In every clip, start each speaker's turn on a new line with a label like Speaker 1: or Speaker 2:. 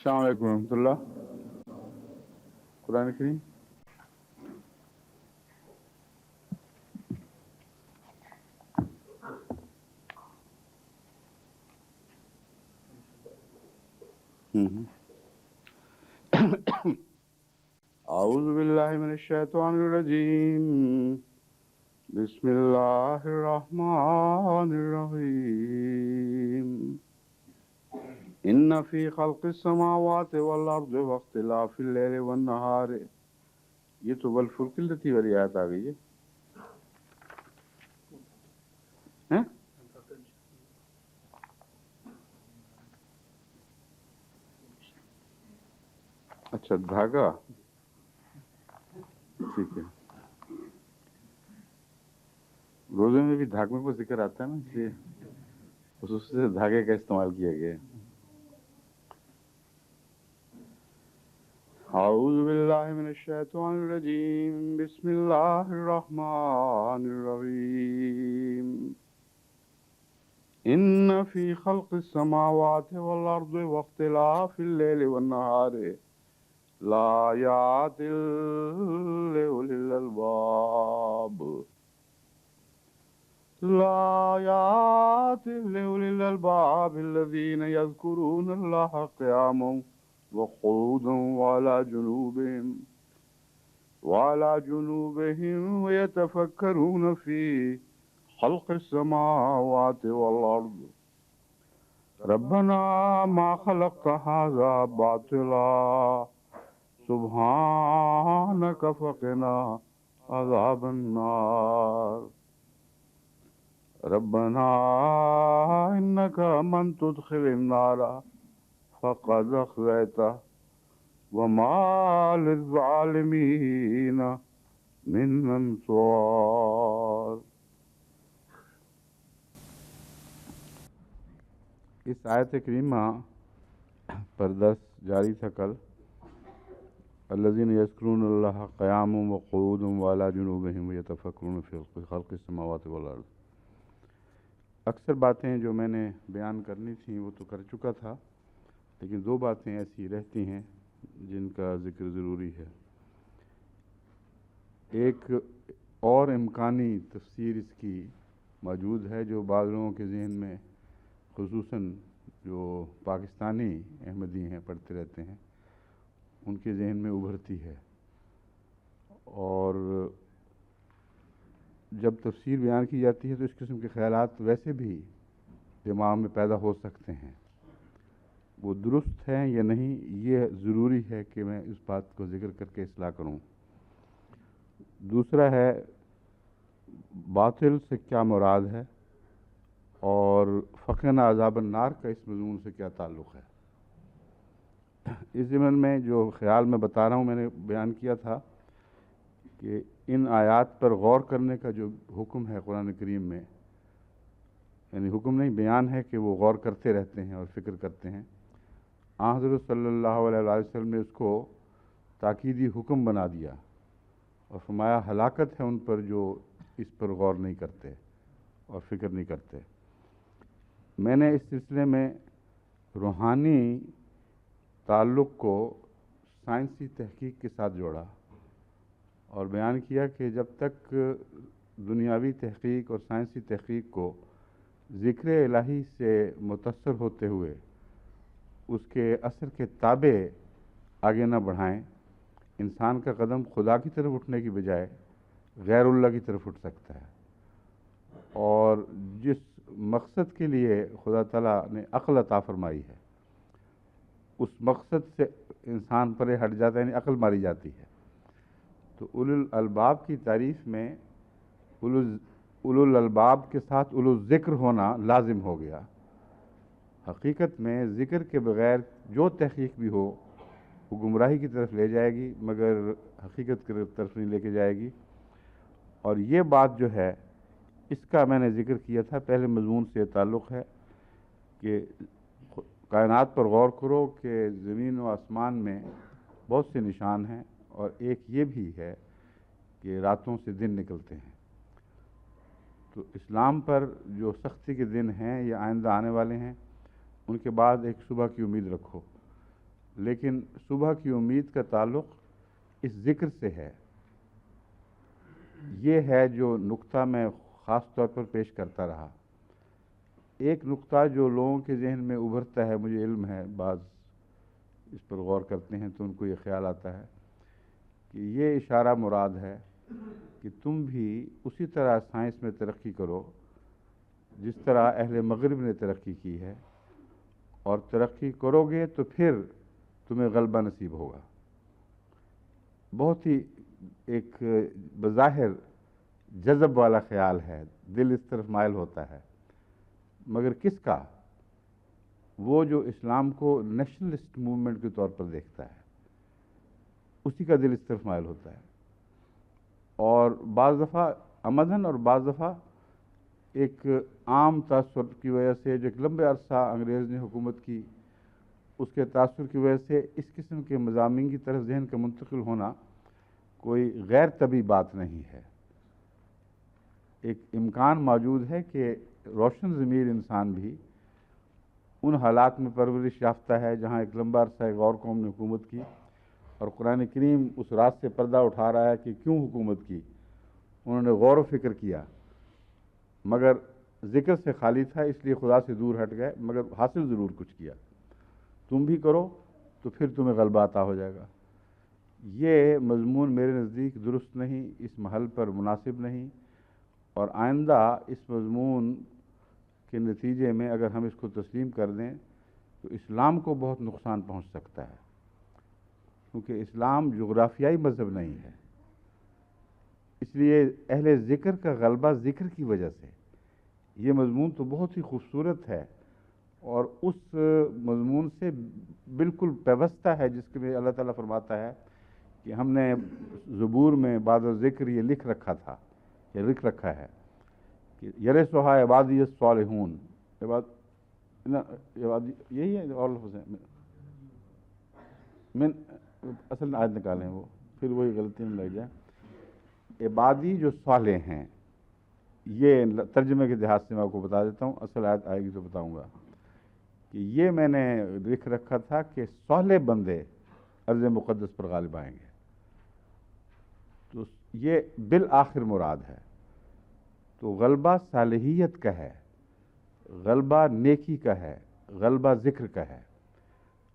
Speaker 1: السلام علیکم ورحمۃ اللہ. قرآن کریم اعوذ باللہ من الشیطان الرجیم. بسم اللہ الرحمن الرحیم. ان فی خلق السماوات والارض واختلاف اللیل والنہار. یہ تو والفلک التی والی آیت آ گئی ہے. اچھا دھاگا ٹھیک ہے. روزے میں بھی دھاگوں کو ذکر آتا ہے نا، اس لیے خصوص سے دھاگے کا استعمال کیا گیا ہے. اعوذ باللہ من الشیطان الرجیم. بسم اللہ الرحمن الرحیم. ان فی خلق السماوات والارض واختلاف اللیل والنہار لآیات لأولی الالباب. لآیات لأولی الالباب الذین یذکرون اللہ قیاما وقعودا وعلى جنوبهم ويتفکرون فی خلق السماوات والارض ربنا ما خلقت هذا باطلا سبحانك فقنا عذاب النار. ربنا إنك من تدخل النار فقد أخزيته وما للظالمين من انصار. اس آیت کریمہ پر درس جاری تھا کل. الذین یذکرون اللہ قیاما وقعودا وعلی جنوبہم یتفکرون فی خلق السماوات والارض. اکثر باتیں جو میں نے بیان کرنی تھیں وہ تو کر چکا تھا، لیکن دو باتیں ایسی رہتی ہیں جن کا ذکر ضروری ہے. ایک اور امکانی تفسیر اس کی موجود ہے جو بعض لوگوں کے ذہن میں، خصوصاً جو پاکستانی احمدی ہیں پڑھتے رہتے ہیں، ان کے ذہن میں ابھرتی ہے. اور جب تفسیر بیان کی جاتی ہے تو اس قسم کے خیالات ویسے بھی دماغ میں پیدا ہو سکتے ہیں. وہ درست ہیں یا نہیں، یہ ضروری ہے کہ میں اس بات کو ذکر کر کے اصلاح کروں. دوسرا ہے باطل سے کیا مراد ہے اور فقنا عذاب النار کا اس مضمون سے کیا تعلق ہے. اس ضمن میں جو خیال میں بتا رہا ہوں، میں نے بیان کیا تھا کہ ان آیات پر غور کرنے کا جو حکم ہے قرآن کریم میں، یعنی حکم نہیں، بیان ہے کہ وہ غور کرتے رہتے ہیں اور فکر کرتے ہیں. حضرت صلی اللہ علیہ وسلم نے اس کو تاکیدی حکم بنا دیا اور فرمایا ہلاکت ہے ان پر جو اس پر غور نہیں کرتے اور فکر نہیں کرتے. میں نے اس سلسلے میں روحانی تعلق کو سائنسی تحقیق کے ساتھ جوڑا اور بیان کیا کہ جب تک دنیاوی تحقیق اور سائنسی تحقیق کو ذکر الہی سے متاثر ہوتے ہوئے اس کے اثر کے تابع آگے نہ بڑھائیں، انسان کا قدم خدا کی طرف اٹھنے کی بجائے غیر اللہ کی طرف اٹھ سکتا ہے. اور جس مقصد کے لیے خدا تعالیٰ نے عقل عطا فرمائی ہے، اس مقصد سے انسان پرے ہٹ جاتا ہے، یعنی عقل ماری جاتی ہے. تو اولو الالباب کی تعریف میں اولو الالباب کے ساتھ اولو الذکر ہونا لازم ہو گیا. حقیقت میں ذکر کے بغیر جو تحقیق بھی ہو وہ گمراہی کی طرف لے جائے گی، مگر حقیقت کی طرف نہیں لے کے جائے گی. اور یہ بات جو ہے اس کا میں نے ذکر کیا تھا، پہلے مضمون سے تعلق ہے کہ کائنات پر غور کرو کہ زمین و آسمان میں بہت سے نشان ہیں، اور ایک یہ بھی ہے کہ راتوں سے دن نکلتے ہیں. تو اسلام پر جو سختی کے دن ہیں یا آئندہ آنے والے ہیں، ان کے بعد ایک صبح کی امید رکھو. لیکن صبح کی امید کا تعلق اس ذکر سے ہے۔ یہ ہے جو نقطہ میں خاص طور پر پیش کرتا رہا۔ ایک نقطہ جو لوگوں کے ذہن میں ابھرتا ہے، مجھے علم ہے بعض اس پر غور کرتے ہیں تو ان کو یہ خیال آتا ہے کہ یہ اشارہ مراد ہے کہ تم بھی اسی طرح سائنس میں ترقی کرو جس طرح اہل مغرب نے ترقی کی ہے، اور ترقی کرو گے تو پھر تمہیں غلبہ نصیب ہوگا۔ بہت ہی ایک بظاہر جذب والا خیال ہے، دل اس طرف مائل ہوتا ہے، مگر کس کا؟ وہ جو اسلام کو نیشنلسٹ موومنٹ کے طور پر دیکھتا ہے، اسی کا دل اس طرف مائل ہوتا ہے۔ اور بعض دفعہ عمدن اور بعض دفعہ ایک عام تاثر کی وجہ سے، جو ایک لمبے عرصہ انگریز نے حکومت کی، اس کے تاثر کی وجہ سے اس قسم کے مضامین کی طرف ذہن کا منتقل ہونا کوئی غیر طبی بات نہیں ہے۔ ایک امکان موجود ہے کہ روشن ضمیر انسان بھی ان حالات میں پرورش یافتہ ہے جہاں ایک لمبا عرصہ غور قوم نے حکومت کی، اور قرآن کریم اس رات سے پردہ اٹھا رہا ہے کہ کیوں حکومت کی۔ انہوں نے غور و فکر کیا، مگر ذکر سے خالی تھا، اس لیے خدا سے دور ہٹ گئے، مگر حاصل ضرور کچھ کیا۔ تم بھی کرو تو پھر تمہیں غلبہ عطا ہو جائے گا۔ یہ مضمون میرے نزدیک درست نہیں، اس محل پر مناسب نہیں، اور آئندہ اس مضمون کے نتیجے میں اگر ہم اس کو تسلیم کر دیں تو اسلام کو بہت نقصان پہنچ سکتا ہے، کیونکہ اسلام جغرافیائی مذہب نہیں ہے۔ اس لیے اہل ذکر کا غلبہ ذکر کی وجہ سے، یہ مضمون تو بہت ہی خوبصورت ہے اور اس مضمون سے بالکل پیوستہ ہے جس کے لیے اللہ تعالیٰ فرماتا ہے کہ ہم نے زبور میں بعد ذکر یہ لکھ رکھا تھا، یہ لکھ رکھا ہے کہ یرثھا عبادی الصالحون، یہی ہے اور لفظ ہیں من اصل میں آیت نکالیں، وہ پھر وہی غلطی میں لگ جائے۔ عبادی جو صالح ہیں، یہ ترجمے کے لحاظ سے میں آپ کو بتا دیتا ہوں، اصل آیت آئے گی تو بتاؤں گا کہ یہ میں نے لکھ رکھا تھا کہ صالح بندے ارض مقدس پر غالب آئیں گے۔ تو یہ بالآخر مراد ہے۔ تو غلبہ صالحیت کا ہے، غلبہ نیکی کا ہے، غلبہ ذکر کا ہے،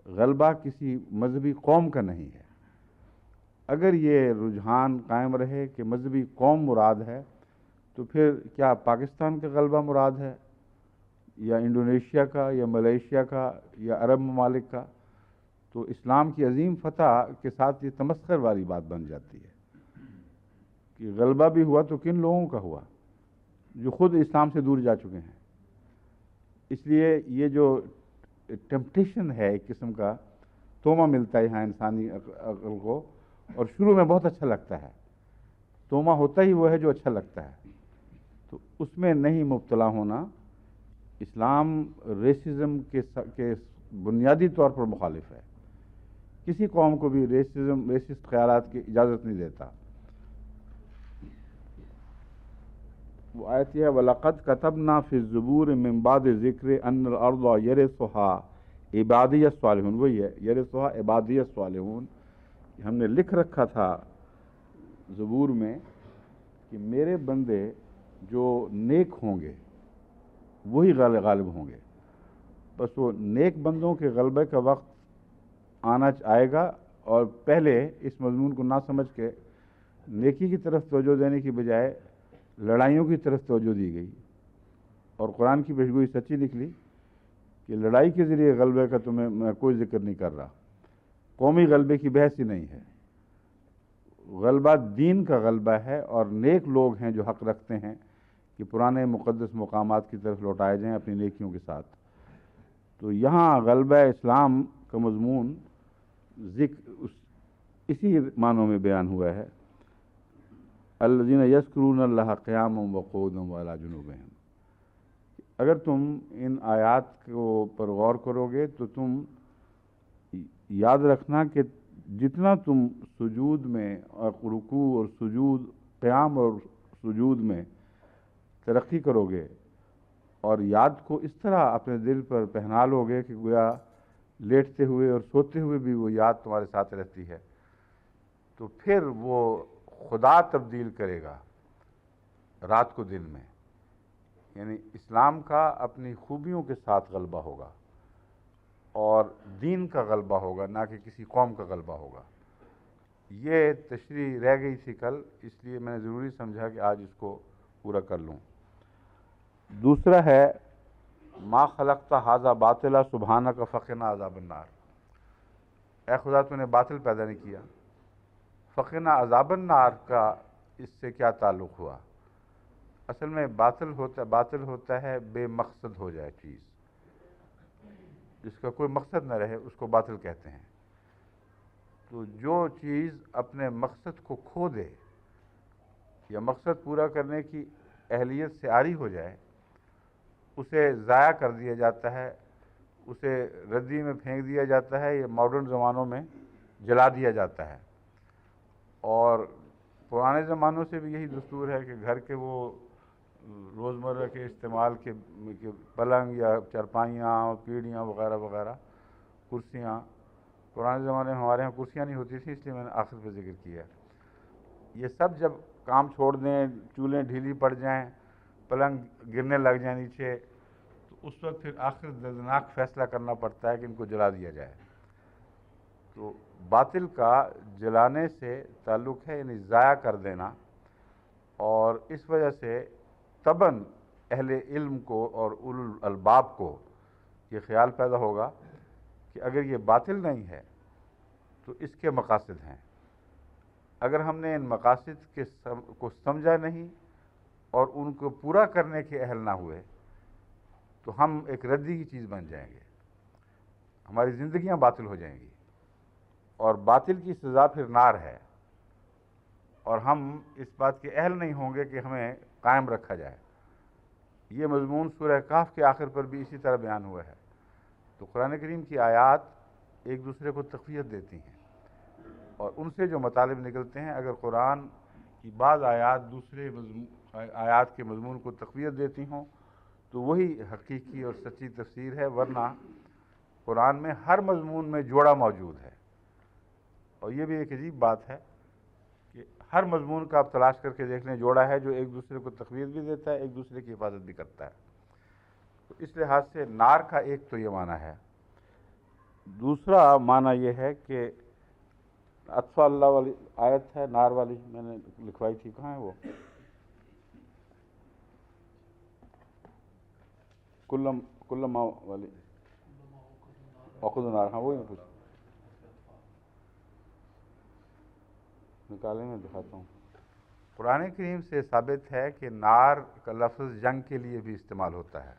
Speaker 1: غلبہ کسی مذہبی قوم کا نہیں ہے۔ اگر یہ رجحان قائم رہے کہ مذہبی قوم مراد ہے تو پھر کیا پاکستان کا غلبہ مراد ہے، یا انڈونیشیا کا، یا ملیشیا کا، یا عرب ممالک کا؟ تو اسلام کی عظیم فتح کے ساتھ یہ تمسخر والی بات بن جاتی ہے کہ غلبہ بھی ہوا تو کن لوگوں کا ہوا؟ جو خود اسلام سے دور جا چکے ہیں۔ اس لیے یہ جو ٹیمپٹیشن ہے، ایک قسم کا تومہ ملتا ہے یہاں انسانی عقل کو، اور شروع میں بہت اچھا لگتا ہے، تومہ ہوتا ہی وہ ہے جو اچھا لگتا ہے، تو اس میں نہیں مبتلا ہونا۔ اسلام ریسزم کے بنیادی طور پر مخالف ہے، کسی قوم کو بھی ریسسٹ خیالات کی اجازت نہیں دیتا۔ وہ آیت یہ ہے وَلَقَدْ كَتَبْنَا فِي الزُّبُورِ مِن بَعْدِ ذِكْرِ أَنَّ الْأَرْضَ يَرِثُهَا عِبَادِيَ الصَّالِحُونَ، وہی ہے يَرِثُهَا عِبَادِيَ الصَّالِحُونَ۔ ہم نے لکھ رکھا تھا زبور میں کہ میرے بندے جو نیک ہوں گے وہی غالب ہوں گے۔ بس وہ نیک بندوں کے غلبے کا وقت آنا آئے گا، اور پہلے اس مضمون کو نہ سمجھ کے نیکی کی طرف توجہ دینے کی بجائے لڑائیوں کی طرف توجہ دی گئی، اور قرآن کی پیشگوئی سچی نکلی کہ لڑائی کے ذریعے غلبے کا تمہیں میں کوئی ذکر نہیں کر رہا، قومی غلبے کی بحث ہی نہیں ہے۔ غلبہ دین کا غلبہ ہے، اور نیک لوگ ہیں جو حق رکھتے ہیں کہ پرانے مقدس مقامات کی طرف لوٹائے جائیں اپنی نیکیوں کے ساتھ۔ تو یہاں غلبہ اسلام کا مضمون اسی معنوں میں بیان ہوا ہے، الذین یذکرون اللہ قیاما وقعودا وعلی جنوبہم۔ اگر تم ان آیات کو پر غور کرو گے تو تم یاد رکھنا کہ جتنا تم سجود میں اور رکوع اور سجود، قیام اور سجود میں ترقی کرو گے، اور یاد کو اس طرح اپنے دل پر پہنا لو گے کہ گویا لیٹتے ہوئے اور سوتے ہوئے بھی وہ یاد تمہارے ساتھ رہتی ہے، تو پھر وہ خدا تبدیل کرے گا رات کو دن میں. یعنی اسلام کا اپنی خوبیوں کے ساتھ غلبہ ہوگا اور دین کا غلبہ ہوگا، نہ کہ کسی قوم کا غلبہ ہوگا. یہ تشریح رہ گئی تھی کل، اس لیے میں نے ضروری سمجھا کہ آج اس کو پورا کر لوں. دوسرا ہے ما خلقت ھذا باطلا سبحانک فقنا عذاب النار. اے خدا تو نے باطل پیدا نہیں کیا، فقنا عذاب النار کا اس سے کیا تعلق ہوا؟ اصل میں باطل ہوتا ہے بے مقصد ہو جائے چیز، جس کا کوئی مقصد نہ رہے اس کو باطل کہتے ہیں. تو جو چیز اپنے مقصد کو کھو دے یا مقصد پورا کرنے کی اہلیت سے عاری ہو جائے، اسے ضائع کر دیا جاتا ہے، اسے ردی میں پھینک دیا جاتا ہے، یا ماڈرن زمانوں میں جلا دیا جاتا ہے. اور پرانے زمانوں سے بھی یہی دستور ہے کہ گھر کے وہ روزمرہ کے استعمال کے پلنگ یا چرپائیاں، پیڑیاں وغیرہ وغیرہ، کرسیاں. پرانے زمانے میں ہمارے ہاں کرسیاں نہیں ہوتی تھیں، اس لیے میں نے آخر پہ ذکر کیا. یہ سب جب کام چھوڑ دیں، چولہیں ڈھیلی پڑ جائیں، پلنگ گرنے لگ جائیں نیچے، تو اس وقت پھر آخر دردناک فیصلہ کرنا پڑتا ہے کہ ان کو جلا دیا جائے. تو باطل کا جلانے سے تعلق ہے، یعنی ضائع کر دینا. اور اس وجہ سے طبعاً اہل علم کو اور اولو الالباب کو یہ خیال پیدا ہوگا کہ اگر یہ باطل نہیں ہے تو اس کے مقاصد ہیں. اگر ہم نے ان مقاصد کو سمجھا نہیں اور ان کو پورا کرنے کے اہل نہ ہوئے تو ہم ایک ردی کی چیز بن جائیں گے، ہماری زندگیاں باطل ہو جائیں گی، اور باطل کی سزا پھر نار ہے. اور ہم اس بات کے اہل نہیں ہوں گے کہ ہمیں قائم رکھا جائے. یہ مضمون سورہ کہف کے آخر پر بھی اسی طرح بیان ہوا ہے. تو قرآن کریم کی آیات ایک دوسرے کو تقویت دیتی ہیں، اور ان سے جو مطالب نکلتے ہیں، اگر قرآن کی بعض آیات دوسرے آیات کے مضمون کو تقویت دیتی ہوں تو وہی حقیقی اور سچی تفسیر ہے. ورنہ قرآن میں ہر مضمون میں جوڑا موجود ہے. اور یہ بھی ایک عجیب بات ہے کہ ہر مضمون کا آپ تلاش کر کے دیکھ لیں، جوڑا ہے جو ایک دوسرے کو تقویت بھی دیتا ہے، ایک دوسرے کی حفاظت بھی کرتا ہے. تو اس لحاظ سے نار کا ایک تو یہ معنی ہے. دوسرا معنی یہ ہے کہ اطفاء اللہ والی آیت ہے، نار والی میں نے لکھوائی تھی، کہاں ہے وہ؟ کلما والی وقود نار، ہاں وہی میں پوچھ نکالے میں دکھاتا ہوں. قرآن کریم سے ثابت ہے کہ نار کا لفظ جنگ کے لیے بھی استعمال ہوتا ہے،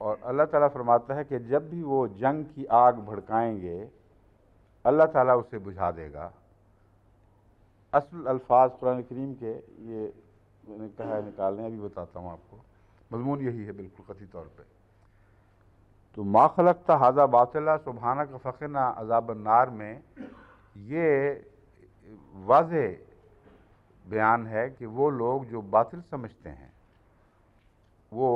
Speaker 1: اور اللہ تعالیٰ فرماتا ہے کہ جب بھی وہ جنگ کی آگ بھڑکائیں گے اللہ تعالیٰ اسے بجھا دے گا. اصل الفاظ قرآن کریم کے یہ میں نے کہا ہے نکالنے، ابھی بتاتا ہوں آپ کو. مضمون یہی ہے بالکل قطعی طور پہ. تو ما خلقت ھذا باطلا سبحانک فقنا عذاب النار میں یہ واضح بیان ہے کہ وہ لوگ جو باطل سمجھتے ہیں وہ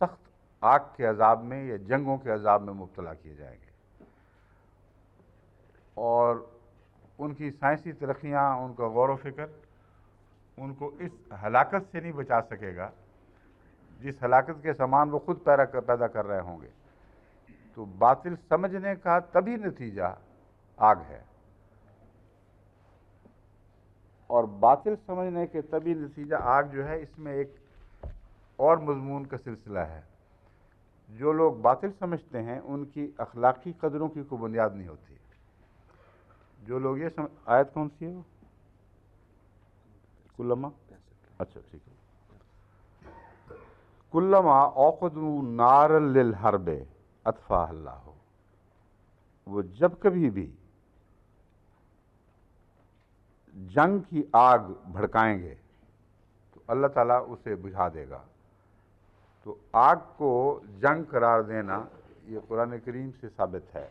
Speaker 1: سخت آگ کے عذاب میں یا جنگوں کے عذاب میں مبتلا کیے جائیں گے. اور ان کی سائنسی ترقیاں، ان کا غور و فکر ان کو اس ہلاکت سے نہیں بچا سکے گا جس ہلاکت کے سامان وہ خود پیدا کر رہے ہوں گے. تو باطل سمجھنے کا تبھی نتیجہ آگ ہے، اور باطل سمجھنے کے تبھی نتیجہ آگ جو ہے، اس میں ایک اور مضمون کا سلسلہ ہے. جو لوگ باطل سمجھتے ہیں ان کی اخلاقی قدروں کی کوئی بنیاد نہیں ہوتی. جو لوگ یہ آیت کون سی ہے وہ؟ کلما، اچھا ٹھیک ہے. کلما اوقدوا نارا للحرب اطفاها اللہ، وہ جب کبھی بھی جنگ کی آگ بھڑکائیں گے تو اللہ تعالیٰ اسے بجھا دے گا. تو آگ کو جنگ قرار دینا یہ قرآن کریم سے ثابت ہے.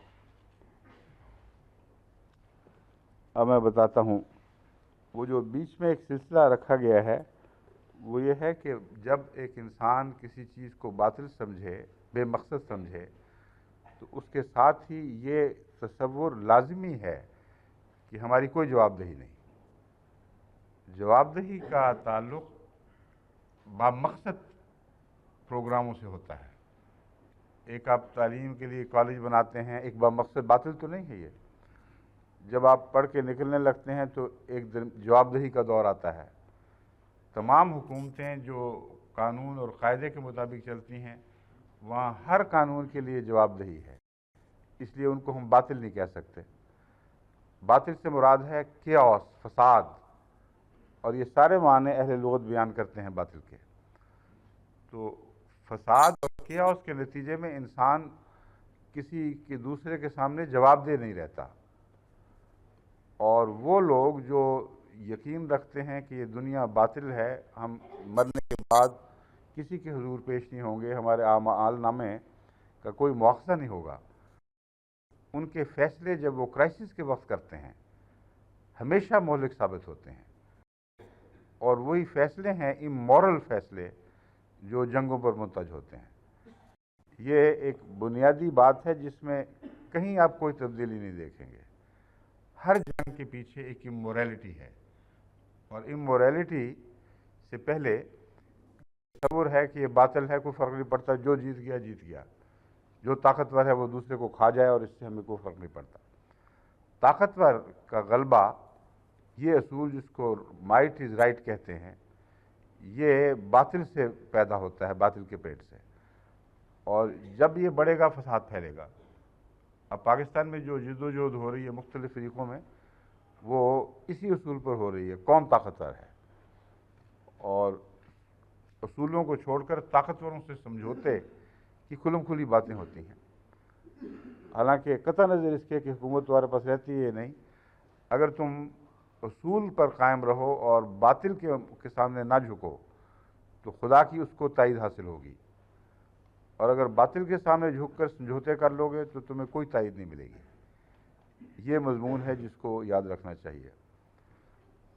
Speaker 1: اب میں بتاتا ہوں، وہ جو بیچ میں ایک سلسلہ رکھا گیا ہے وہ یہ ہے کہ جب ایک انسان کسی چیز کو باطل سمجھے، بے مقصد سمجھے، تو اس کے ساتھ ہی یہ تصور لازمی ہے کہ ہماری کوئی جواب دہی نہیں. جواب دہی کا تعلق بامقصد پروگراموں سے ہوتا ہے. ایک آپ تعلیم کے لیے کالج بناتے ہیں، ایک بامقصد باطل تو نہیں ہے یہ. جب آپ پڑھ کے نکلنے لگتے ہیں تو ایک دن جواب دہی کا دور آتا ہے. تمام حکومتیں جو قانون اور قاعدے کے مطابق چلتی ہیں وہاں ہر قانون کے لیے جواب دہی ہے، اس لیے ان کو ہم باطل نہیں کہہ سکتے. باطل سے مراد ہے کیوس، فساد، اور یہ سارے معنی اہل لغت بیان کرتے ہیں باطل کے. تو فساد اور کیوس کے نتیجے میں انسان کسی کے دوسرے کے سامنے جواب دہ نہیں رہتا. اور وہ لوگ جو یقین رکھتے ہیں کہ یہ دنیا باطل ہے، ہم مرنے کے بعد کسی کے حضور پیش نہیں ہوں گے، ہمارے اعمال نامے کا کوئی مواخذہ نہیں ہوگا، ان کے فیصلے جب وہ کرائسس کے وقت کرتے ہیں ہمیشہ مہلک ثابت ہوتے ہیں. اور وہی فیصلے ہیں امورل فیصلے جو جنگوں پر منتج ہوتے ہیں. یہ ایک بنیادی بات ہے جس میں کہیں آپ کوئی تبدیلی نہیں دیکھیں گے. ہر جنگ کے پیچھے ایک امورالٹی ہے، اور امورالٹی سے پہلے تصور ہے کہ یہ باطل ہے، کوئی فرق نہیں پڑتا، جو جیت گیا جیت گیا، جو طاقتور ہے وہ دوسرے کو کھا جائے اور اس سے ہمیں کوئی فرق نہیں پڑتا. طاقتور کا غلبہ، یہ اصول جس کو مائٹ از رائٹ کہتے ہیں، یہ باطل سے پیدا ہوتا ہے، باطل کے پیٹ سے. اور جب یہ بڑھے گا فساد پھیلے گا. اب پاکستان میں جو جدوجہد ہو رہی ہے مختلف فریقوں میں، وہ اسی اصول پر ہو رہی ہے. قوم طاقتور ہے اور اصولوں کو چھوڑ کر طاقتوروں سے سمجھوتے کی کھلم کھلی باتیں ہوتی ہیں. حالانکہ قطع نظر اس کے کہ حکومت تمہارے پاس رہتی ہے یا نہیں، اگر تم اصول پر قائم رہو اور باطل کے سامنے نہ جھکو تو خدا کی اس کو تائید حاصل ہوگی. اور اگر باطل کے سامنے جھک کر سمجھوتے کر لو گے تو تمہیں کوئی تائید نہیں ملے گی. یہ مضمون ہے جس کو یاد رکھنا چاہیے.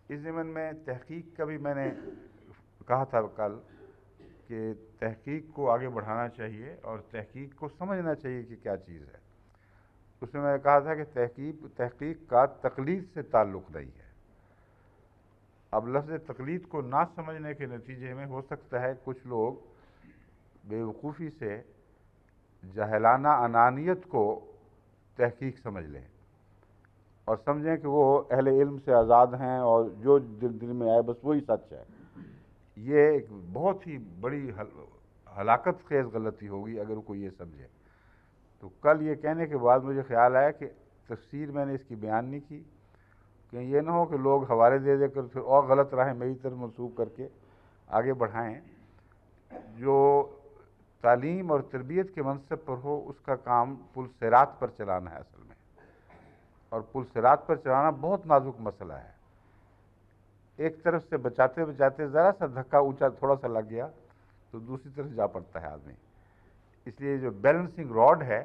Speaker 1: اس ضمن میں تحقیق کا بھی میں نے کہا تھا کل کہ تحقیق کو آگے بڑھانا چاہیے اور تحقیق کو سمجھنا چاہیے کہ کیا چیز ہے. اس میں نے کہا تھا کہ تحقیق کا تقلید سے تعلق نہیں ہے. اب لفظ تقلید کو نہ سمجھنے کے نتیجے میں ہو سکتا ہے کچھ لوگ بے وقوفی سے جاہلانہ انانیت کو تحقیق سمجھ لیں اور سمجھیں کہ وہ اہل علم سے آزاد ہیں اور جو دل میں آئے بس وہی سچ ہے. یہ ایک بہت ہی بڑی ہلاکت خیز غلطی ہوگی اگر کوئی یہ سمجھے. تو کل یہ کہنے کے بعد مجھے خیال آیا کہ تفسیر میں نے اس کی بیان نہیں کی، کہ یہ نہ ہو کہ لوگ حوالے دے دے کر پھر اور غلط راہیں میری طرف منسوب کر کے آگے بڑھائیں. جو تعلیم اور تربیت کے منصب پر ہو اس کا کام پل صراط پر چلانا ہے اصل میں، اور پل صراط پر چلانا بہت نازک مسئلہ ہے. ایک طرف سے بچاتے بچاتے ذرا سا دھکا اونچا تھوڑا سا لگ گیا تو دوسری طرف جا پڑتا ہے آدمی. اس لیے جو بیلنسنگ راڈ ہے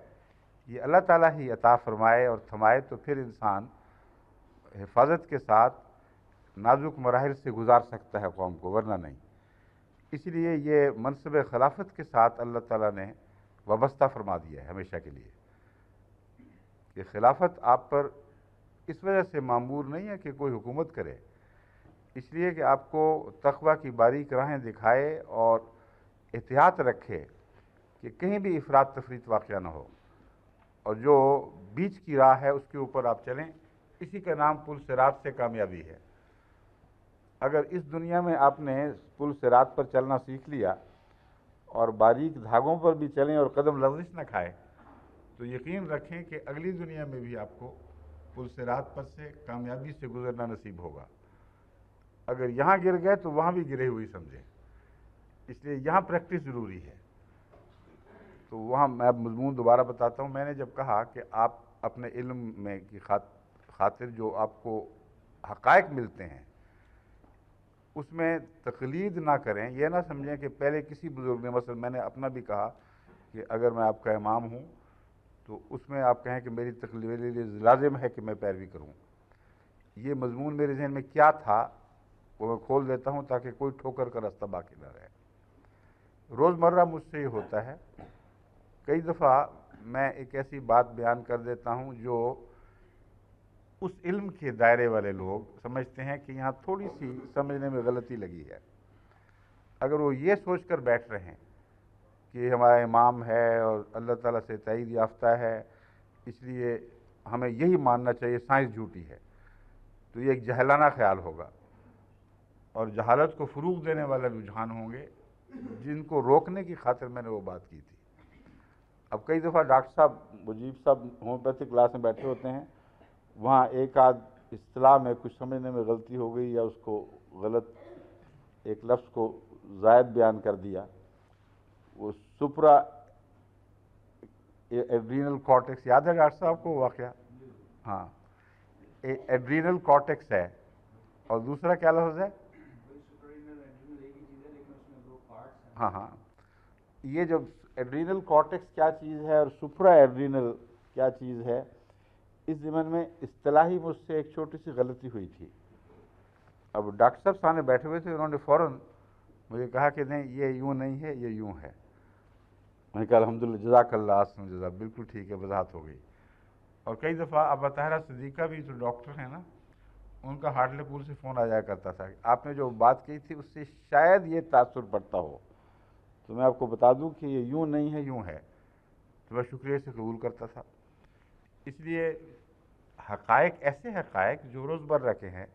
Speaker 1: یہ اللہ تعالیٰ ہی عطا فرمائے اور تھمائے تو پھر انسان حفاظت کے ساتھ نازک مراحل سے گزار سکتا ہے قوم کو، ورنہ نہیں. اس لیے یہ منصب خلافت کے ساتھ اللہ تعالیٰ نے وابستہ فرما دیا ہے ہمیشہ کے لیے، کہ خلافت آپ پر اس وجہ سے معمور نہیں ہے کہ کوئی حکومت کرے، اس لیے کہ آپ کو تقویٰ کی باریک راہیں دکھائے اور احتیاط رکھے کہ کہیں بھی افراط تفریط واقعہ نہ ہو، اور جو بیچ کی راہ ہے اس کے اوپر آپ چلیں. اسی کا نام پل صراط سے کامیابی ہے. اگر اس دنیا میں آپ نے پل صراط پر چلنا سیکھ لیا اور باریک دھاگوں پر بھی چلیں اور قدم لغزش نہ کھائے تو یقین رکھیں کہ اگلی دنیا میں بھی آپ کو پل صراط پر سے کامیابی سے گزرنا نصیب ہوگا. اگر یہاں گر گئے تو وہاں بھی گرے ہوئی سمجھیں. اس لیے یہاں پریکٹس ضروری ہے. تو وہاں میں مضمون دوبارہ بتاتا ہوں. میں نے جب کہا کہ آپ اپنے علم میں کی خاطر جو آپ کو حقائق ملتے ہیں اس میں تقلید نہ کریں. یہ نہ سمجھیں کہ پہلے کسی بزرگ نے، مثلا میں نے اپنا بھی کہا کہ اگر میں آپ کا امام ہوں تو اس میں آپ کہیں کہ میری تقلید لازم ہے کہ میں پیروی کروں. یہ مضمون میرے ذہن میں کیا تھا وہ میں کھول دیتا ہوں تاکہ کوئی ٹھوکر کا راستہ باقی نہ رہے. روزمرہ مجھ سے یہ ہوتا ہے. کئی دفعہ میں ایک ایسی بات بیان کر دیتا ہوں جو اس علم کے دائرے والے لوگ سمجھتے ہیں کہ یہاں تھوڑی سی سمجھنے میں غلطی لگی ہے۔ اگر وہ یہ سوچ کر بیٹھ رہے ہیں کہ ہمارا امام ہے اور اللہ تعالیٰ سے تائید یافتہ ہے، اس لیے ہمیں یہی ماننا چاہیے، سائنس جھوٹی ہے، تو یہ ایک جہلانہ خیال ہوگا اور جہالت کو فروغ دینے والے رجحان ہوں گے جن کو روکنے کی خاطر میں نے وہ بات کی تھی۔ اب کئی دفعہ ڈاکٹر صاحب، مجیب صاحب ہومیوپیتھی کلاس میں بیٹھے ہوتے ہیں، وہاں ایک آدھ اصطلاح میں کچھ سمجھنے میں غلطی ہو گئی یا اس کو غلط ایک لفظ کو زائد بیان کر دیا، وہ سپرا ایڈرینل کارٹیکس، یاد ہے ڈاکٹر صاحب کو واقعہ؟ ہاں، ایڈرینل کارٹیکس ہے اور دوسرا کیا لفظ ہے؟ ہاں ہاں، یہ جو ایڈرینل کارٹیکس کیا چیز ہے اور سپرا ایڈرینل کیا چیز ہے، اس ضمن میں اصطلاحی مجھ سے ایک چھوٹی سی غلطی ہوئی تھی۔ اب ڈاکٹر صاحب سامنے بیٹھے ہوئے تھے، انہوں نے فوراً مجھے کہا کہ نہیں یہ یوں نہیں ہے، یہ یوں ہے۔ میں نے کہا الحمدللہ، جزاک اللہ احسن جزا، بالکل ٹھیک ہے، وضاحت ہو گئی۔ اور کئی دفعہ ابا طاہرہ صدیقہ بھی جو ڈاکٹر ہیں نا، ان کا ہارٹلے پور سے فون آ جایا کرتا تھا، آپ نے جو بات کی تھی اس سے شاید یہ تاثر پڑتا ہو، تو میں آپ کو بتا دوں کہ یہ یوں نہیں ہے، یوں ہے، تو میں شکریہ سے قبول کرتا تھا۔ اس لیے حقائق ایسے حقائق جو روز مرہ کے ہیں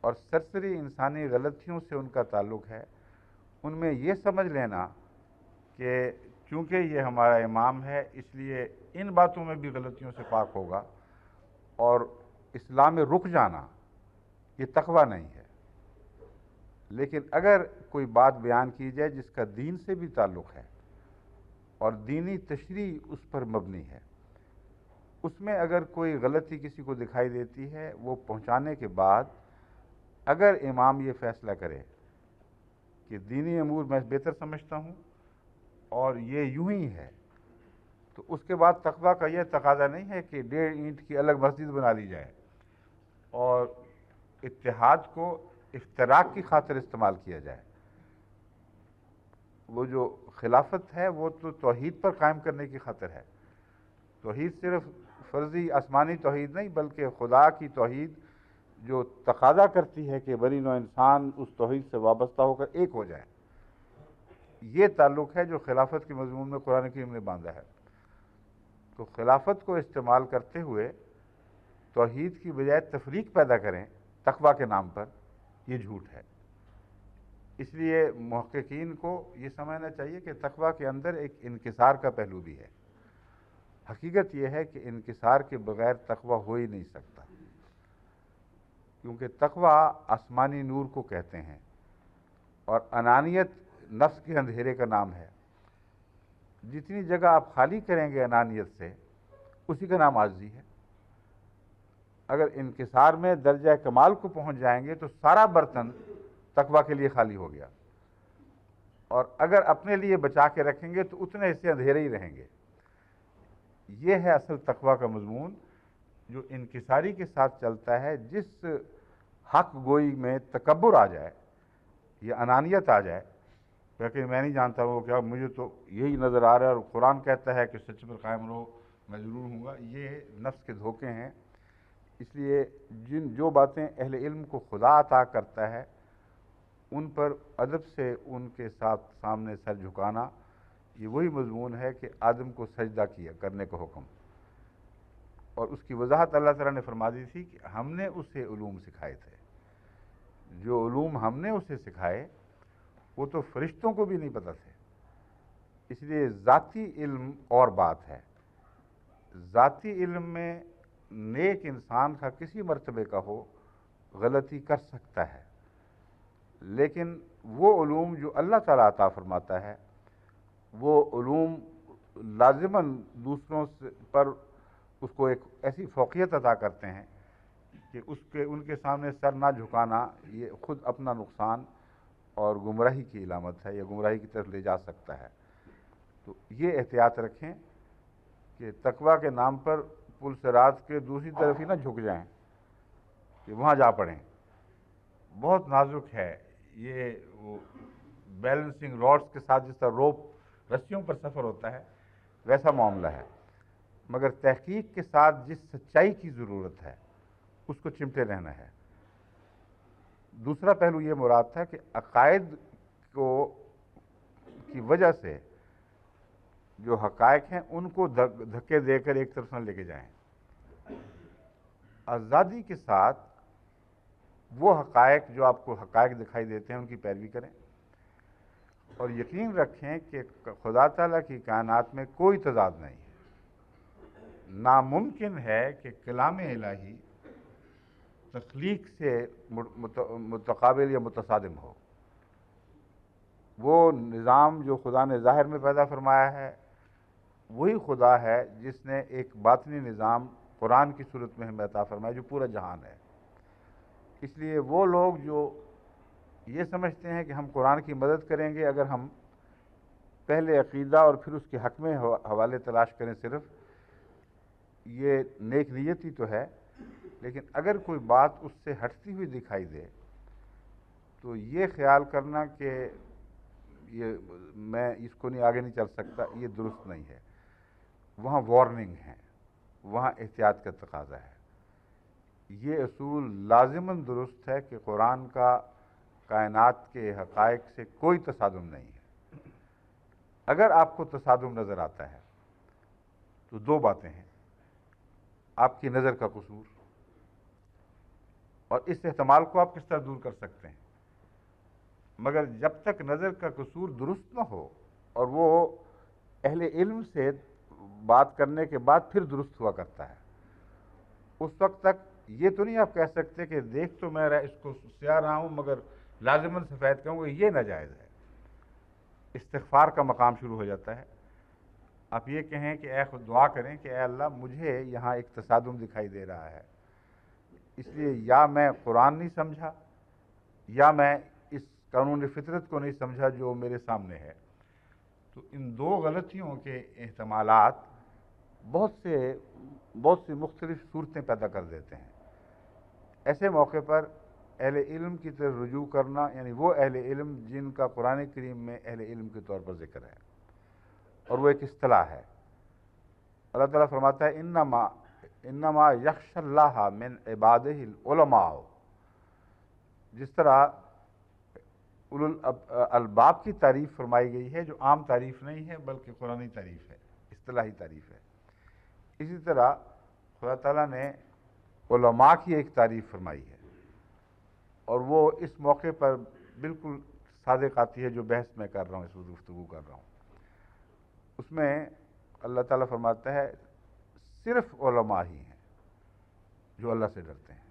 Speaker 1: اور سرسری انسانی غلطیوں سے ان کا تعلق ہے، ان میں یہ سمجھ لینا کہ چونکہ یہ ہمارا امام ہے اس لیے ان باتوں میں بھی غلطیوں سے پاک ہوگا، اور اسلام میں رک جانا، یہ تقویٰ نہیں ہے۔ لیکن اگر کوئی بات بیان کی جائے جس کا دین سے بھی تعلق ہے اور دینی تشریح اس پر مبنی ہے، اس میں اگر کوئی غلطی کسی کو دکھائی دیتی ہے، وہ پہنچانے کے بعد اگر امام یہ فیصلہ کرے کہ دینی امور میں بہتر سمجھتا ہوں اور یہ یوں ہی ہے، تو اس کے بعد تقویٰ کا یہ تقاضا نہیں ہے کہ 1.5 اینٹ کی الگ مسجد بنا لی جائے اور اتحاد کو افتراق کی خاطر استعمال کیا جائے۔ وہ جو خلافت ہے وہ تو توحید پر قائم کرنے کی خاطر ہے۔ توحید صرف فرضی آسمانی توحید نہیں، بلکہ خدا کی توحید جو تقاضا کرتی ہے کہ بنی نوع انسان اس توحید سے وابستہ ہو کر ایک ہو جائے، یہ تعلق ہے جو خلافت کے مضمون میں قرآن کریم نے باندھا ہے۔ تو خلافت کو استعمال کرتے ہوئے توحید کی بجائے تفریق پیدا کریں تقویٰ کے نام پر، یہ جھوٹ ہے۔ اس لیے محققین کو یہ سمجھنا چاہیے کہ تقویٰ کے اندر ایک انکسار کا پہلو بھی ہے۔ حقیقت یہ ہے کہ انکسار کے بغیر تقویٰ ہو ہی نہیں سکتا، کیونکہ تقویٰ آسمانی نور کو کہتے ہیں اور انانیت نفس کے اندھیرے کا نام ہے۔ جتنی جگہ آپ خالی کریں گے انانیت سے، اسی کا نام عاجزی ہے۔ اگر انکسار میں درجہ کمال کو پہنچ جائیں گے تو سارا برتن تقویٰ کے لیے خالی ہو گیا، اور اگر اپنے لیے بچا کے رکھیں گے تو اتنے حصے اندھیرے ہی رہیں گے۔ یہ ہے اصل تقویٰ کا مضمون، جو انکساری کے ساتھ چلتا ہے۔ جس حق گوئی میں تکبر آ جائے یا انانیت آ جائے کہ میں نہیں جانتا وہ کیا، مجھے تو یہی نظر آ رہا ہے اور قرآن کہتا ہے کہ سچ پر قائم رہو، میں ضرور ہوں گا، یہ نفس کے دھوکے ہیں۔ اس لیے جو باتیں اہل علم کو خدا عطا کرتا ہے ان پر ادب سے ان کے ساتھ سامنے سر جھکانا، یہ وہی مضمون ہے کہ آدم کو سجدہ کیا کرنے کا حکم، اور اس کی وضاحت اللہ تعالیٰ نے فرما دی تھی کہ ہم نے اسے علوم سکھائے تھے۔ جو علوم ہم نے اسے سکھائے وہ تو فرشتوں کو بھی نہیں پتہ تھے۔ اس لیے ذاتی علم اور بات ہے۔ ذاتی علم میں نیک انسان کا کسی مرتبے کا ہو غلطی کر سکتا ہے، لیکن وہ علوم جو اللہ تعالیٰ عطا فرماتا ہے، وہ علوم لازماً دوسروں پر اس کو ایک ایسی فوقیت عطا کرتے ہیں کہ ان کے سامنے سر نہ جھکانا یہ خود اپنا نقصان اور گمراہی کی علامت ہے، یا گمراہی کی طرف لے جا سکتا ہے۔ تو یہ احتیاط رکھیں کہ تقویٰ کے نام پر پل صراط کے دوسری طرف ہی نہ جھک جائیں کہ وہاں جا پڑیں۔ بہت نازک ہے یہ، وہ بیلنسنگ راڈس کے ساتھ جس طرح روپ رسیوں پر سفر ہوتا ہے، ویسا معاملہ ہے، مگر تحقیق کے ساتھ جس سچائی کی ضرورت ہے اس کو چمٹے رہنا ہے۔ دوسرا پہلو یہ مراد تھا کہ عقائد کی وجہ سے جو حقائق ہیں ان کو دھکے دے کر ایک طرف نہ لے کے جائیں، آزادی کے ساتھ وہ حقائق جو آپ کو حقائق دکھائی دیتے ہیں ان کی پیروی کریں، اور یقین رکھیں کہ خدا تعالیٰ کی کائنات میں کوئی تضاد نہیں ہے۔ ناممکن ہے کہ کلام الہی تخلیق سے متقابل یا متصادم ہو۔ وہ نظام جو خدا نے ظاہر میں پیدا فرمایا ہے وہی خدا ہے جس نے ایک باطنی نظام قرآن کی صورت میں ہمیں عطا فرمایا جو پورا جہان ہے۔ اس لیے وہ لوگ جو یہ سمجھتے ہیں کہ ہم قرآن کی مدد کریں گے اگر ہم پہلے عقیدہ اور پھر اس کے حق میں حوالے تلاش کریں، صرف یہ نیک نیتی تو ہے، لیکن اگر کوئی بات اس سے ہٹتی ہوئی دکھائی دے تو یہ خیال کرنا کہ یہ میں اس کو آگے نہیں چل سکتا، یہ درست نہیں ہے۔ وہاں وارننگ ہے، وہاں احتیاط کا تقاضا ہے۔ یہ اصول لازماً درست ہے کہ قرآن کا کائنات کے حقائق سے کوئی تصادم نہیں ہے۔ اگر آپ کو تصادم نظر آتا ہے تو دو باتیں ہیں، آپ کی نظر کا قصور، اور اس احتمال کو آپ کس طرح دور کر سکتے ہیں۔ مگر جب تک نظر کا قصور درست نہ ہو اور وہ اہل علم سے بات کرنے کے بعد پھر درست ہوا کرتا ہے، اس وقت تک یہ تو نہیں آپ کہہ سکتے کہ دیکھ تو میں اس کو سیاہ رہا ہوں مگر لازماً سفید کہوں گا، یہ ناجائز ہے۔ استغفار کا مقام شروع ہو جاتا ہے۔ آپ یہ کہیں کہ اے خود دعا کریں کہ اے اللہ مجھے یہاں ایک تصادم دکھائی دے رہا ہے، اس لیے یا میں قرآن نہیں سمجھا یا میں اس قانون فطرت کو نہیں سمجھا جو میرے سامنے ہے۔ تو ان دو غلطیوں کے احتمالات بہت سی مختلف صورتیں پیدا کر دیتے ہیں۔ ایسے موقع پر اہل علم کی طرف رجوع کرنا، یعنی وہ اہل علم جن کا قرآن کریم میں اہل علم کے طور پر ذکر ہے، اور وہ ایک اصطلاح ہے۔ اللہ تعالیٰ فرماتا ہے انما یخشی اللہ من عبادہ العلماء۔ جس طرح اولو الالباب کی تعریف فرمائی گئی ہے جو عام تعریف نہیں ہے بلکہ قرآنی تعریف ہے، اصطلاحی تعریف ہے، اسی طرح خدا تعالیٰ نے علماء کی ایک تعریف فرمائی ہے، اور وہ اس موقع پر بالکل صادق آتی ہے جو بحث میں کر رہا ہوں، اس وقت گفتگو کر رہا ہوں۔ اس میں اللہ تعالیٰ فرماتا ہے صرف علماء ہی ہیں جو اللہ سے ڈرتے ہیں۔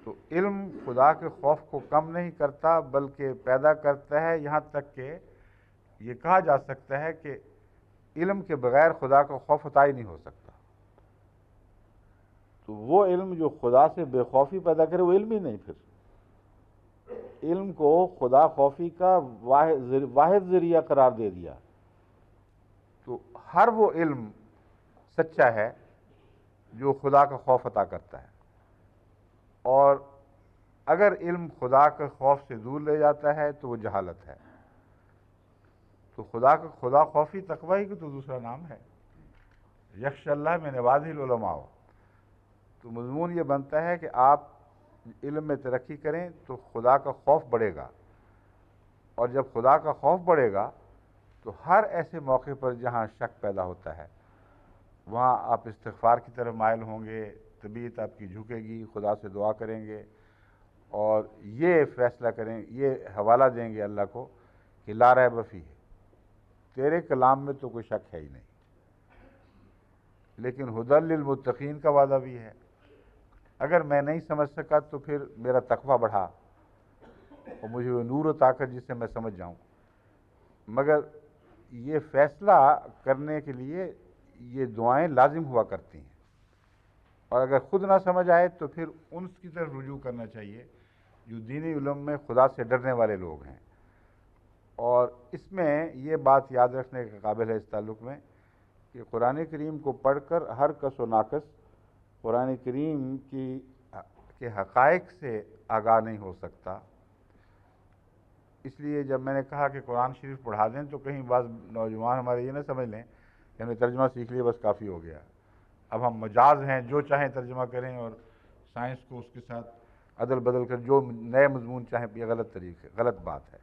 Speaker 1: تو علم خدا کے خوف کو کم نہیں کرتا بلکہ پیدا کرتا ہے، یہاں تک کہ یہ کہا جا سکتا ہے کہ علم کے بغیر خدا کا خوف عطا ہی نہیں ہو سکتا۔ تو وہ علم جو خدا سے بے خوفی پیدا کرے وہ علم ہی نہیں، پھر علم کو خدا خوفی کا واحد ذریعہ قرار دے دیا۔ تو ہر وہ علم سچا ہے جو خدا کا خوف عطا کرتا ہے، اور اگر علم خدا کے خوف سے دور لے جاتا ہے تو وہ جہالت ہے۔ تو خدا خوفی تقوی ہی تو دوسرا نام ہے، یخشی اللہ من عبادہ العلماء۔ تو مضمون یہ بنتا ہے کہ آپ علم میں ترقی کریں تو خدا کا خوف بڑھے گا، اور جب خدا کا خوف بڑھے گا تو ہر ایسے موقع پر جہاں شک پیدا ہوتا ہے وہاں آپ استغفار کی طرف مائل ہوں گے، طبیعت آپ کی جھکے گی، خدا سے دعا کریں گے، اور یہ فیصلہ کریں، یہ حوالہ دیں گے اللہ کو کہ لا ریب فیہ، تیرے کلام میں تو کوئی شک ہے ہی نہیں۔ لیکن ھدی للمتقین کا وعدہ بھی ہے، اگر میں نہیں سمجھ سکا تو پھر میرا تقویٰ بڑھا اور مجھے وہ نور عطا کر جس سے میں سمجھ جاؤں۔ مگر یہ فیصلہ کرنے کے لیے یہ دعائیں لازم ہوا کرتی ہیں، اور اگر خود نہ سمجھ آئے تو پھر ان کی طرف رجوع کرنا چاہیے جو دینی علم میں خدا سے ڈرنے والے لوگ ہیں۔ اور اس میں یہ بات یاد رکھنے کے قابل ہے اس تعلق میں کہ قرآن کریم کو پڑھ کر ہر کس و ناقص قرآن کریم کے حقائق سے آگاہ نہیں ہو سکتا، اس لیے جب میں نے کہا کہ قرآن شریف پڑھا دیں تو کہیں بعض نوجوان ہمارے یہ نہ سمجھ لیں کہ ہم نے ترجمہ سیکھ لیا بس کافی ہو گیا، اب ہم مجاز ہیں جو چاہیں ترجمہ کریں اور سائنس کو اس کے ساتھ عدل بدل کر جو نئے مضمون چاہیں، یہ غلط طریقے غلط بات ہے،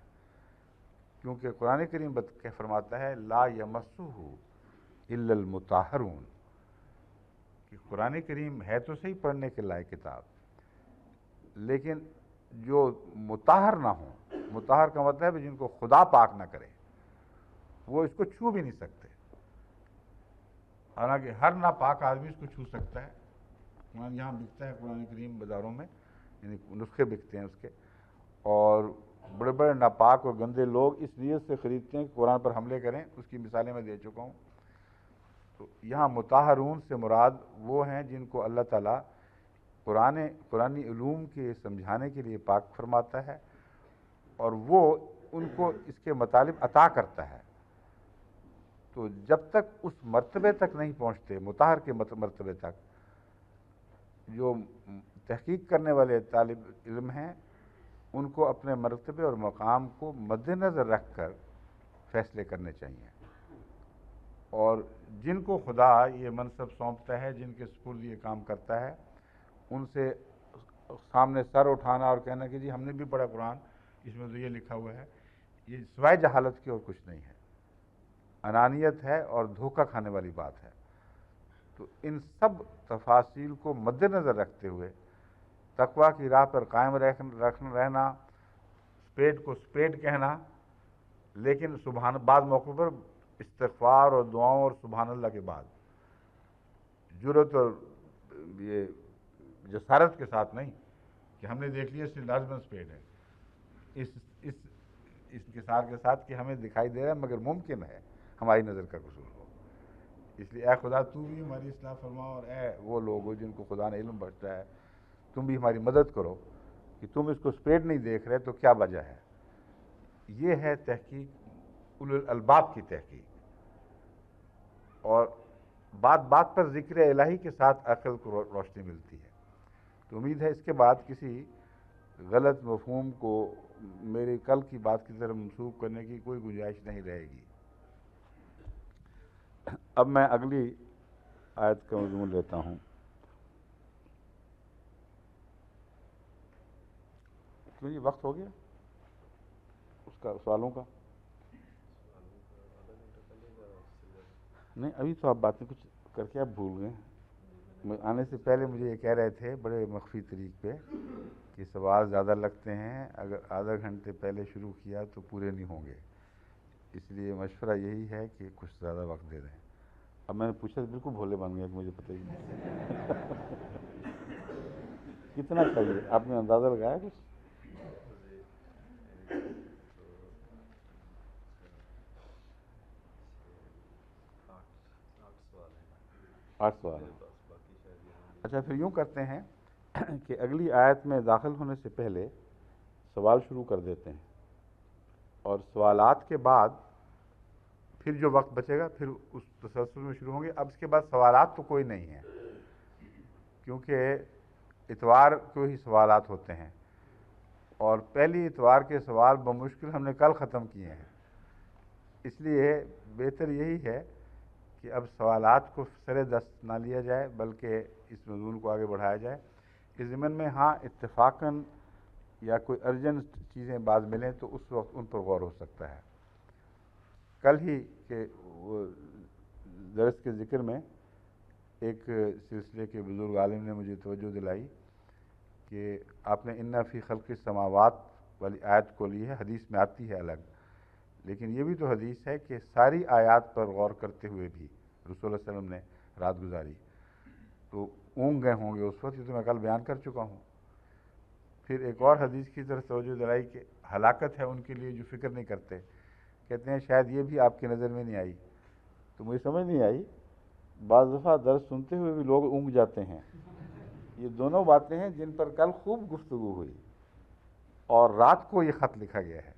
Speaker 1: کیونکہ قرآن کریم فرماتا ہے لا یمسہ الا المطہرون، کہ قرآن کریم ہے تو صحیح پڑھنے کے لائق کتاب، لیکن جو مطہر نہ ہوں، مطہر کا مطلب ہے جن کو خدا پاک نہ کرے، وہ اس کو چھو بھی نہیں سکتے، حالانکہ ہر ناپاک آدمی اس کو چھو سکتا ہے۔ یہاں بکتا ہے قرآن کریم بازاروں میں، یعنی نسخے بکتے ہیں اس کے، اور بڑے بڑے ناپاک اور گندے لوگ اس نیت سے خریدتے ہیں کہ قرآن پر حملے کریں، اس کی مثالیں میں دے چکا ہوں۔ تو یہاں مطہرون سے مراد وہ ہیں جن کو اللہ تعالیٰ قرآنی علوم کے سمجھانے کے لیے پاک فرماتا ہے، اور وہ ان کو اس کے مطالب عطا کرتا ہے۔ تو جب تک اس مرتبے تک نہیں پہنچتے، مطہر کے مرتبے تک، جو تحقیق کرنے والے طالب علم ہیں ان کو اپنے مرتبے اور مقام کو مد نظر رکھ کر فیصلے کرنے چاہیے، اور جن کو خدا یہ منصب سونپتا ہے، جن کے سپرد یہ کام کرتا ہے، ان سے سامنے سر اٹھانا اور کہنا کہ جی ہم نے بھی پڑھا قرآن، اس میں تو یہ لکھا ہوا ہے، یہ سوائے جہالت کی اور کچھ نہیں ہے، انانیت ہے اور دھوکہ کھانے والی بات ہے۔ تو ان سب تفاصیل کو مد نظر رکھتے ہوئے تقویٰ کی راہ پر قائم رہنا، سپیڈ کو سپیڈ کہنا، لیکن بعض موقع پر استغفار اور دعاؤں اور سبحان اللہ کے بعد جرأت اور یہ جسارت کے ساتھ نہیں کہ ہم نے دیکھ لیا صرف لازمن سپیڈ ہے، اس انکسار کے ساتھ کہ ہمیں دکھائی دے رہا ہے مگر ممکن ہے ہماری نظر کا قصور ہو، اس لیے اے خدا تو بھی ہماری اصلاح فرما، اور اے وہ لوگ ہو جن کو خدا نے علم بخشا ہے تم بھی ہماری مدد کرو کہ تم اس کو سپیڈ نہیں دیکھ رہے تو کیا وجہ ہے۔ یہ ہے تحقیق، اولو الالباب کی تحقیق، اور بات بات پر ذکر الہی کے ساتھ عقل کو روشنی ملتی ہے۔ تو امید ہے اس کے بعد کسی غلط مفہوم کو میری کل کی بات کی طرف منسوخ کرنے کی کوئی گنجائش نہیں رہے گی۔ اب میں اگلی آیت کا مضمون لیتا ہوں۔ کیوں یہ وقت ہو گیا اس کا سوالوں کا؟ نہیں ابھی تو آپ باتیں کچھ کر کے آپ بھول گئے، آنے سے پہلے مجھے یہ کہہ رہے تھے بڑے مخفی طریق پہ کہ سوال زیادہ لگتے ہیں، اگر آدھا گھنٹے پہلے شروع کیا تو پورے نہیں ہوں گے، اس لیے مشورہ یہی ہے کہ کچھ زیادہ وقت دے دیں۔ اب میں نے پوچھا تو بالکل بھولے بن گیا کہ مجھے پتہ ہی نہیں کتنا چاہیے، آپ نے اندازہ لگایا کچھ؟ آٹھ سوال ہیں۔ اچھا پھر یوں کرتے ہیں کہ اگلی آیت میں داخل ہونے سے پہلے سوال شروع کر دیتے ہیں، اور سوالات کے بعد پھر جو وقت بچے گا پھر اس تسلسل میں شروع ہوں گے۔ اب اس کے بعد سوالات تو کوئی نہیں ہے، کیونکہ اتوار کو ہی سوالات ہوتے ہیں، اور پہلی اتوار کے سوال بمشکل ہم نے کل ختم کیے ہیں، اس لیے بہتر یہی ہے کہ اب سوالات کو سر دست نہ لیا جائے بلکہ اس موضوع کو آگے بڑھایا جائے۔ اس ضمن میں ہاں اتفاقاً یا کوئی ارجنٹ چیزیں بعد ملیں تو اس وقت ان پر غور ہو سکتا ہے۔ کل ہی کے درس کے ذکر میں ایک سلسلے کے بزرگ عالم نے مجھے توجہ دلائی کہ آپ نے اِنَّ فِی خلق السماوات والی آیت کو لی ہے، حدیث میں آتی ہے الگ، لیکن یہ بھی تو حدیث ہے کہ ساری آیات پر غور کرتے ہوئے بھی رسول اللہ علیہ وسلم نے رات گزاری، تو اونگ گئے ہوں گے اس وقت، یہ تو میں کل بیان کر چکا ہوں۔ پھر ایک اور حدیث کی طرف توجہ دلائی کہ ہلاکت ہے ان کے لیے جو فکر نہیں کرتے، کہتے ہیں شاید یہ بھی آپ کی نظر میں نہیں آئی، تو مجھے سمجھ نہیں آئی، بعض دفعہ درس سنتے ہوئے بھی لوگ اونگ جاتے ہیں۔ یہ دونوں باتیں ہیں جن پر کل خوب گفتگو ہوئی، اور رات کو یہ خط لکھا گیا ہے،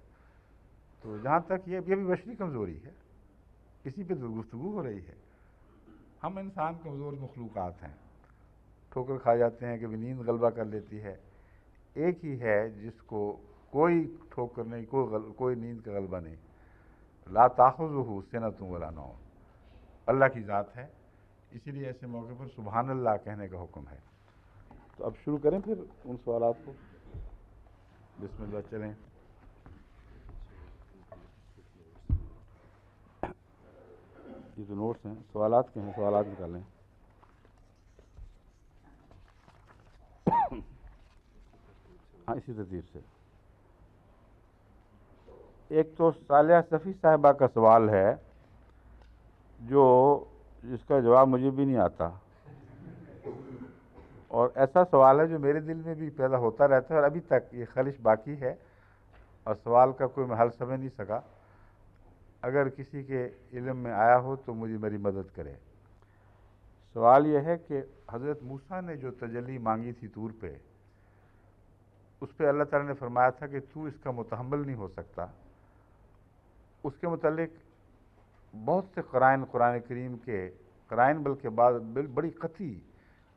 Speaker 1: تو جہاں تک یہ بھی بشری کمزوری ہے، اسی پہ تو گفتگو ہو رہی ہے۔ ہم انسان کمزور مخلوقات ہیں، ٹھوکر کھا جاتے ہیں، کبھی نیند غلبہ کر لیتی ہے، ایک ہی ہے جس کو کوئی ٹھوکر نہیں، کوئی نیند کا غلبہ نہیں. لا تاخذہ سنۃ ولا نوم، اللہ کی ذات ہے. اسی لیے ایسے موقع پر سبحان اللہ کہنے کا حکم ہے. تو اب شروع کریں پھر ان سوالات کو. بسم اللہ، چلیں. یہ تو نوٹس ہیں، سوالات کے ہیں، سوالات نکالیں. ہاں اسی ترتیب سے. ایک تو صالحہ صفی صاحبہ کا سوال ہے جس کا جواب مجھے بھی نہیں آتا، اور ایسا سوال ہے جو میرے دل میں بھی پیدا ہوتا رہتا ہے، اور ابھی تک یہ خلش باقی ہے اور سوال کا کوئی میں حل سمجھ نہیں سکا. اگر کسی کے علم میں آیا ہو تو میری مدد کرے. سوال یہ ہے کہ حضرت موسیٰ نے جو تجلی مانگی تھی طور پہ، اس پہ اللہ تعالیٰ نے فرمایا تھا کہ تو اس کا متحمل نہیں ہو سکتا. اس کے متعلق بہت سے قرائن قرآن کریم کے قرائن، بلکہ بعض بڑی قطعی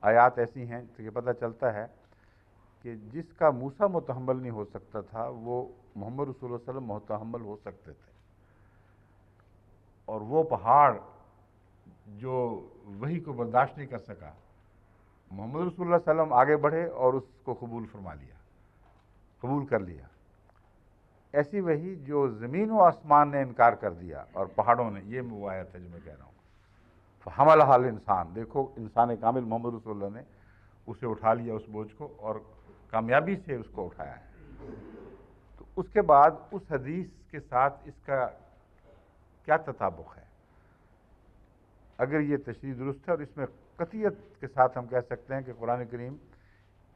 Speaker 1: آیات ایسی ہیں کہ پتہ چلتا ہے کہ جس کا موسیٰ متحمل نہیں ہو سکتا تھا وہ محمد رسول اللہ صلی اللہ علیہ وسلم متحمل ہو سکتے تھے. اور وہ پہاڑ جو وحی کو برداشت نہیں کر سکا، محمد رسول اللہ صلی اللہ علیہ وسلم آگے بڑھے اور اس کو قبول کر لیا. ایسی وحی جو زمین و آسمان نے انکار کر دیا اور پہاڑوں نے، یہ وہ آیت ہے جو میں کہہ رہا ہوں. فحملھا الانسان، دیکھو انسان کامل محمد رسول اللہ نے اسے اٹھا لیا، اس بوجھ کو، اور کامیابی سے اس کو اٹھایا ہے. تو اس کے بعد اس حدیث کے ساتھ اس کا کیا تطابق ہے؟ اگر یہ تشریح درست ہے اور اس میں قطعیت کے ساتھ ہم کہہ سکتے ہیں کہ قرآن کریم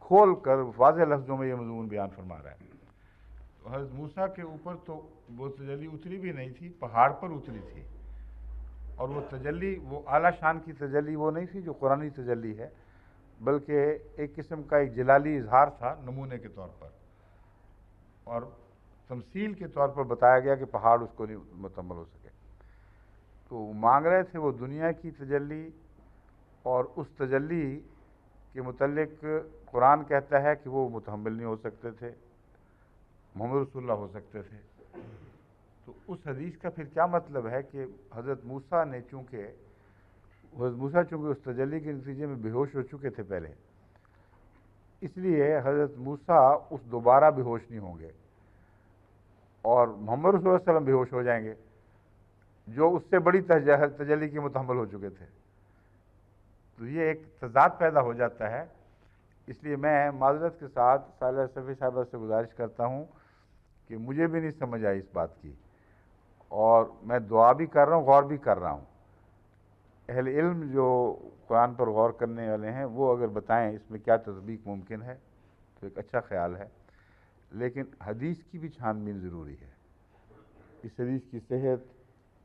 Speaker 1: کھول کر واضح لفظوں میں یہ مضمون بیان فرما رہا ہے. تو حضرت موسیٰ کے اوپر تو وہ تجلی اتری بھی نہیں تھی، پہاڑ پر اتری تھی. اور وہ تجلی، وہ اعلیٰ شان کی تجلی وہ نہیں تھی جو قرآنی تجلی ہے، بلکہ ایک قسم کا ایک جلالی اظہار تھا نمونے کے طور پر، اور تمثیل کے طور پر بتایا گیا کہ پہاڑ اس کو نہیں مکمل ہو سکے. تو مانگ رہے تھے وہ دنیا کی تجلی، اور اس تجلی کے متعلق قرآن کہتا ہے کہ وہ متحمل نہیں ہو سکتے تھے، محمد رسول اللہ ہو سکتے تھے. تو اس حدیث کا پھر کیا مطلب ہے کہ حضرت موسیٰ چونکہ اس تجلی کے نتیجے میں بے ہوش ہو چکے تھے پہلے، اس لیے حضرت موسیٰ اس دوبارہ بے ہوش نہیں ہوں گے، اور محمد رسول اللہ صلی اللہ علیہ وسلم بے ہوش ہو جائیں گے جو اس سے بڑی تجلی کے متحمل ہو چکے تھے. تو یہ ایک تضاد پیدا ہو جاتا ہے. اس لیے میں معذرت کے ساتھ صالحہ صفی صاحبہ سے گزارش کرتا ہوں کہ مجھے بھی نہیں سمجھ آئی اس بات کی، اور میں دعا بھی کر رہا ہوں، غور بھی کر رہا ہوں. اہل علم جو قرآن پر غور کرنے والے ہیں وہ اگر بتائیں اس میں کیا تطبیق ممکن ہے تو ایک اچھا خیال ہے. لیکن حدیث کی بھی چھان بین ضروری ہے، اس حدیث کی صحت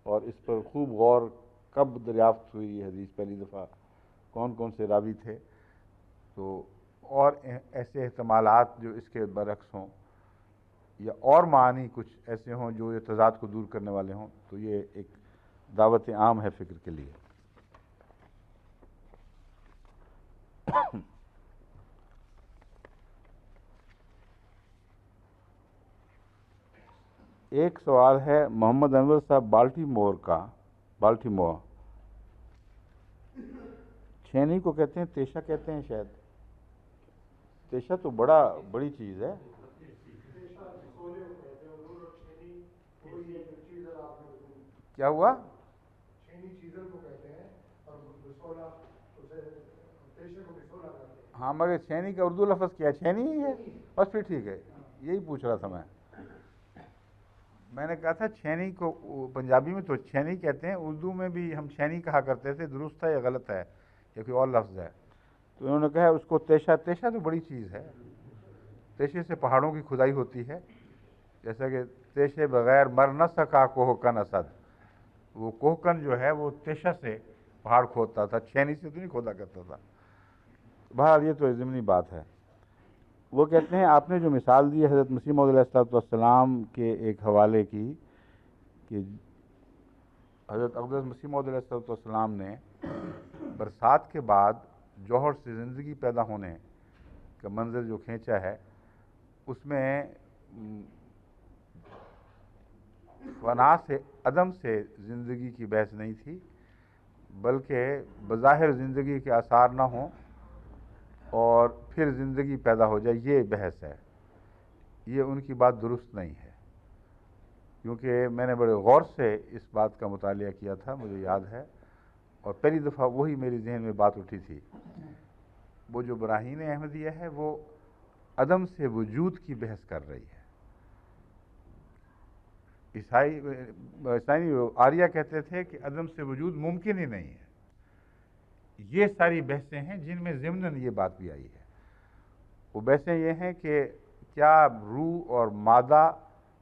Speaker 1: اور اس پر خوب غور، کب دریافت ہوئی یہ حدیث پہلی دفعہ، کون کون سے راوی تھے، تو اور ایسے احتمالات جو اس کے برعکس ہوں، یا اور معنی کچھ ایسے ہوں جو یہ تضاد کو دور کرنے والے ہوں، تو یہ ایک دعوت عام ہے فکر کے لیے. ایک سوال ہے محمد انور صاحب بالٹیمور. چھینی کو کہتے ہیں تیشہ کہتے ہیں شاید. تیشہ تو بڑی چیز ہے. کیا ہوا؟ ہاں مگر چھینی کا اردو لفظ کیا ہے؟ چھینی ہی ہے. بس پھر ٹھیک ہے، یہی پوچھ رہا تھا میں نے کہا تھا چھینی کو پنجابی میں تو چھینی کہتے ہیں، اردو میں بھی ہم چھینی کہا کرتے تھے. درست ہے یا غلط ہے یا کوئی اور لفظ ہے؟ تو انہوں نے کہا اس کو تیشہ تو بڑی چیز ہے. تیشے سے پہاڑوں کی کھدائی ہوتی ہے، جیسا کہ تیشے بغیر مر نہ سکا کوہکن اسد. وہ کوہکن جو ہے وہ تیشہ سے پہاڑ کھودتا تھا، چھینی سے تو نہیں کھودا کرتا تھا. بہرحال یہ تو ضمنی بات ہے. وہ کہتے ہیں آپ نے جو مثال دی حضرت مسیح موعود علیہ السلام کے ایک حوالے کی کہ حضرت اقدس مسیح موعود علیہ السلام نے برسات کے بعد جوہر سے زندگی پیدا ہونے کا منظر جو کھینچا ہے، اس میں فنا سے عدم سے زندگی کی بحث نہیں تھی، بلکہ بظاہر زندگی کے آثار نہ ہوں اور پھر زندگی پیدا ہو جائے، یہ بحث ہے۔ یہ ان کی بات درست نہیں ہے، کیونکہ میں نے بڑے غور سے اس بات کا مطالعہ کیا تھا، مجھے یاد ہے، اور پہلی دفعہ وہی میری ذہن میں بات اٹھی تھی۔ وہ جو براہین احمدیہ ہے وہ عدم سے وجود کی بحث کر رہی ہے۔ عیسائی آریہ کہتے تھے کہ عدم سے وجود ممکن ہی نہیں ہے۔ یہ ساری بحثیں ہیں جن میں ضمناً یہ بات بھی آئی ہے۔ وہ بحثیں یہ ہیں کہ کیا روح اور مادہ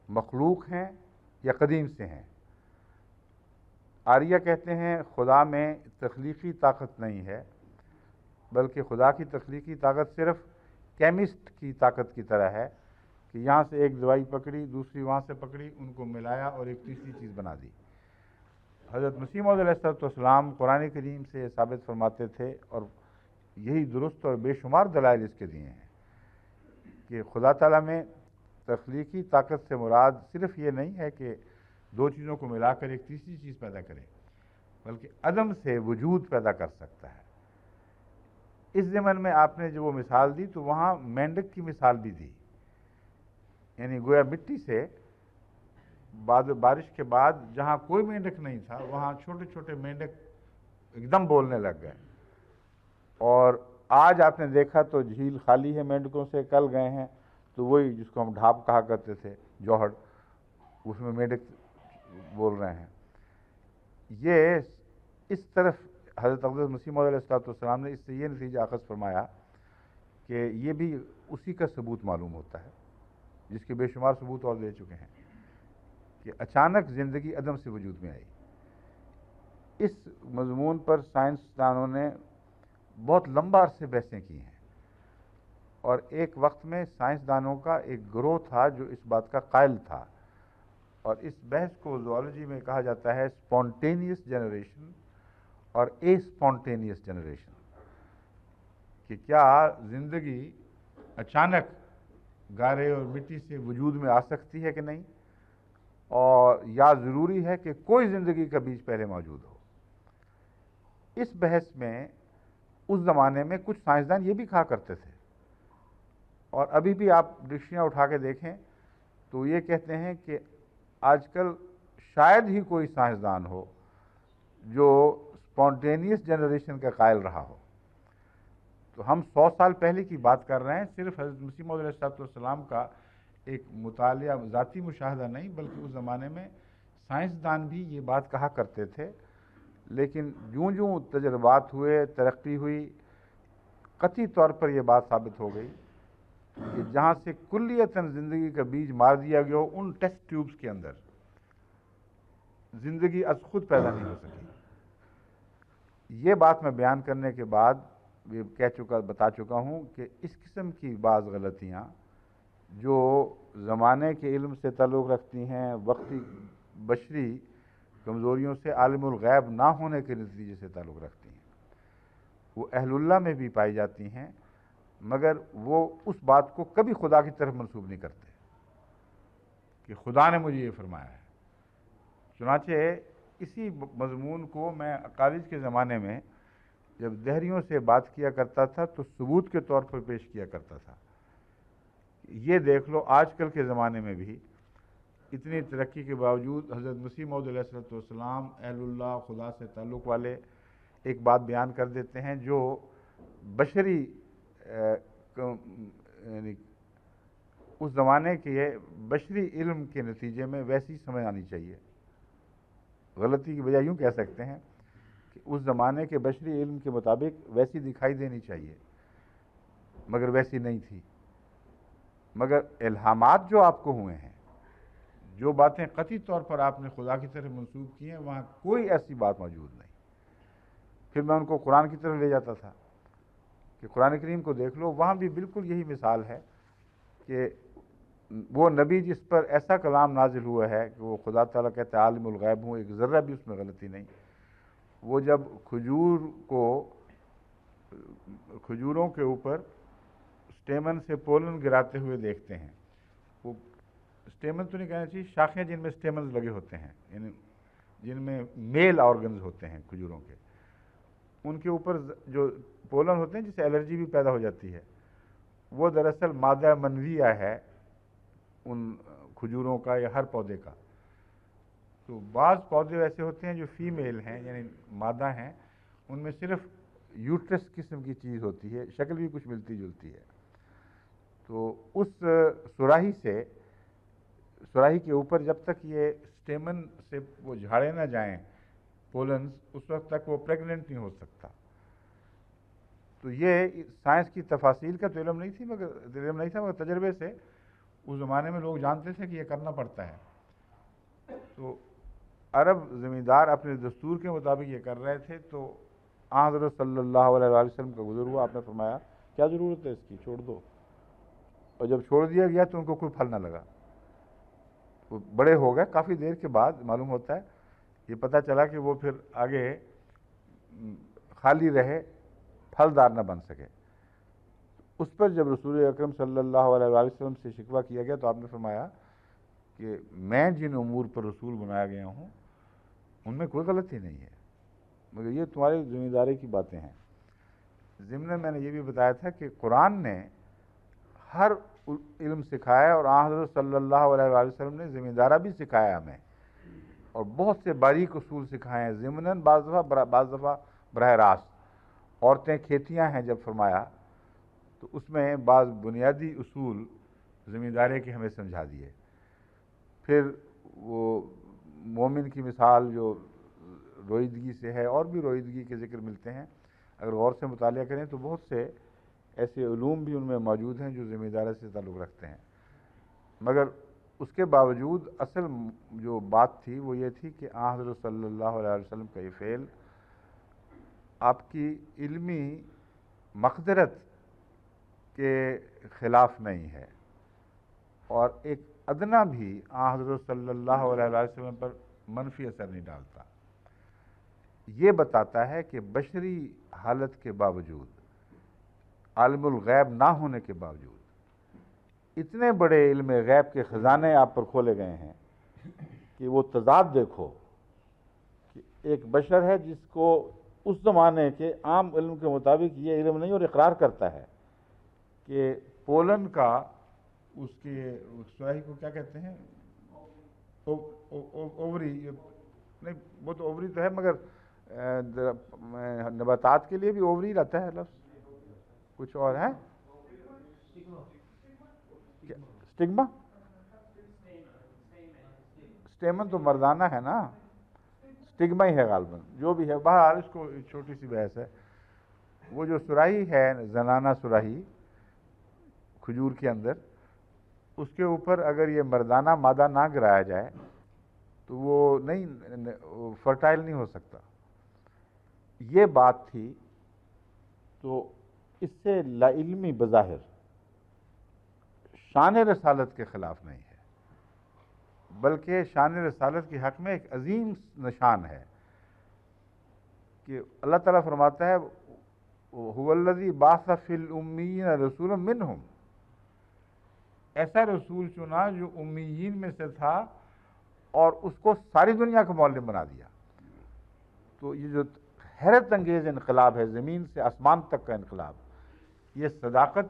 Speaker 1: مخلوق ہیں یا قدیم سے ہیں۔ آریہ کہتے ہیں خدا میں تخلیقی طاقت نہیں ہے، بلکہ خدا کی تخلیقی طاقت صرف کیمسٹ کی طاقت کی طرح ہے کہ یہاں سے ایک دوائی پکڑی، دوسری وہاں سے پکڑی، ان کو ملایا اور ایک تیسری چیز بنا دی۔ حضرت مسیح موعود علیہ السلام قرآن کریم سے یہ ثابت فرماتے تھے، اور یہی درست اور بے شمار دلائل اس کے دیے ہیں کہ خدا تعالیٰ میں تخلیقی طاقت سے مراد صرف یہ نہیں ہے کہ دو چیزوں کو ملا کر ایک تیسری چیز پیدا کرے، بلکہ عدم سے وجود پیدا کر سکتا ہے۔ اس ضمن میں آپ نے جو وہ مثال دی تو وہاں مینڈک کی مثال بھی دی، یعنی گویا مٹی سے بعد بارش کے بعد جہاں کوئی مینڈک نہیں تھا وہاں چھوٹے چھوٹے مینڈک ایک دم بولنے لگ گئے، اور آج آپ نے دیکھا تو جھیل خالی ہے مینڈکوں سے، کل گئے ہیں تو وہی جس کو ہم ڈھاب کہا کرتے تھے، جوہر، اس میں مینڈک بول رہے ہیں۔ یہ اس طرف حضرت اقدس مسیح موعود علیہ السلام نے اس سے یہ نتیجہ اخذ فرمایا کہ یہ بھی اسی کا ثبوت معلوم ہوتا ہے جس کے بے شمار ثبوت اور دے چکے ہیں کہ اچانک زندگی عدم سے وجود میں آئی۔ اس مضمون پر سائنسدانوں نے بہت لمبا عرصے بحثیں کی ہیں، اور ایک وقت میں سائنسدانوں کا ایک گروہ تھا جو اس بات کا قائل تھا، اور اس بحث کو زوالوجی میں کہا جاتا ہے اسپونٹینیس جنریشن اور اے اسپونٹینیس جنریشن، کہ کیا زندگی اچانک گارے اور مٹی سے وجود میں آ سکتی ہے کہ نہیں، اور یا ضروری ہے کہ کوئی زندگی کا بیج پہلے موجود ہو۔ اس بحث میں اس زمانے میں کچھ سائنسدان یہ بھی کہا کرتے تھے، اور ابھی بھی آپ ڈکشنریاں اٹھا کے دیکھیں تو یہ کہتے ہیں کہ آج کل شاید ہی کوئی سائنسدان ہو جو اسپونٹینیس جنریشن کا قائل رہا ہو۔ تو ہم 100 سال پہلے کی بات کر رہے ہیں، صرف حضرت مسیح موعود علیہ السلام کا ایک مطالعہ، ذاتی مشاہدہ نہیں، بلکہ اس زمانے میں سائنسدان بھی یہ بات کہا کرتے تھے، لیکن جوں جوں تجربات ہوئے، ترقی ہوئی، قطعی طور پر یہ بات ثابت ہو گئی کہ جہاں سے کلیتاً زندگی کا بیج مار دیا گیا ہو، ان ٹیسٹ ٹیوبز کے اندر زندگی از خود پیدا نہیں ہو سکی۔ یہ بات میں بیان کرنے کے بعد یہ بتا چکا ہوں کہ اس قسم کی بعض غلطیاں جو زمانے کے علم سے تعلق رکھتی ہیں، وقتی بشری کمزوریوں سے، عالم الغیب نہ ہونے کے نتیجے سے تعلق رکھتی ہیں، وہ اہل اللہ میں بھی پائی جاتی ہیں، مگر وہ اس بات کو کبھی خدا کی طرف منسوب نہیں کرتے کہ خدا نے مجھے یہ فرمایا ہے۔ چنانچہ اسی مضمون کو میں کالج کے زمانے میں جب دہریوں سے بات کیا کرتا تھا تو ثبوت کے طور پر پیش کیا کرتا تھا۔ یہ دیکھ لو آج کل کے زمانے میں بھی اتنی ترقی کے باوجود حضرت مسیح موعود علیہ السلام اہل اللہ، خدا سے تعلق والے ایک بات بیان کر دیتے ہیں جو بشری یعنی اس زمانے کے بشری علم کے نتیجے میں ویسی سمجھ آنی چاہیے۔ غلطی کی بجائے یوں کہہ سکتے ہیں کہ اس زمانے کے بشری علم کے مطابق ویسی دکھائی دینی چاہیے، مگر ویسی نہیں تھی۔ مگر الہامات جو آپ کو ہوئے ہیں، جو باتیں قطعی طور پر آپ نے خدا کی طرف منسوب کی ہیں، وہاں کوئی ایسی بات موجود نہیں۔ پھر میں ان کو قرآن کی طرف لے جاتا تھا کہ قرآن کریم کو دیکھ لو، وہاں بھی بالکل یہی مثال ہے کہ وہ نبی جس پر ایسا کلام نازل ہوا ہے کہ وہ خدا تعالیٰ کہتے ہیں عالم الغیب ہوں، ایک ذرہ بھی اس میں غلطی نہیں، وہ جب کھجوروں کے اوپر سٹیمن سے پولن گراتے ہوئے دیکھتے ہیں، وہ اسٹیمن تو نہیں کہنا چاہیے، شاخیں جن میں اسٹیمنز لگے ہوتے ہیں، یعنی جن میں میل آرگنز ہوتے ہیں کھجوروں کے، ان کے اوپر جو پولن ہوتے ہیں جس سے الرجی بھی پیدا ہو جاتی ہے، وہ دراصل مادہ منویہ ہے ان کھجوروں کا یا ہر پودے کا۔ تو بعض پودے ایسے ہوتے ہیں جو فیمیل ہیں، یعنی مادہ ہیں، ان میں صرف یوٹرس قسم کی چیز ہوتی ہے، شکل بھی کچھ ملتی جلتی ہے۔ تو اس سراہی کے اوپر جب تک یہ اسٹیمن سے وہ جھاڑے نہ جائیں پولنز، اس وقت تک وہ پریگننٹ نہیں ہو سکتا۔ تو یہ سائنس کی تفاصیل کا تو علم نہیں تھا، مگر تجربے سے اس زمانے میں لوگ جانتے تھے کہ یہ کرنا پڑتا ہے۔ تو عرب زمیندار اپنے دستور کے مطابق یہ کر رہے تھے، تو حضرت صلی اللہ علیہ وسلم کا گزر ہوا، آپ نے فرمایا کیا ضرورت ہے اس کی، چھوڑ دو۔ اور جب چھوڑ دیا گیا تو ان کو کوئی پھل نہ لگا، وہ بڑے ہو گئے۔ کافی دیر کے بعد معلوم ہوتا ہے، یہ پتہ چلا کہ وہ پھر آگے خالی رہے، پھلدار نہ بن سکے۔ اس پر جب رسول اکرم صلی اللہ علیہ وسلم سے شکوہ کیا گیا تو آپ نے فرمایا کہ میں جن امور پر رسول بنایا گیا ہوں ان میں کوئی غلطی نہیں ہے، مگر یہ تمہاری ذمہ داری کی باتیں ہیں۔ ضمن میں نے یہ بھی بتایا تھا کہ قرآن نے ہر علم سکھایا، اور حضرت صلی اللہ علیہ وسلم نے ذمہ دارہ بھی سکھایا ہمیں، اور بہت سے باریک اصول سکھائے ہیں ضمناً، بعض دفعہ براہ راست۔ عورتیں کھیتیاں ہیں جب فرمایا تو اس میں بعض بنیادی اصول ذمہ داری کے ہمیں سمجھا دیے۔ پھر وہ مومن کی مثال جو رویدگی سے ہے، اور بھی رویدگی کے ذکر ملتے ہیں، اگر غور سے مطالعہ کریں تو بہت سے ایسے علوم بھی ان میں موجود ہیں جو ذمہ داری سے تعلق رکھتے ہیں۔ مگر اس کے باوجود اصل جو بات تھی وہ یہ تھی کہ حضرت صلی اللہ علیہ وسلم کا یہ فعل آپ کی علمی مقدرت کے خلاف نہیں ہے، اور ایک ادنا بھی حضرت صلی اللہ علیہ وسلم پر منفی اثر نہیں ڈالتا۔ یہ بتاتا ہے کہ بشری حالت کے باوجود، عالم الغیب نہ ہونے کے باوجود، اتنے بڑے علم غیب کے خزانے آپ پر کھولے گئے ہیں کہ وہ تضاد دیکھو کہ ایک بشر ہے جس کو اس زمانے کے عام علم کے مطابق یہ علم نہیں، اور اقرار کرتا ہے کہ پولن کا اس کے سراہی کو کیا کہتے ہیں، اووری، نہیں وہ تو اووری تو ہے، مگر نباتات کے لیے بھی اووری رہتا ہے لفظ، کچھ اور ہے، سٹگما، سٹیمن تو مردانہ ہے نا، سٹگما ہی ہے غالباً، جو بھی ہے، بہرحال اس کو چھوٹی سی بحث ہے۔ وہ جو سراہی ہے، زنانہ سراہی کھجور کے اندر، اس کے اوپر اگر یہ مردانہ مادہ نہ گرایا جائے تو وہ نہیں فرٹائل نہیں ہو سکتا۔ یہ بات تھی، تو اس سے لا علمی بظاہر شان رسالت کے خلاف نہیں ہے، بلکہ شان رسالت کے حق میں ایک عظیم نشان ہے کہ اللہ تعالیٰ فرماتا ہے هو الذی بعث فی الامیین رسولا منہم، ایسا رسول چنا جو امیین میں سے تھا اور اس کو ساری دنیا کا معلم بنا دیا۔ تو یہ جو حیرت انگیز انقلاب ہے، زمین سے آسمان تک کا انقلاب، یہ صداقت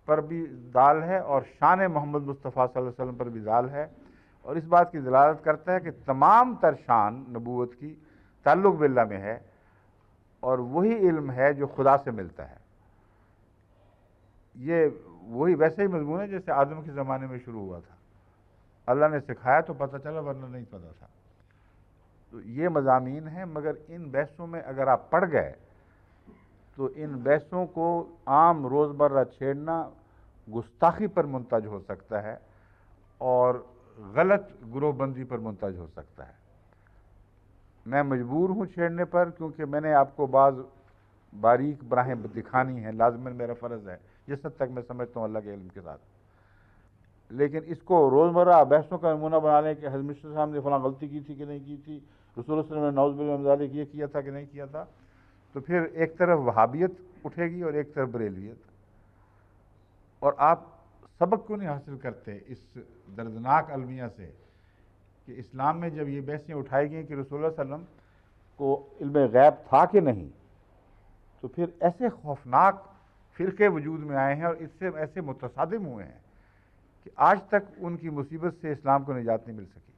Speaker 1: پر بھی دال ہے اور شان محمد مصطفیٰ صلی اللہ علیہ وسلم پر بھی دال ہے، اور اس بات کی دلالت کرتا ہے کہ تمام تر شان نبوت کی تعلق باللہ میں ہے، اور وہی علم ہے جو خدا سے ملتا ہے۔ یہ وہی ویسے ہی مضمون ہے جیسے آدم کے زمانے میں شروع ہوا تھا، اللہ نے سکھایا تو پتہ چلا، ورنہ نہیں پتہ تھا۔ تو یہ مضامین ہیں، مگر ان بحثوں میں اگر آپ پڑ گئے تو ان بحثوں کو عام روزمرہ چھیڑنا گستاخی پر منتج ہو سکتا ہے اور غلط گروہ بندی پر منتج ہو سکتا ہے۔ میں مجبور ہوں چھیڑنے پر، کیونکہ میں نے آپ کو بعض باریک براہیں دکھانی ہیں، لازماً میرا فرض ہے جس حد تک میں سمجھتا ہوں اللہ کے علم کے ساتھ۔ لیکن اس کو روزمرہ بحثوں کا نمونہ بنا لیں کہ حضرت مشر صاحب نے فلاں غلطی کی تھی کہ نہیں کی تھی، رسول اللہ صلی اللہ علیہ وسلم نے نعوذ باللہ من ذالک یہ کیا تھا کہ نہیں کیا تھا، تو پھر ایک طرف وہابیت اٹھے گی اور ایک طرف بریلویت، اور آپ
Speaker 2: سبق کیوں نہیں حاصل کرتے اس دردناک المیہ سے کہ اسلام میں جب یہ بحثیں اٹھائی گئیں کہ رسول اللہ صلی اللہ علیہ وسلم کو علم غیب تھا کہ نہیں، تو پھر ایسے خوفناک فرقے وجود میں آئے ہیں اور اس سے ایسے متصادم ہوئے ہیں کہ آج تک ان کی مصیبت سے اسلام کو نجات نہیں مل سکی۔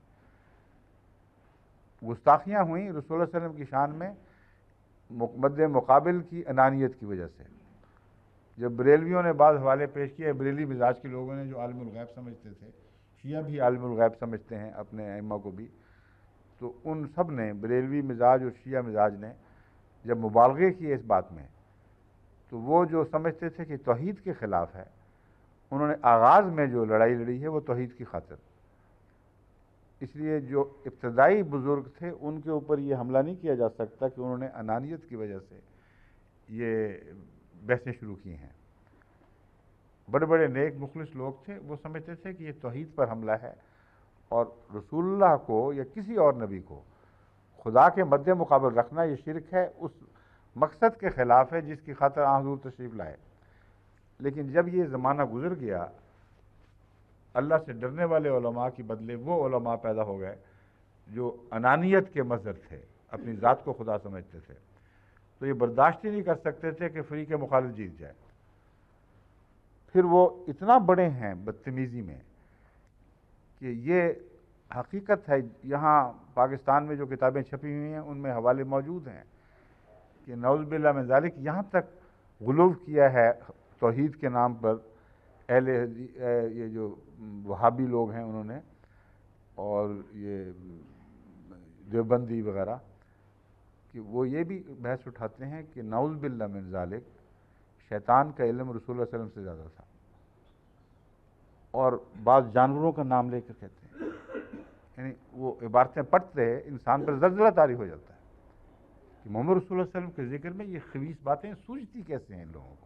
Speaker 2: گستاخیاں ہوئیں رسول اللہ صلی اللہ علیہ وسلم کی شان میں مد مقابل کی انانیت کی وجہ سے۔ جب بریلویوں نے بعض حوالے پیش کیے، بریلی مزاج کے لوگوں نے جو عالم الغیب سمجھتے تھے، شیعہ بھی عالم الغیب سمجھتے ہیں اپنے ائمہ کو بھی، تو ان سب نے، بریلوی مزاج اور شیعہ مزاج نے جب مبالغے کیے اس بات میں، تو وہ جو سمجھتے تھے کہ توحید کے خلاف ہے، انہوں نے آغاز میں جو لڑائی لڑی ہے وہ توحید کی خاطر۔ اس لیے جو ابتدائی بزرگ تھے ان کے اوپر یہ حملہ نہیں کیا جا سکتا کہ انہوں نے انانیت کی وجہ سے یہ بحثیں شروع کی ہیں۔ بڑے بڑے نیک مخلص لوگ تھے، وہ سمجھتے تھے کہ یہ توحید پر حملہ ہے اور رسول اللہ کو یا کسی اور نبی کو خدا کے مد مقابل رکھنا یہ شرک ہے، اس مقصد کے خلاف ہے جس کی خاطر آن حضور تشریف لائے۔ لیکن جب یہ زمانہ گزر گیا، اللہ سے ڈرنے والے علماء کی بدلے وہ علماء پیدا ہو گئے جو انانیت کے مظہر تھے، اپنی ذات کو خدا سمجھتے تھے، تو یہ برداشت ہی نہیں کر سکتے تھے کہ فریق مخالف جیت جائے۔ پھر وہ اتنا بڑے ہیں بدتمیزی میں کہ یہ حقیقت ہے، یہاں پاکستان میں جو کتابیں چھپی ہوئی ہیں ان میں حوالے موجود ہیں کہ نعوذ باللہ من ذالک یہاں تک غلو کیا ہے توحید کے نام پر یہ جو وہابی لوگ ہیں انہوں نے، اور یہ دیوبندی وغیرہ، کہ وہ یہ بھی بحث اٹھاتے ہیں کہ نعوذ باللہ من ذالک شیطان کا علم رسول اللہ صلی اللہ علیہ وسلم سے زیادہ تھا، اور بعض جانوروں کا نام لے کر کہتے ہیں، یعنی وہ عبارتیں پڑھتے انسان پر زلزلہ طاری ہو جاتا ہے کہ محمد رسول اللہ صلی اللہ علیہ وسلم کے ذکر میں یہ خبیث باتیں سوچتی کیسے ہیں ان لوگوں کو۔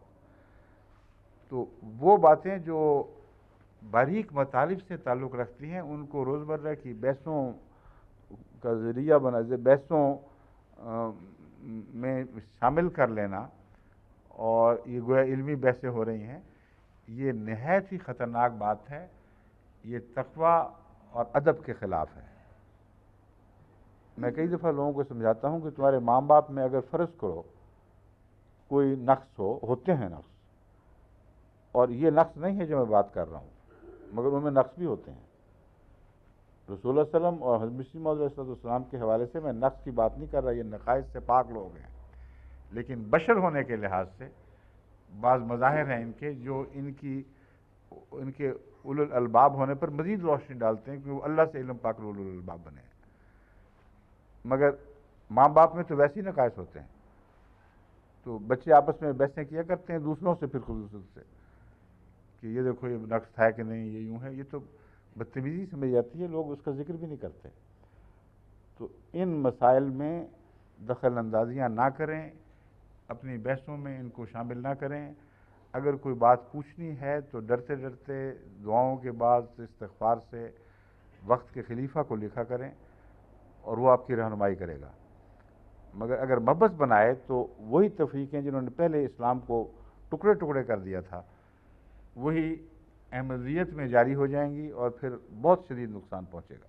Speaker 2: تو وہ باتیں جو باریک مطالب سے تعلق رکھتی ہیں ان کو روزمرہ کی بحثوں کا ذریعہ بنا، بحثوں میں شامل کر لینا، اور یہ گویا علمی بحثیں ہو رہی ہیں، یہ نہایت ہی خطرناک بات ہے، یہ تقویٰ اور ادب کے خلاف ہے۔ میں کئی دفعہ لوگوں کو سمجھاتا ہوں کہ تمہارے ماں باپ میں اگر فرض کرو کوئی نقص ہوتے ہیں نقص، اور یہ نقص نہیں ہے جو میں بات کر رہا ہوں، مگر ان میں نقص بھی ہوتے ہیں۔ رسول اللہ صلی اللہ علیہ وسلم اور حضرت مسیح موعود علیہ السلام کے حوالے سے میں نقص کی بات نہیں کر رہا، یہ نقائص سے پاک لوگ ہیں، لیکن بشر ہونے کے لحاظ سے بعض مظاہر ہیں ان کے جو ان کے اولو الالباب ہونے پر مزید روشنی ڈالتے ہیں کہ وہ اللہ سے علم پا کر اولو الالباب بنے ہیں۔ مگر ماں باپ میں تو ویسے ہی نقائص ہوتے ہیں، تو بچے آپس میں بحثیں کیا کرتے ہیں دوسروں سے، پھر خصوصیت سے کہ یہ دیکھو یہ نقص ہے کہ نہیں، یہ یوں ہے، یہ تو بدتمیزی سمجھ جاتی ہے، لوگ اس کا ذکر بھی نہیں کرتے۔ تو ان مسائل میں دخل اندازیاں نہ کریں، اپنی بحثوں میں ان کو شامل نہ کریں۔ اگر کوئی بات پوچھنی ہے تو ڈرتے ڈرتے دعاؤں کے بعد استغفار سے وقت کے خلیفہ کو لکھا کریں اور وہ آپ کی رہنمائی کرے گا۔ مگر اگر محبت بنائے تو وہی تفریقیں جنہوں نے پہلے اسلام کو ٹکڑے ٹکڑے کر دیا تھا وہی احمدیت میں جاری ہو جائیں گی اور پھر بہت شدید نقصان پہنچے گا۔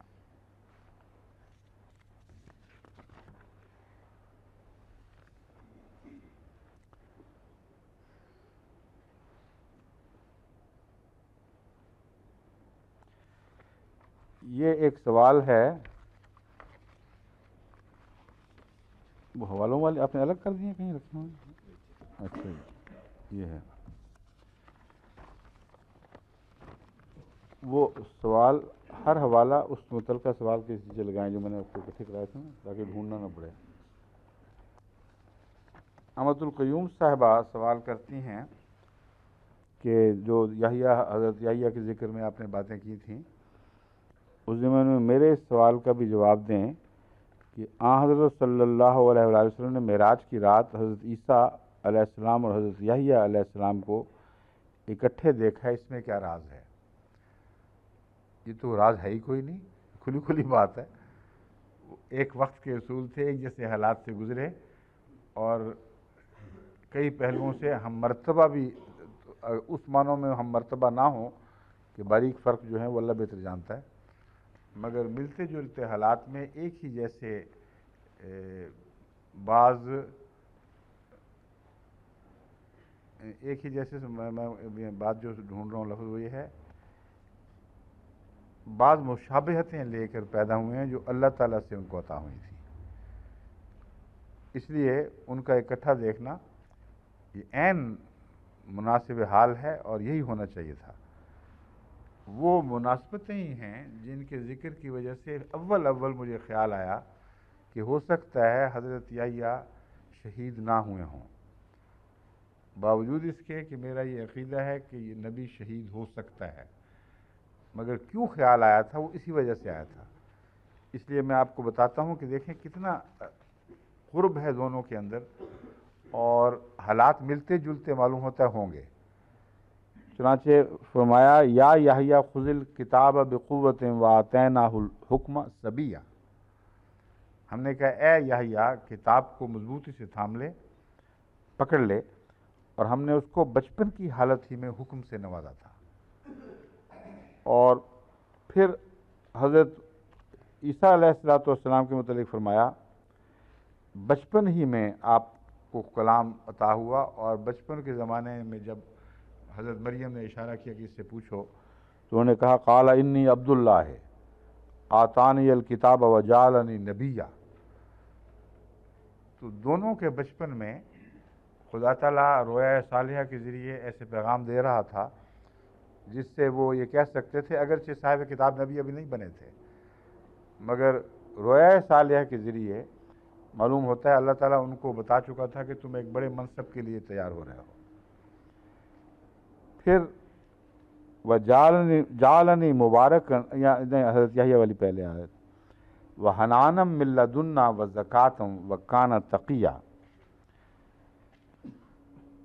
Speaker 2: یہ ایک سوال ہے، وہ حوالوں والے آپ نے الگ کر دیے کہیں رکھے ہوئے؟ اچھا یہ ہے وہ سوال، ہر حوالہ اس متعلقہ سوال کے نیچے لگائیں جو میں نے آپ کو اکٹھے کرائے تھے نا، تاکہ ڈھونڈنا نہ پڑے۔ احمد القیوم صاحبہ سوال کرتی ہیں کہ جو حضرت یحییٰ کے ذکر میں آپ نے باتیں کی تھیں، اس زمانے میں میرے اس سوال کا بھی جواب دیں کہ آن حضرت صلی اللہ علیہ وآلہ وسلم نے معراج کی رات حضرت عیسیٰ علیہ السلام اور حضرت یحییٰ علیہ السلام کو اکٹھے دیکھا ہے، اس میں کیا راز ہے؟ یہ تو راز ہے ہی کوئی نہیں، کھلی کھلی بات ہے۔ ایک وقت کے اصول تھے، ایک جیسے حالات سے گزرے، اور کئی پہلوؤں سے ہم مرتبہ بھی، اس معنوں میں ہم مرتبہ نہ ہوں کہ باریک فرق جو ہے وہ اللہ بہتر جانتا ہے، مگر ملتے جلتے حالات میں ایک ہی جیسے میں بات جو ڈھونڈ رہا ہوں لفظ وہ یہ ہے، بعض مشابہتیں لے کر پیدا ہوئے ہیں جو اللہ تعالیٰ سے ان کو عطا ہوئی تھی، اس لیے ان کا اکٹھا دیکھنا یہ عین مناسب حال ہے اور یہی ہونا چاہیے تھا۔ وہ مناسبتیں ہی ہیں جن کے ذکر کی وجہ سے اول مجھے خیال آیا کہ ہو سکتا ہے حضرت یحییٰ شہید نہ ہوئے ہوں، باوجود اس کے کہ میرا یہ عقیدہ ہے کہ یہ نبی شہید ہو سکتا ہے، مگر کیوں خیال آیا تھا وہ اسی وجہ سے آیا تھا۔ اس لیے میں آپ کو بتاتا ہوں کہ دیکھیں کتنا قرب ہے دونوں کے اندر، اور حالات ملتے جلتے معلوم ہوتا ہوں گے۔ چنانچہ فرمایا یا یحییٰ خذ الکتاب بقوۃ وآتیناہ الحکم صبیہ، ہم نے کہا اے یحییٰ کتاب کو مضبوطی سے تھام لے، پکڑ لے، اور ہم نے اس کو بچپن کی حالت ہی میں حکم سے نوازا تھا۔ اور پھر حضرت عیسیٰ علیہ السلام کے متعلق فرمایا بچپن ہی میں آپ کو کلام عطا ہوا، اور بچپن کے زمانے میں جب حضرت مریم نے اشارہ کیا کہ اس سے پوچھو تو انہوں نے کہا قال انی عبد اللہ آتانی الکتاب وجعلنی نبیہ۔ تو دونوں کے بچپن میں خدا تعالیٰ رویا صالحہ کے ذریعے ایسے پیغام دے رہا تھا جس سے وہ یہ کہہ سکتے تھے، اگرچہ صاحب کتاب نبی ابھی نہیں بنے تھے، مگر رویا صالحہ کے ذریعے معلوم ہوتا ہے اللہ تعالیٰ ان کو بتا چکا تھا کہ تم ایک بڑے منصب کے لیے تیار ہو رہے ہو۔ پھر وجعلنی مبارکن، یا حضرت یحییٰ والی پہلے آیت، وحنانا من لدنا وزکاۃ وکان تقیہ،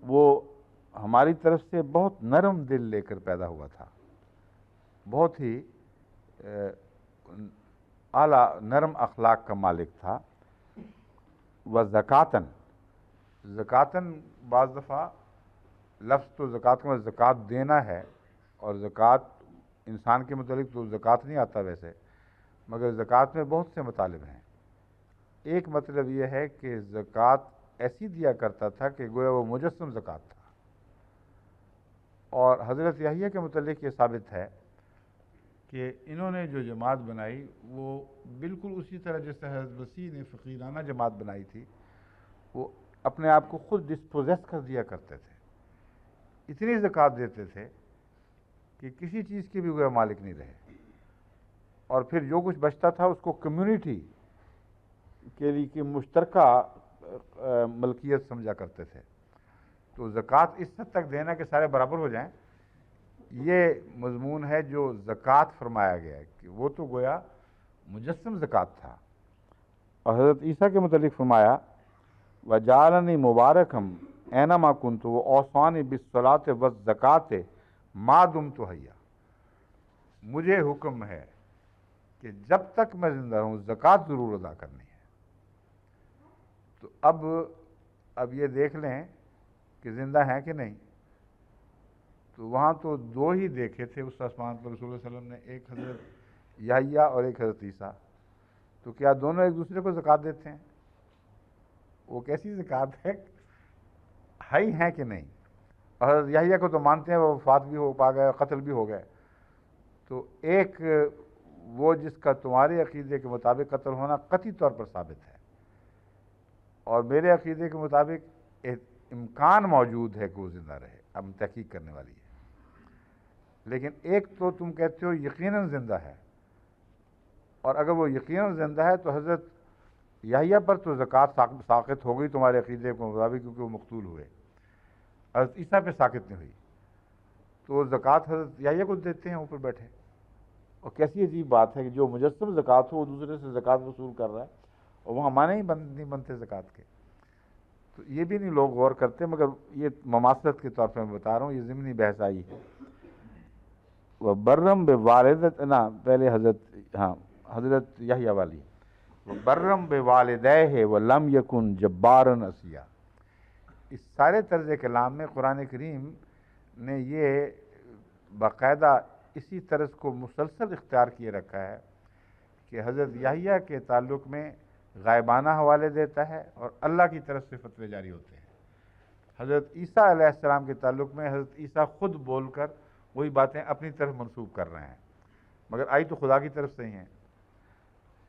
Speaker 2: وہ ہماری طرف سے بہت نرم دل لے کر پیدا ہوا تھا، بہت ہی اعلیٰ نرم اخلاق کا مالک تھا۔ وزکاتن، زکاتن بعض دفعہ لفظ تو زکوٰۃ کا زکوٰۃ دینا ہے، اور زکوٰۃ انسان کے متعلق تو زکوٰۃ نہیں آتا ویسے، مگر زکوٰۃ میں بہت سے مطالب ہیں۔ ایک مطلب یہ ہے کہ زکوٰۃ ایسی دیا کرتا تھا کہ گویا وہ مجسم زکوٰۃ تھا، اور حضرت یحییٰ کے متعلق یہ ثابت ہے کہ انہوں نے جو جماعت بنائی وہ بالکل اسی طرح جیسے حضرت مسیح نے فقیرانہ جماعت بنائی تھی، وہ اپنے آپ کو خود ڈسپوزیس کر دیا کرتے تھے، اتنی زکوٰۃ دیتے تھے کہ کسی چیز کے بھی وہ مالک نہیں رہے، اور پھر جو کچھ بچتا تھا اس کو کمیونٹی کے لیے کی مشترکہ ملکیت سمجھا کرتے تھے۔ تو زکوٰۃ اس حد تک دینا کہ سارے برابر ہو جائیں، یہ مضمون ہے جو زکوٰۃ فرمایا گیا ہے کہ وہ تو گویا مجسم زکوٰۃ تھا۔ اور حضرت عیسیٰ کے متعلق فرمایا وجعلنی مبارکم اینما کنت واوصانی بالصلاۃ والزکوٰۃ ما دمت حیا، مجھے حکم ہے کہ جب تک میں زندہ رہوں زکوٰۃ ضرور ادا کرنی ہے۔ تو اب یہ دیکھ لیں کہ زندہ ہیں کہ نہیں۔ تو وہاں تو دو ہی دیکھے تھے اس آسمان پر رسول اللہ علیہ وسلم نے، ایک حضرت یحییٰ اور ایک حضرت عیسیٰ، تو کیا دونوں ایک دوسرے کو زکوٰۃ دیتے ہیں؟ وہ کیسی زکوٰۃ ہے ہیں کہ نہیں؟ اور حضرت یحییٰ کو تو مانتے ہیں وہ وفات بھی ہو پا گئے، قتل بھی ہو گئے، تو ایک وہ جس کا تمہارے عقیدے کے مطابق قتل ہونا قطعی طور پر ثابت ہے، اور میرے عقیدے کے مطابق امکان موجود ہے کہ وہ زندہ رہے، اب تحقیق کرنے والی ہے۔ لیکن ایک تو تم کہتے ہو یقیناً زندہ ہے، اور اگر وہ یقیناً زندہ ہے تو حضرت یحییٰ پر تو زکوٰۃ ساقط ہو گئی تمہارے عقیدے کے مطابق کیونکہ وہ مقتول ہوئے، حضرت عیسیٰ پہ ساقط نہیں ہوئی، تو زکوٰۃ حضرت یحییٰ کو دیتے ہیں اوپر بیٹھے۔ اور کیسی عجیب بات ہے کہ جو مجسم زکوٰۃ ہو وہ دوسرے سے زکوٰۃ وصول کر رہا ہے، اور وہاں معنی ہی نہیں بنتے زکوٰۃ کے۔ تو یہ بھی نہیں لوگ غور کرتے، مگر یہ مماثلت کے طور پہ میں بتا رہا ہوں، یہ ضمنی بحث آئی ہے۔ وہ برم بوالدت نا پہلے حضرت یحییٰ والی، وہ برم بوالدیہ ولم یکن جبارا عصیا۔ اس سارے طرز کلام میں قرآن کریم نے یہ باقاعدہ اسی طرز کو مسلسل اختیار کیے رکھا ہے کہ حضرت یحییٰ کے تعلق میں غائبانہ حوالے دیتا ہے اور اللہ کی طرف سے فتوے جاری ہوتے ہیں۔ حضرت عیسیٰ علیہ السلام کے تعلق میں حضرت عیسیٰ خود بول کر وہی باتیں اپنی طرف منسوب کر رہے ہیں، مگر آئی تو خدا کی طرف سے ہی ہیں۔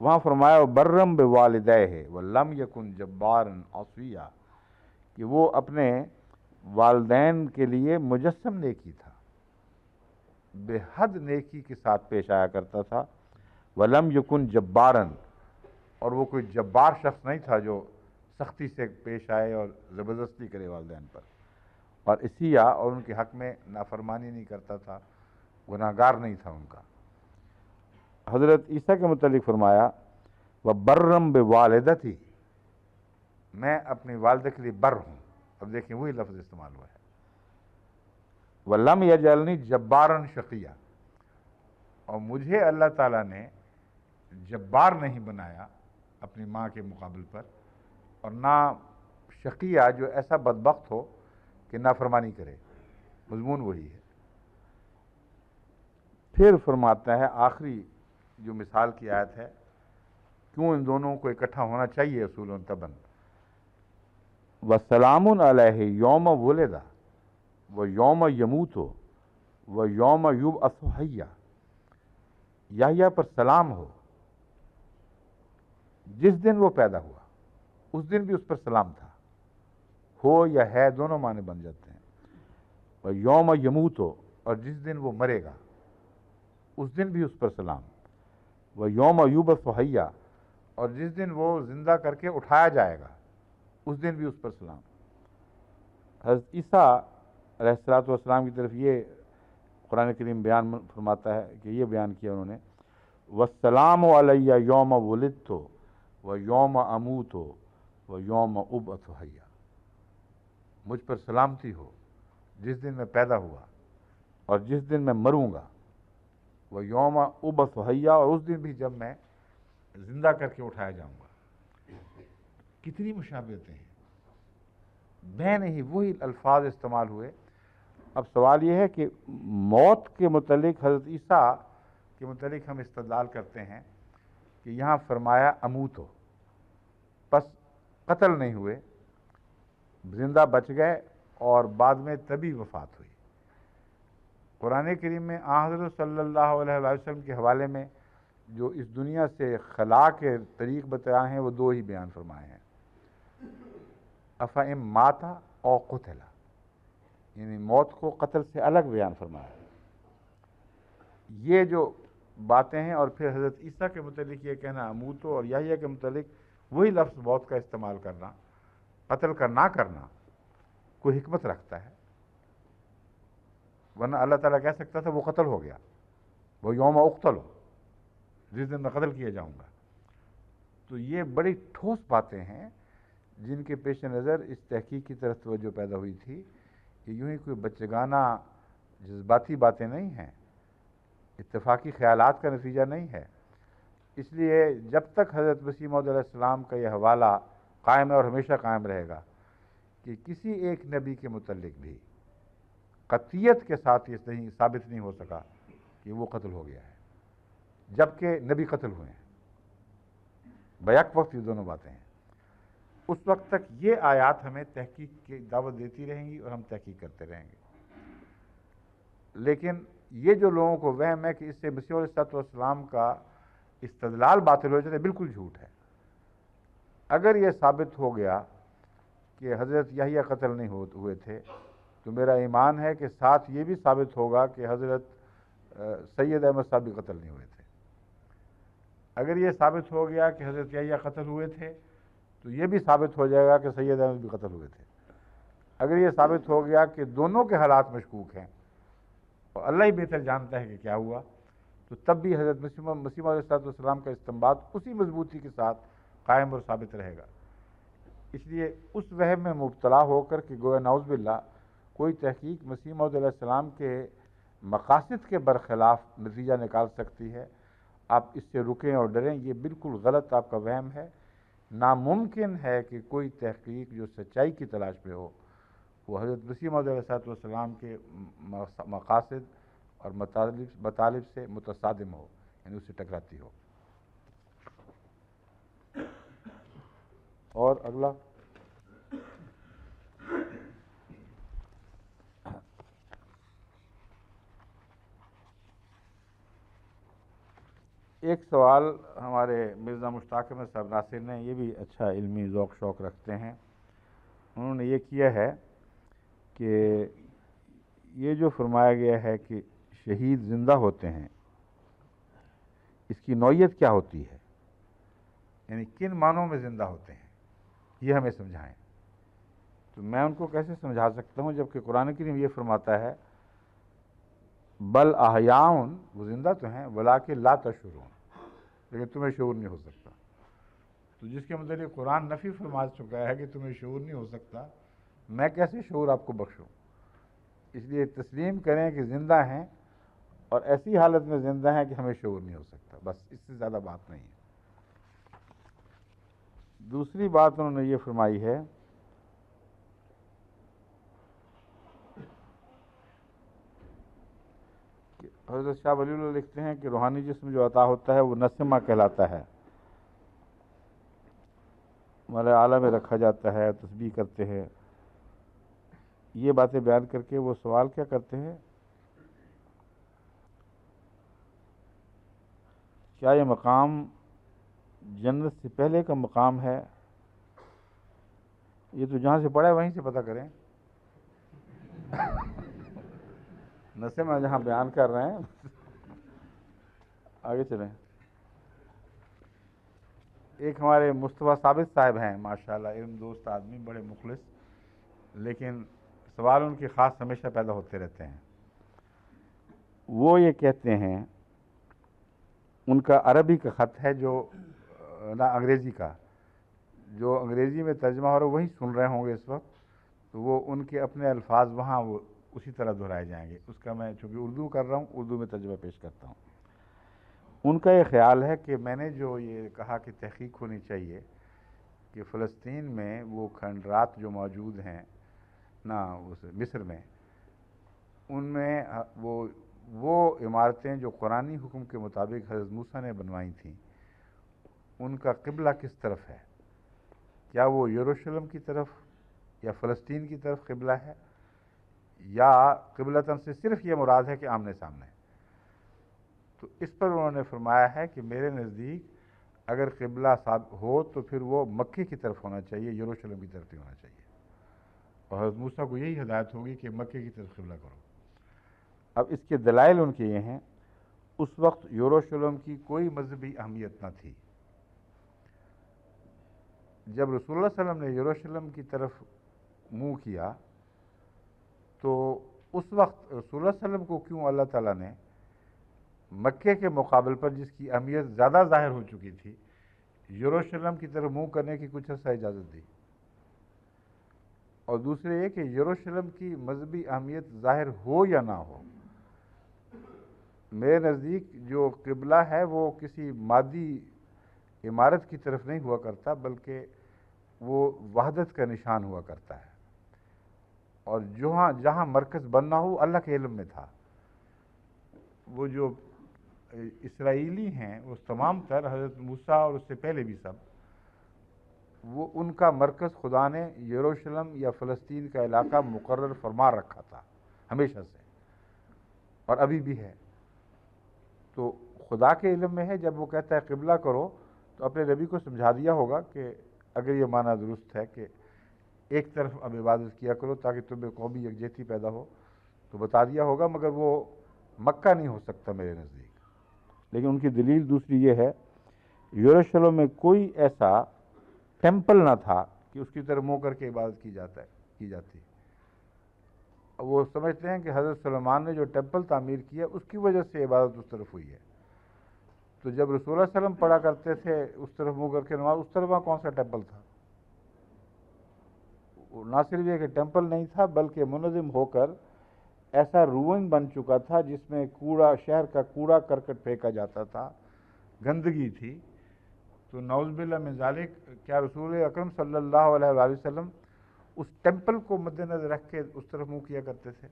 Speaker 2: وہاں فرمایا برم بوالدیہ ولم یکن جبارا عصیا، کہ وہ اپنے والدین کے لیے مجسم نیکی تھا، بے حد نیکی کے ساتھ پیش آیا کرتا تھا۔ ولم یکن جبارن، اور وہ کوئی جبار شخص نہیں تھا جو سختی سے پیش آئے اور زبردستی کرے والدین پر، اور عصیا، اور ان کے حق میں نافرمانی نہیں کرتا تھا، گناہگار نہیں تھا ان کا۔ حضرت عیسیٰ کے متعلق فرمایا وَبَرًّا بِوَالِدَتِهِ، میں اپنی والدہ کے لیے بر ہوں۔ اب دیکھیں وہی لفظ استعمال ہوا ہے، وَلَمْ يَجْعَلْنِي جَبَّارًا شَقِيًّا، اور مجھے اللہ تعالیٰ نے جبار نہیں بنایا اپنی ماں کے مقابل پر، اور نہ شقیہ جو ایسا بدبخت ہو کہ نافرمانی کرے۔ مضمون وہی ہے۔ پھر فرماتا ہے آخری جو مثال کی آیت ہے، کیوں ان دونوں کو اکٹھا ہونا چاہیے اصول تبن، وَسَلَامٌ عَلَيْهِ يَوْمَ وُلِدَ وَيَوْمَ يَمُوتُ وَيَوْمَ يُبْعَثُ حَيًّا، یحییٰ پر سلام ہو جس دن وہ پیدا ہوا، اس دن بھی اس پر سلام تھا، ہو یا ہے دونوں معنی بن جاتے ہیں۔ وَيَوْمَ يَمُوتُ، اور جس دن وہ مرے گا اس دن بھی اس پر سلام۔ وَيَوْمَ يُبْعَثُ حَيًّا، اور جس دن وہ زندہ کر کے اٹھایا جائے گا اس دن بھی اس پر سلام۔ حضرت عیسیٰ علیہ السلام کی طرف یہ قرآن کریم بیان فرماتا ہے کہ یہ بیان کیا انہوں نے، وَالسَّلَامُ عَلَيَّ يَوْمَ وُلِدتُّ وَيَوْمَ أَمُوتُ وَيَوْمَ أُبْعَثُ حَيًّا، مجھ پر سلامتی ہو جس دن میں پیدا ہوا اور جس دن میں مروں گا، وَيَوْمَ أُبْعَثُ حَيًّا، اور اس دن بھی جب میں زندہ کر کے اٹھایا جاؤں گا۔ کتنی مشابہتیں ہیں، بین ہی وہی الفاظ استعمال ہوئے۔ اب سوال یہ ہے کہ موت کے متعلق حضرت عیسیٰ کے متعلق ہم استدلال کرتے ہیں کہ یہاں فرمایا اموتو، پس قتل نہیں ہوئے، زندہ بچ گئے اور بعد میں طبی وفات ہوئی۔ قرآن کریم میں آن حضرت صلی اللہ علیہ وسلم کے حوالے میں جو اس دنیا سے خلا کے طریق بتائے ہیں وہ دو ہی بیان فرمائے ہیں، افَإِن مَاتَ أَوْ قُتِلَ، یعنی موت کو قتل سے الگ بیان فرمایا۔ یہ جو باتیں ہیں، اور پھر حضرت عیسیٰ کے متعلق یہ کہنا اموتو، اور یحییٰ کے متعلق وہی لفظ موت کا استعمال کرنا، قتل کا نہ کرنا، کوئی حکمت رکھتا ہے، ورنہ اللہ تعالیٰ کہہ سکتا تھا وہ قتل ہو گیا، وہ یوم اقتل، جس دن میں قتل کیا جاؤں گا۔ تو یہ بڑی ٹھوس باتیں ہیں جن کے پیش نظر اس تحقیق کی طرف توجہ پیدا ہوئی تھی کہ یوں ہی کوئی بچگانہ جذباتی باتیں نہیں ہیں، اتفاقی خیالات کا نتیجہ نہیں ہے۔ اس لیے جب تک حضرت مسیح موعود علیہ السلام کا یہ حوالہ قائم ہے اور ہمیشہ قائم رہے گا کہ کسی ایک نبی کے متعلق بھی قطعیت کے ساتھ یہ نہیں ثابت نہیں ہو سکا کہ وہ قتل ہو گیا ہے، جبکہ نبی قتل ہوئے ہیں، بیک وقت یہ دونوں باتیں ہیں۔ اس وقت تک یہ آیات ہمیں تحقیق کی دعوت دیتی رہیں گی اور ہم تحقیق کرتے رہیں گے۔ لیکن یہ جو لوگوں کو وہم ہے کہ اس سے مسیح علیہ السلام کا استدلال باطل ہو جاتا ہے، بالکل جھوٹ ہے۔ اگر یہ ثابت ہو گیا کہ حضرت یحییٰ قتل نہیں ہوئے تھے تو میرا ایمان ہے کہ ساتھ یہ بھی ثابت ہوگا کہ حضرت سید احمد صاحب بھی قتل نہیں ہوئے تھے۔ اگر یہ ثابت ہو گیا کہ حضرت یحییٰ قتل ہوئے تھے تو یہ بھی ثابت ہو جائے گا کہ سید احمد بھی قتل ہوئے تھے۔ اگر یہ ثابت ہو گیا کہ دونوں کے حالات مشکوک ہیں اور اللہ ہی بہتر جانتا ہے کہ کیا ہوا، تو تب بھی حضرت مسیح علیہ السلام کا استنباط اسی مضبوطی کے ساتھ قائم اور ثابت رہے گا۔ اس لیے اس وہم میں مبتلا ہو کر کہ گویا نعوذ باللہ کوئی تحقیق مسیح موعود علیہ السلام کے مقاصد کے برخلاف نتیجہ نکال سکتی ہے، آپ اس سے رکیں اور ڈریں، یہ بالکل غلط آپ کا وہم ہے۔ ناممکن ہے کہ کوئی تحقیق جو سچائی کی تلاش میں ہو وہ حضرت مسیح موعود علیہ السلام کے مقاصد اور مطالب سے متصادم ہو، یعنی اس سے ٹکراتی ہو۔ اور اگلا ایک سوال ہمارے مرزا مشتاق احمد صاحب ناصر نے، یہ بھی اچھا علمی ذوق شوق رکھتے ہیں، انہوں نے یہ کیا ہے کہ یہ جو فرمایا گیا ہے کہ شہید زندہ ہوتے ہیں، اس کی نوعیت کیا ہوتی ہے، یعنی کن معنوں میں زندہ ہوتے ہیں، یہ ہمیں سمجھائیں۔ تو میں ان کو کیسے سمجھا سکتا ہوں جبکہ قرآن کریم یہ فرماتا ہے بل احیاء، وہ زندہ تو ہیں، ولکن لا تشعرون، لیکن تمہیں شعور نہیں ہو سکتا۔ تو جس کے متعلق قرآن نفی فرما چکا ہے کہ تمہیں شعور نہیں ہو سکتا، میں کیسے شعور آپ کو بخشوں؟ اس لیے تسلیم کریں کہ زندہ ہیں، اور ایسی حالت میں زندہ ہیں کہ ہمیں شعور نہیں ہو سکتا، بس اس سے زیادہ بات نہیں ہے۔ دوسری بات انہوں نے یہ فرمائی ہے کہ حضرت شاہ ولی اللہ لکھتے ہیں کہ روحانی جسم جو عطا ہوتا ہے وہ نسمہ کہلاتا ہے، ملائے اعلیٰ میں رکھا جاتا ہے، تسبیح کرتے ہیں۔ یہ باتیں بیان کر کے وہ سوال کیا کرتے ہیں، کیا یہ مقام جنت سے پہلے کا مقام ہے؟ یہ تو جہاں سے پڑھا ہے وہیں سے پتہ کریں، نسمہ جہاں بیان کر رہے ہیں۔ آگے چلیں۔ ایک ہمارے مصطفیٰ ثابت صاحب ہیں، ماشاءاللہ علم دوست آدمی، بڑے مخلص، لیکن سوال ان کے خاص ہمیشہ پیدا ہوتے رہتے ہیں۔ وہ یہ کہتے ہیں، ان کا عربی کا خط ہے جو نہ انگریزی کا، جو انگریزی میں ترجمہ ہو رہا ہے وہی سن رہے ہوں گے اس وقت، تو وہ ان کے اپنے الفاظ وہاں وہ اسی طرح دہرائے جائیں گے۔ اس کا میں چونکہ اردو کر رہا ہوں، اردو میں ترجمہ پیش کرتا ہوں۔ ان کا یہ خیال ہے کہ میں نے جو یہ کہا کہ تحقیق ہونی چاہیے کہ فلسطین میں وہ کھنڈرات جو موجود ہیں نا مصر میں، ان میں وہ عمارتیں جو قرآنی حکم کے مطابق حضرت موسیٰ نے بنوائی تھیں، ان کا قبلہ کس طرف ہے؟ کیا وہ یروشلم کی طرف یا فلسطین کی طرف قبلہ ہے، یا قبلتاً سے صرف یہ مراد ہے کہ آمنے سامنے؟ تو اس پر انہوں نے فرمایا ہے کہ میرے نزدیک اگر قبلہ ثابت ہو تو پھر وہ مکے کی طرف ہونا چاہیے، یروشلم کی طرف نہیں ہونا چاہیے، اور حضرت موسیٰ کو یہی ہدایت ہوگی کہ مکے کی طرف قبلہ کرو۔ اب اس کے دلائل ان کے یہ ہیں، اس وقت یروشلم کی کوئی مذہبی اہمیت نہ تھی۔ جب رسول اللہ صلی اللہ علیہ وسلم نے یروشلم کی طرف منہ کیا تو اس وقت رسول اللہ صلی اللہ علیہ وسلم کو کیوں اللہ تعالیٰ نے مکے کے مقابل پر، جس کی اہمیت زیادہ ظاہر ہو چکی تھی، یروشلم کی طرف منہ کرنے کی کچھ عرصہ اجازت دی؟ اور دوسرے یہ کہ یروشلم کی مذہبی اہمیت ظاہر ہو یا نہ ہو، میرے نزدیک جو قبلہ ہے وہ کسی مادی عمارت کی طرف نہیں ہوا کرتا، بلکہ وہ وحدت کا نشان ہوا کرتا ہے، اور جہاں مرکز بننا ہو اللہ کے علم میں تھا۔ وہ جو اسرائیلی ہیں وہ تمام تر، حضرت موسیٰ اور اس سے پہلے بھی سب، وہ ان کا مرکز خدا نے یروشلم یا فلسطین کا علاقہ مقرر فرما رکھا تھا ہمیشہ سے، اور ابھی بھی ہے۔ تو خدا کے علم میں ہے، جب وہ کہتا ہے قبلہ کرو تو اپنے نبی کو سمجھا دیا ہوگا کہ اگر یہ معنی درست ہے کہ ایک طرف اب عبادت کیا کرو تاکہ تمہیں قومی یکجہتی پیدا ہو، تو بتا دیا ہوگا، مگر وہ مکہ نہیں ہو سکتا میرے نزدیک۔ لیکن ان کی دلیل دوسری یہ ہے، یروشلم میں کوئی ایسا ٹیمپل نہ تھا کہ اس کی طرف منہ کر کے عبادت کی جاتی۔ وہ سمجھتے ہیں کہ حضرت سلیمان نے جو ٹیمپل تعمیر کیا اس کی وجہ سے عبادت اس طرف ہوئی ہے۔ تو جب رسول اللہ صلی اللہ علیہ وسلم پڑھا کرتے تھے اس طرف منہ کر کے نماز، اس طرف کون سا ٹیمپل تھا؟ نہ صرف یہ کہ ٹیمپل نہیں تھا، بلکہ منظم ہو کر ایسا روئن بن چکا تھا جس میں شہر کا کوڑا کرکٹ پھینکا جاتا تھا، گندگی تھی۔ تو نعوذ باللہ من ذالک، کیا رسول اکرم صلی اللہ علیہ وآلہ وسلم اس ٹیمپل کو مد نظر رکھ کے اس طرف منہ کیا کرتے تھے؟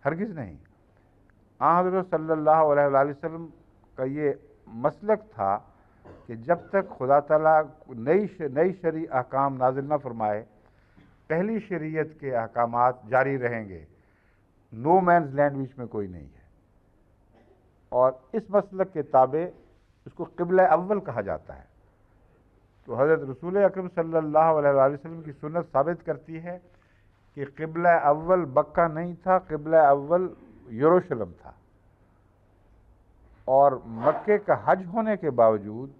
Speaker 2: ہرگز نہیں۔ حضرت صلی اللہ علیہ وآلہ وسلم کا یہ مسلک تھا کہ جب تک خدا تعالیٰ نئی شرعی احکام نازل نہ فرمائے پہلی شریعت کے احکامات جاری رہیں گے، نو مینز لینڈ بیچ میں کوئی نہیں ہے۔ اور اس مسلک کے تابع اس کو قبلہ اول کہا جاتا ہے۔ تو حضرت رسول اکرم صلی اللہ علیہ وآلہ وسلم کی سنت ثابت کرتی ہے کہ قبلہ اول مکہ نہیں تھا، قبلہ اول یروشلم تھا، اور مکے کا حج ہونے کے باوجود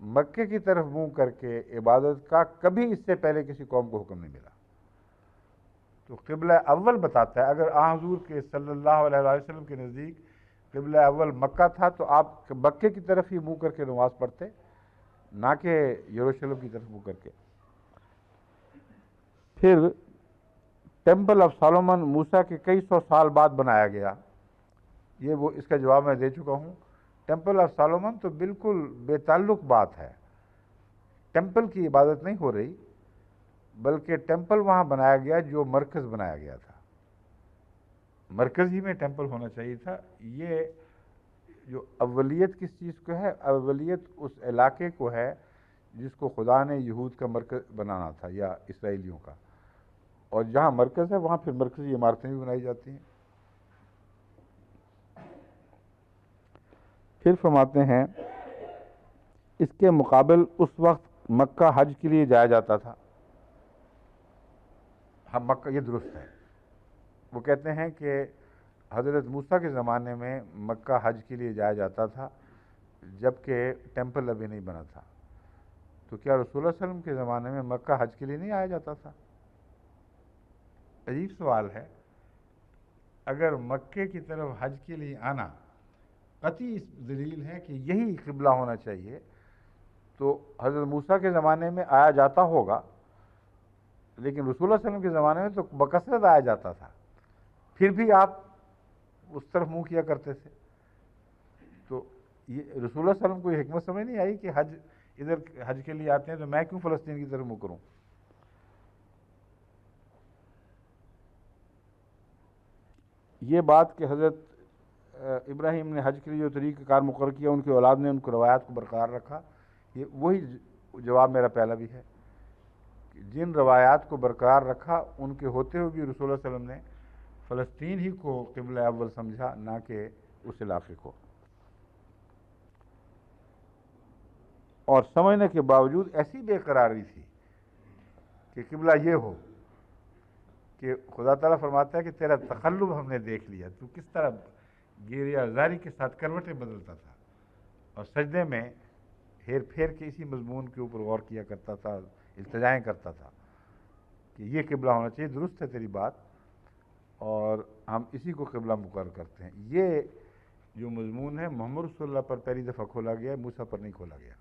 Speaker 2: مکے کی طرف منہ کر کے عبادت کا کبھی اس سے پہلے کسی قوم کو حکم نہیں ملا۔ تو قبلہ اول بتاتا ہے، اگر حضور کے صلی اللہ علیہ وآلہ وسلم کے نزدیک قبلہ اول مکہ تھا تو آپ مکے کی طرف ہی منہ کر کے نماز پڑھتے، نہ کہ یروشلم کی طرف منہ کر کے۔ پھر ٹیمپل آف سولومن موسیٰ کے کئی سو سال بعد بنایا گیا، یہ اس کا جواب میں دے چکا ہوں۔ ٹیمپل آف سولومن تو بالکل بے تعلق بات ہے، ٹیمپل کی عبادت نہیں ہو رہی، بلکہ ٹیمپل وہاں بنایا گیا جو مرکز بنایا گیا تھا، مرکز ہی میں ٹیمپل ہونا چاہیے تھا۔ یہ جو اولیت کس چیز کو ہے؟ اولیت اس علاقے کو ہے جس کو خدا نے یہود کا مرکز بنانا تھا یا اسرائیلیوں کا، اور جہاں مرکز ہے وہاں پھر مرکزی عمارتیں بھی بنائی جاتی ہیں۔
Speaker 1: پھر فرماتے ہیں اس کے مقابل اس وقت مکہ حج کے لیے جایا جاتا تھا۔
Speaker 2: ہم مکہ، یہ درست ہے، وہ کہتے ہیں کہ حضرت موسیٰ کے زمانے میں مکہ حج کے لیے جایا جاتا تھا جبکہ ٹیمپل ابھی نہیں بنا تھا۔ تو کیا رسول اللہ صلی اللہ علیہ وسلم کے زمانے میں مکہ حج کے لیے نہیں آیا جاتا تھا؟ عجیب سوال ہے۔ اگر مکے کی طرف حج کے لیے آنا قطعی دلیل ہے کہ یہی قبلہ ہونا چاہیے، تو حضرت موسیٰ کے زمانے میں آیا جاتا ہوگا، لیکن رسول اللہ صلی اللہ علیہ وسلم کے زمانے میں تو بکثرت آیا جاتا تھا، پھر بھی آپ اس طرف منہ کیا کرتے تھے۔ تو یہ رسول اللہ صلی اللہ علیہ وسلم کو یہ حکمت سمجھ نہیں آئی کہ ادھر حج کے لیے آتے ہیں تو میں کیوں فلسطین کی طرف منہ کروں؟
Speaker 1: یہ بات کہ حضرت ابراہیم نے حج کے لیے جو طریقہ کار مقرر کیا، ان کی اولاد نے ان کو روایات کو برقرار رکھا، یہ وہی جواب میرا پہلا بھی ہے کہ جن روایات کو برقرار رکھا ان کے ہوتے ہوئے بھی رسول اللہ صلی اللہ علیہ وسلم نے فلسطین ہی کو قبلہ اول سمجھا، نہ کہ اس علاقے کو۔
Speaker 2: اور سمجھنے کے باوجود ایسی بے قراری تھی کہ قبلہ یہ ہو کہ خدا تعالیٰ فرماتا ہے کہ تیرا تقلب ہم نے دیکھ لیا، تو کس طرح گیریا زاری کے ساتھ کروٹیں بدلتا تھا اور سجدے میں ہیر پھیر کے اسی مضمون کے اوپر غور کیا کرتا تھا، التجائیں کرتا تھا کہ یہ قبلہ ہونا چاہیے۔ درست ہے تیری بات، اور ہم اسی کو قبلہ مقرر کرتے ہیں۔ یہ جو مضمون ہے محمد رسول اللہ پر پہلی دفعہ کھولا گیا، موسیٰ پر نہیں کھولا گیا،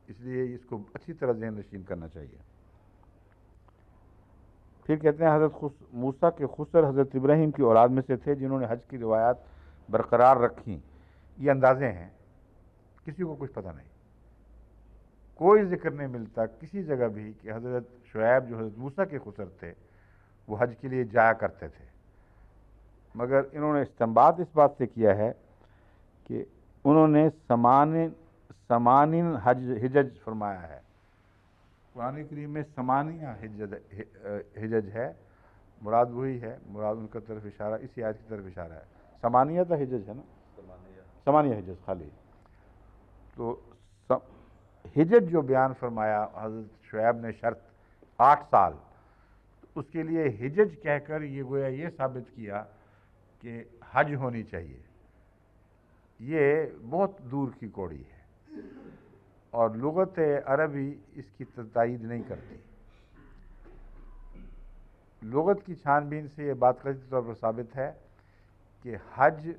Speaker 2: اس لیے اس کو اچھی طرح ذہن نشین کرنا چاہیے۔
Speaker 1: پھر کہتے ہیں حضرت موسیٰ کے خسر حضرت ابراہیم کی اولاد میں سے تھے جنہوں نے حج کی روایات برقرار رکھیں۔
Speaker 2: یہ اندازے ہیں، کسی کو کچھ پتہ نہیں، کوئی ذکر نہیں ملتا کسی جگہ بھی کہ حضرت شعیب جو حضرت موسیٰ کے خسر تھے وہ حج کے لیے جایا کرتے تھے،
Speaker 1: مگر انہوں نے استنباط اس بات سے کیا ہے کہ انہوں نے سمانین حجج فرمایا ہے۔
Speaker 2: قرآن کریم میں ثمانیہ حجج ہے، مراد وہی ہے، مراد ان کا طرف اشارہ، اسی آیت کی طرف اشارہ ہے۔
Speaker 1: ثمانیہ تو حجج ہے نا، ثمانیہ حجج خالی۔
Speaker 2: تو حجج جو بیان فرمایا حضرت شعیب نے شرط 8 سال، اس کے لیے حجج کہہ کر یہ گویا یہ ثابت کیا کہ حج ہونی چاہیے، یہ بہت دور کی کوڑی ہے اور لغت عربی اس کی تائید نہیں کرتی۔ لغت کی چھان بین سے یہ بات قطعی طور پر ثابت ہے کہ حج،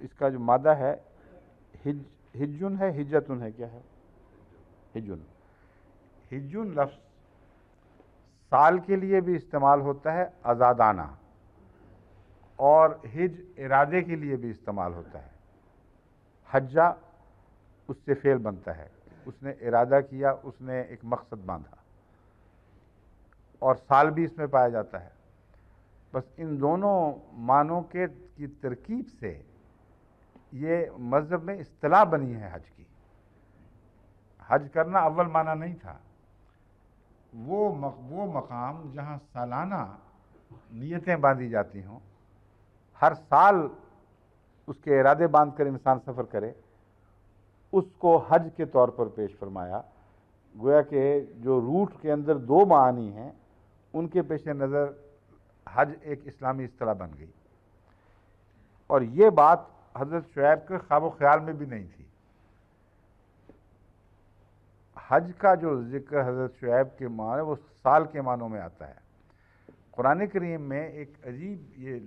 Speaker 1: اس کا جو مادہ ہے حجن ہے، حجتن ہے، کیا ہے؟ حجن۔
Speaker 2: حجن لفظ سال کے لیے بھی استعمال ہوتا ہے آزادانہ، اور حج ارادے کے لیے بھی استعمال ہوتا ہے۔ حجہ اس سے فعل بنتا ہے، اس نے ارادہ کیا، اس نے ایک مقصد باندھا، اور سال بھی اس میں پایا جاتا ہے۔ بس ان دونوں معنوں کی ترکیب سے یہ مذہب میں اصطلاح بنی ہے حج کی. حج کرنا اول معنی نہیں تھا. وہ مقام جہاں سالانہ نیتیں باندھی جاتی ہوں، ہر سال اس کے ارادے باندھ کر انسان سفر کرے، اس کو حج کے طور پر پیش فرمایا. گویا کہ جو روٹ کے اندر دو معانی ہیں ان کے پیش نظر حج ایک اسلامی اصطلاح بن گئی. اور یہ بات حضرت شعیب کے خواب و خیال میں بھی نہیں تھی. حج کا جو ذکر حضرت شعیب کے معنی وہ سال کے معنوں میں آتا ہے. قرآن کریم میں ایک عجیب یہ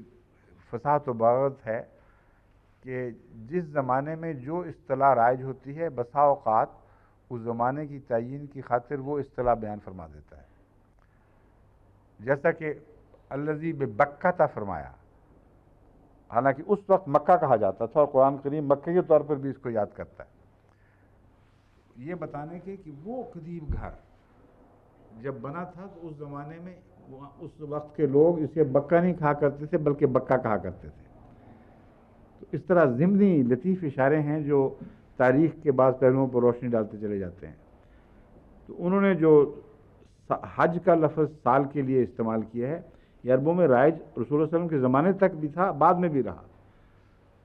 Speaker 2: فصاحت و بلاغت ہے کہ جس زمانے میں جو اصطلاح رائج ہوتی ہے بسا اوقات اس زمانے کی تعیین کی خاطر وہ اصطلاح بیان فرما دیتا ہے. جیسا کہ الذی ببکہ تھا فرمایا، حالانکہ اس وقت مکہ کہا جاتا تھا اور قرآن کریم مکے کے طور پر بھی اس کو یاد کرتا ہے، یہ بتانے کے کہ وہ قدیم گھر جب بنا تھا تو اس زمانے میں اس وقت کے لوگ اسے بکہ نہیں کہا کرتے تھے بلکہ بکہ کہا کرتے تھے. تو اس طرح ضمنی لطیف اشارے ہیں جو تاریخ کے بعض پہلوؤں پر روشنی ڈالتے چلے جاتے ہیں. تو انہوں نے جو حج کا لفظ سال کے لیے استعمال کیا ہے یہ عربوں میں رائج رسول اللہ صلی اللہ علیہ وسلم کے زمانے تک بھی تھا، بعد میں بھی رہا،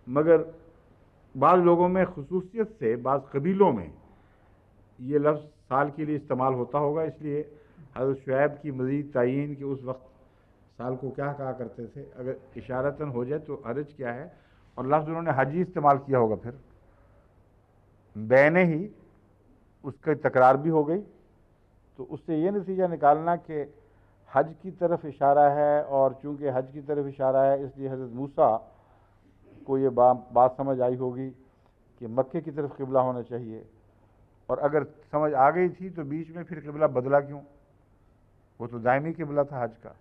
Speaker 2: مگر بعض لوگوں میں خصوصیت سے بعض قبیلوں میں یہ لفظ سال کے لیے استعمال ہوتا ہوگا، اس لیے حضرت شعیب کی مزید تعیین کہ اس وقت سال کو کیا کہا کرتے تھے اگر اشارتاً ہو جائے تو حرج کیا ہے. اور لفظ انہوں نے حجی استعمال کیا ہوگا، پھر بینے ہی اس کی تکرار بھی ہو گئی. تو اس سے یہ نتیجہ نکالنا کہ حج کی طرف اشارہ ہے، اور چونکہ حج کی طرف اشارہ ہے اس لیے حضرت موسیٰ کو یہ بات سمجھ آئی ہوگی کہ مکے کی طرف قبلہ ہونا چاہیے. اور اگر سمجھ آ گئی تھی تو بیچ میں پھر قبلہ بدلا کیوں؟ وہ تو دائمی قبلہ تھا حج کا.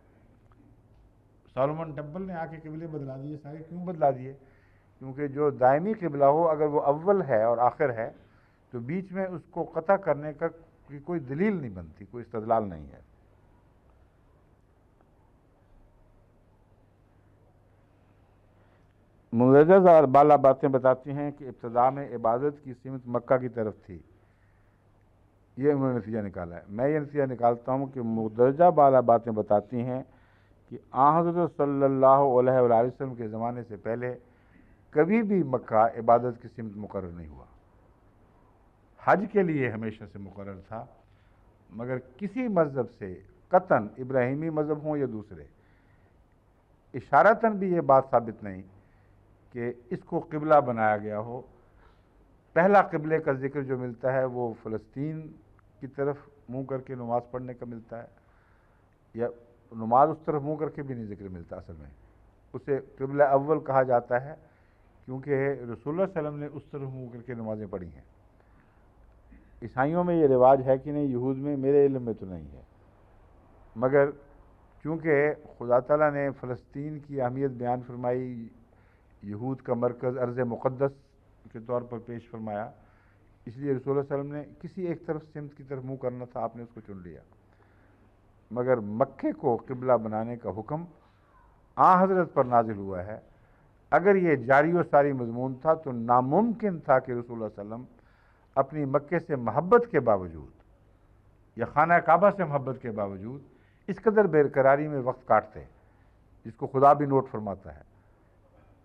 Speaker 2: سولومن ٹیمپل نے آ کے قبلے بدلا دیے سارے. کیوں بدلا دیے؟ کیونکہ جو دائمی قبلہ ہو اگر وہ اول ہے اور آخر ہے تو بیچ میں اس کو قطع کرنے کا کوئی دلیل نہیں بنتی، کوئی استدلال نہیں ہے. مندرجہ بالا باتیں بتاتی ہیں کہ ابتدا میں عبادت کی سمت مکہ کی طرف تھی. یہ انہوں نے نتیجہ نکالا ہے. میں یہ نتیجہ نکالتا ہوں کہ مندرجہ بالا باتیں بتاتی ہیں کہ حضرت صلی اللہ علیہ وآلہ وسلم کے زمانے سے پہلے کبھی بھی مکہ عبادت کی سمت مقرر نہیں ہوا. حج کے لیے ہمیشہ سے مقرر تھا، مگر کسی مذہب سے قطعاً ابراہیمی مذہب ہوں یا دوسرے اشارتاً بھی یہ بات ثابت نہیں کہ اس کو قبلہ بنایا گیا ہو. پہلا قبلے کا ذکر جو ملتا ہے وہ فلسطین کی طرف منہ کر کے نماز پڑھنے کا ملتا ہے، یا نماز اس طرف منہ کر کے بھی نہیں ذکر ملتا. اصل میں اسے قبلہ اول کہا جاتا ہے کیونکہ رسول اللہ صلی اللہ علیہ وسلم نے اس طرف منہ کر کے نمازیں پڑھی ہیں. عیسائیوں میں یہ رواج ہے کہ نہیں، یہود میں میرے علم میں تو نہیں ہے، مگر چونکہ خدا تعالیٰ نے فلسطین کی اہمیت بیان فرمائی، یہود کا مرکز ارض مقدس کے طور پر پیش فرمایا، اس لیے رسول اللہ صلی اللہ علیہ وسلم نے کسی ایک طرف سمت کی طرف منہ کرنا تھا، آپ نے اس کو چن لیا. مگر مکے کو قبلہ بنانے کا حکم حضرت پر نازل ہوا ہے. اگر یہ جاری و ساری مضمون تھا تو ناممکن تھا کہ رسول اللہ صلی اللہ علیہ وسلم اپنی مکے سے محبت کے باوجود یا خانہ کعبہ سے محبت کے باوجود اس قدر بےقراری میں وقت کاٹتے، جس کو خدا بھی نوٹ فرماتا ہے.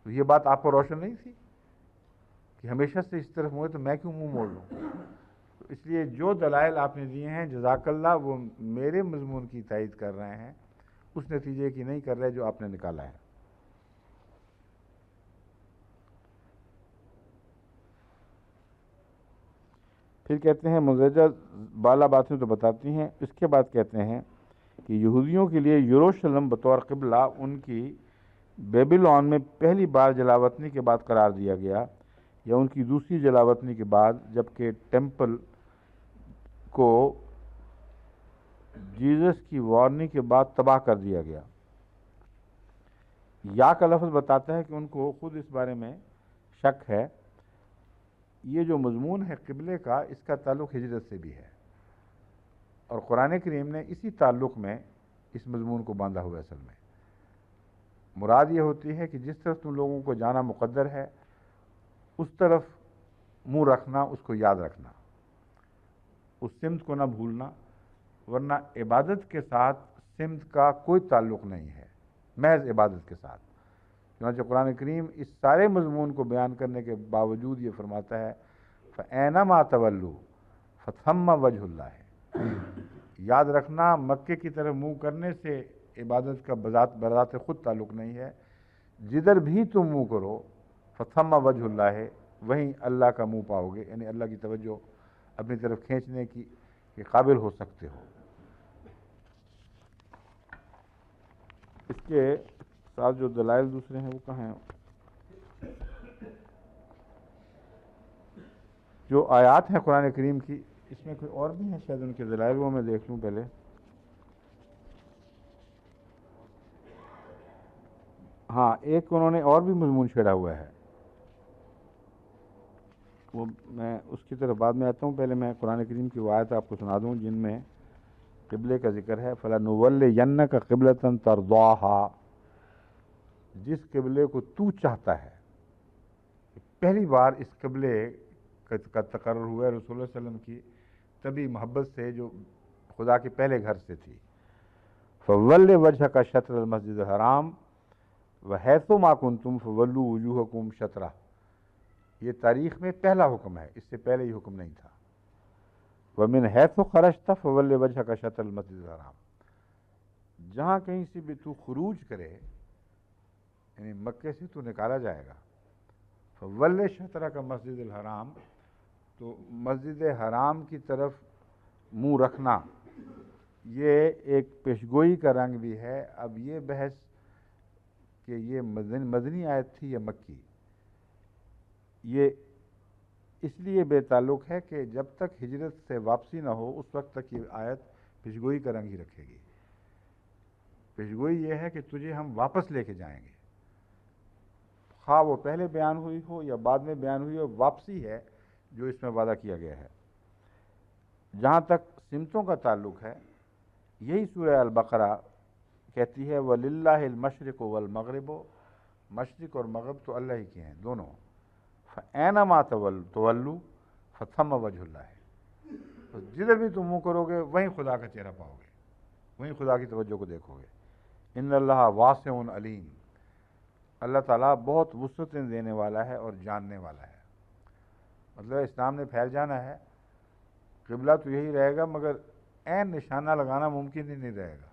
Speaker 2: تو یہ بات آپ کو روشن نہیں تھی کہ ہمیشہ سے اس طرف ہوئے تو میں کیوں منہ موڑ لوں؟ تو اس لیے جو دلائل آپ نے دیے ہیں جزاک اللہ وہ میرے مضمون کی تائید کر رہے ہیں، اس نتیجے کی نہیں کر رہے جو آپ نے نکالا ہے. پھر کہتے ہیں مندرجہ بالا باتیں تو بتاتی ہیں، اس کے بعد کہتے ہیں کہ یہودیوں کے لیے یروشلم بطور قبلہ ان کی بیبیلون میں پہلی بار جلاوطنی کے بعد قرار دیا گیا، یا ان کی دوسری جلاوطنی کے بعد، جبکہ ٹیمپل کو جیزس کی وارننگ کے بعد تباہ کر دیا گیا. یا کا لفظ بتاتا ہے کہ ان کو خود اس بارے میں شک ہے. یہ جو مضمون ہے قبلے کا، اس کا تعلق ہجرت سے بھی ہے، اور قرآن کریم نے اسی تعلق میں اس مضمون کو باندھا ہوا ہے. اصل میں مراد یہ ہوتی ہے کہ جس طرف تم لوگوں کو جانا مقدر ہے اس طرف منہ رکھنا، اس کو یاد رکھنا، اس سمت کو نہ بھولنا، ورنہ عبادت کے ساتھ سمت کا کوئی تعلق نہیں ہے، محض عبادت کے ساتھ۔ چنانچہ قرآن کریم اس سارے مضمون کو بیان کرنے کے باوجود یہ فرماتا ہے فَأَيْنَمَا تَوَلُّوا فَثَمَّ وَجْهُ اللَّهِ۔ یاد رکھنا مکے کی طرف منہ کرنے سے عبادت کا بذات خود تعلق نہیں ہے، جدھر بھی تم منہ کرو فَثَمَّ وَجْهُ اللَّهِ، وہیں اللہ کا منہ پاؤ گے، یعنی اللہ کی توجہ اپنی طرف کھینچنے کی کے قابل ہو سکتے ہو۔ اس کے ساتھ جو دلائل دوسرے ہیں وہ کہاں ہیں؟ جو آیات ہیں قرآن کریم کی، اس میں کوئی اور بھی ہیں شاید ان کے دلائل، وہ میں دیکھ لوں پہلے۔ ہاں، ایک انہوں نے اور بھی مضمون چھیڑا ہوا ہے، وہ میں اس کی طرف بعد میں آتا ہوں، پہلے میں قرآن کریم کی وہ آیت آپ کو سنا دوں جن میں قبلے کا ذکر ہے۔ فَلَنُوَلِّيَنَّكَ قِبْلَةً تَرْضَاهَا، جس قبلے کو تو چاہتا ہے۔ پہلی بار اس قبلے کا تقرر ہوا ہے رسول اللہ صلی اللہ علیہ وسلم کی طبی محبت سے جو خدا کے پہلے گھر سے تھی۔ فَوَلِّ وَجْهَكَ شَطْرَ الْمَسْجِدِ الْحَرَامِ وَحَيْثُ مَا كُنْتُمْ فَوَلُّوا وُجُوهَكُمْ شَطْرَهُ، یہ تاریخ میں پہلا حکم ہے، اس سے پہلے یہ حکم نہیں تھا۔ وَمِنْ حَيْثُ خَرَجْتَ فَوَلِّ وَجْهَكَ شَطْرَ الْمَسْجِدِ الْحَرَامِ، جہاں کہیں سے بھی تو خروج کرے، یعنی مکے سے تو نکالا جائے گا، فَوَلِّ شَطْرَكَ مسجد الحرام، تو مسجد حرام کی طرف منہ رکھنا یہ ایک پیشگوئی کا رنگ بھی ہے۔ اب یہ بحث کہ یہ مدنی آیت تھی یا مکی، یہ اس لیے بے تعلق ہے کہ جب تک ہجرت سے واپسی نہ ہو اس وقت تک یہ آیت پیشگوئی کا رنگ ہی رکھے گی۔ پیشگوئی یہ ہے کہ تجھے ہم واپس لے کے جائیں گے، خواہ وہ پہلے بیان ہوئی ہو یا بعد میں بیان ہوئی ہو، واپسی ہے جو اس میں وعدہ کیا گیا ہے۔ جہاں تک سمتوں کا تعلق ہے، یہی سورہ البقرہ کہتی ہے وَلِلَّهِ الْمَشْرِقُ وَالْمَغْرِبُ، مشرق اور مغرب تو اللہ ہی کے ہیں دونوں۔ فَأَيْنَمَا تُوَلُّوا فَثَمَّ وَجْهُ اللَّهِ، تو جدھر بھی تم منہ کرو گے وہیں خدا کا چہرہ پاؤ گے، وہیں خدا کی توجہ کو دیکھو گے۔ ان اللہ واسع علیم، اللہ تعالیٰ بہت وسعتیں دینے والا ہے اور جاننے والا ہے۔ مطلب اسلام نے پھیل جانا ہے، قبلہ تو یہی رہے گا، مگر عین نشانہ لگانا ممکن ہی نہیں رہے گا۔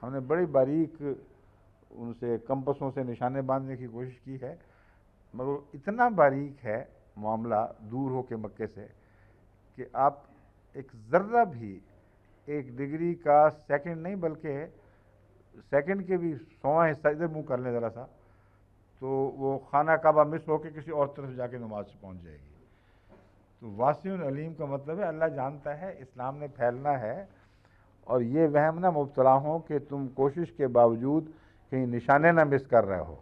Speaker 2: ہم نے بڑی باریک ان سے کمپسوں سے نشانے باندھنے کی کوشش کی ہے، مگر اتنا باریک ہے معاملہ دور ہو کے مکے سے کہ آپ ایک ذرہ بھی، ایک ڈگری کا سیکنڈ نہیں بلکہ سیکنڈ کے بھی 100واں حصہ ادھر منہ کر لیں ذرا سا، تو وہ خانہ کعبہ مس ہو کے کسی اور طرف جا کے نماز سے پہنچ جائے گی۔ تو واسع علیم کا مطلب ہے اللہ جانتا ہے اسلام نے پھیلنا ہے، اور یہ وہم نہ مبتلا ہوں کہ تم کوشش کے باوجود کہیں نشانے نہ مس کر رہے ہو۔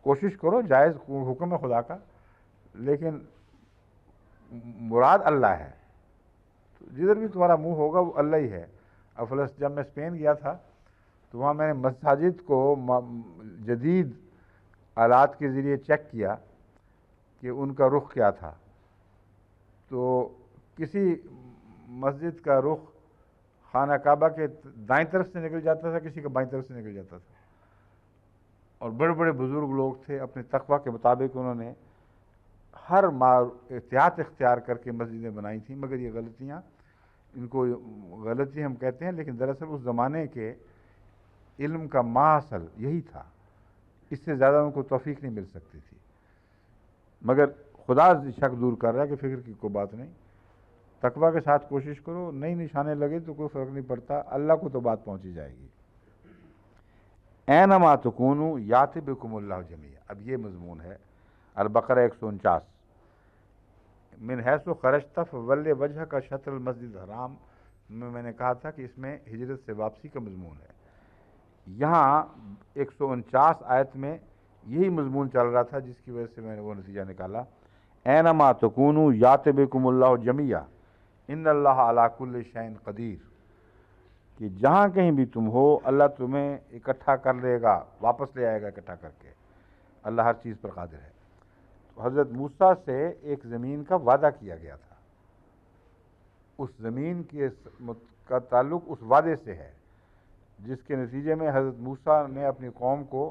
Speaker 2: کوشش کرو، جائز حکم ہے خدا کا، لیکن مراد اللہ ہے، جدھر بھی تمہارا منہ ہوگا وہ اللہ ہی ہے۔ جب میں اسپین گیا تھا تو وہاں میں نے مساجد کو جدید آلات کے ذریعے چیک کیا کہ ان کا رخ کیا تھا، تو کسی مسجد کا رخ خانہ کعبہ کے دائیں طرف سے نکل جاتا تھا، کسی کا بائیں طرف سے نکل جاتا تھا، اور بڑے بڑے بزرگ لوگ تھے، اپنے تقویٰ کے مطابق انہوں نے ہر احتیاط اختیار کر کے مسجدیں بنائی تھیں، مگر یہ غلطیاں، ان کو غلطی ہم کہتے ہیں، لیکن دراصل اس زمانے کے علم کا ماحصل یہی تھا، اس سے زیادہ ان کو توفیق نہیں مل سکتی تھی۔ مگر خدا شک دور کر رہا ہے کہ فکر کی کوئی بات نہیں، تقویٰ کے ساتھ کوشش کرو، نئی نشانے لگے تو کوئی فرق نہیں پڑتا، اللہ کو تو بات پہنچی جائے گی۔ اینما تکونوا یأتی بکم اللہ جمیعا، اب یہ مضمون ہے البقرہ 149۔ من حیث خرجت فول وجہک شطر المسجد الحرام میں نے کہا تھا کہ اس میں ہجرت سے واپسی کا مضمون ہے۔ یہاں 149 آیت میں یہی مضمون چل رہا تھا، جس کی وجہ سے میں نے وہ نتیجہ نکالا اینما تکونوا یأتی بکم اللہ جمیعا ان اللہ علی کل شیء قدیر۔ کہ جہاں کہیں بھی تم ہو اللہ تمہیں اکٹھا کر لے گا، واپس لے آئے گا اکٹھا کر کے، اللہ ہر چیز پر قادر ہے۔ تو حضرت موسیٰ سے ایک زمین کا وعدہ کیا گیا تھا، اس زمین کا تعلق اس وعدے سے ہے، جس کے نتیجے میں حضرت موسیٰ نے اپنی قوم کو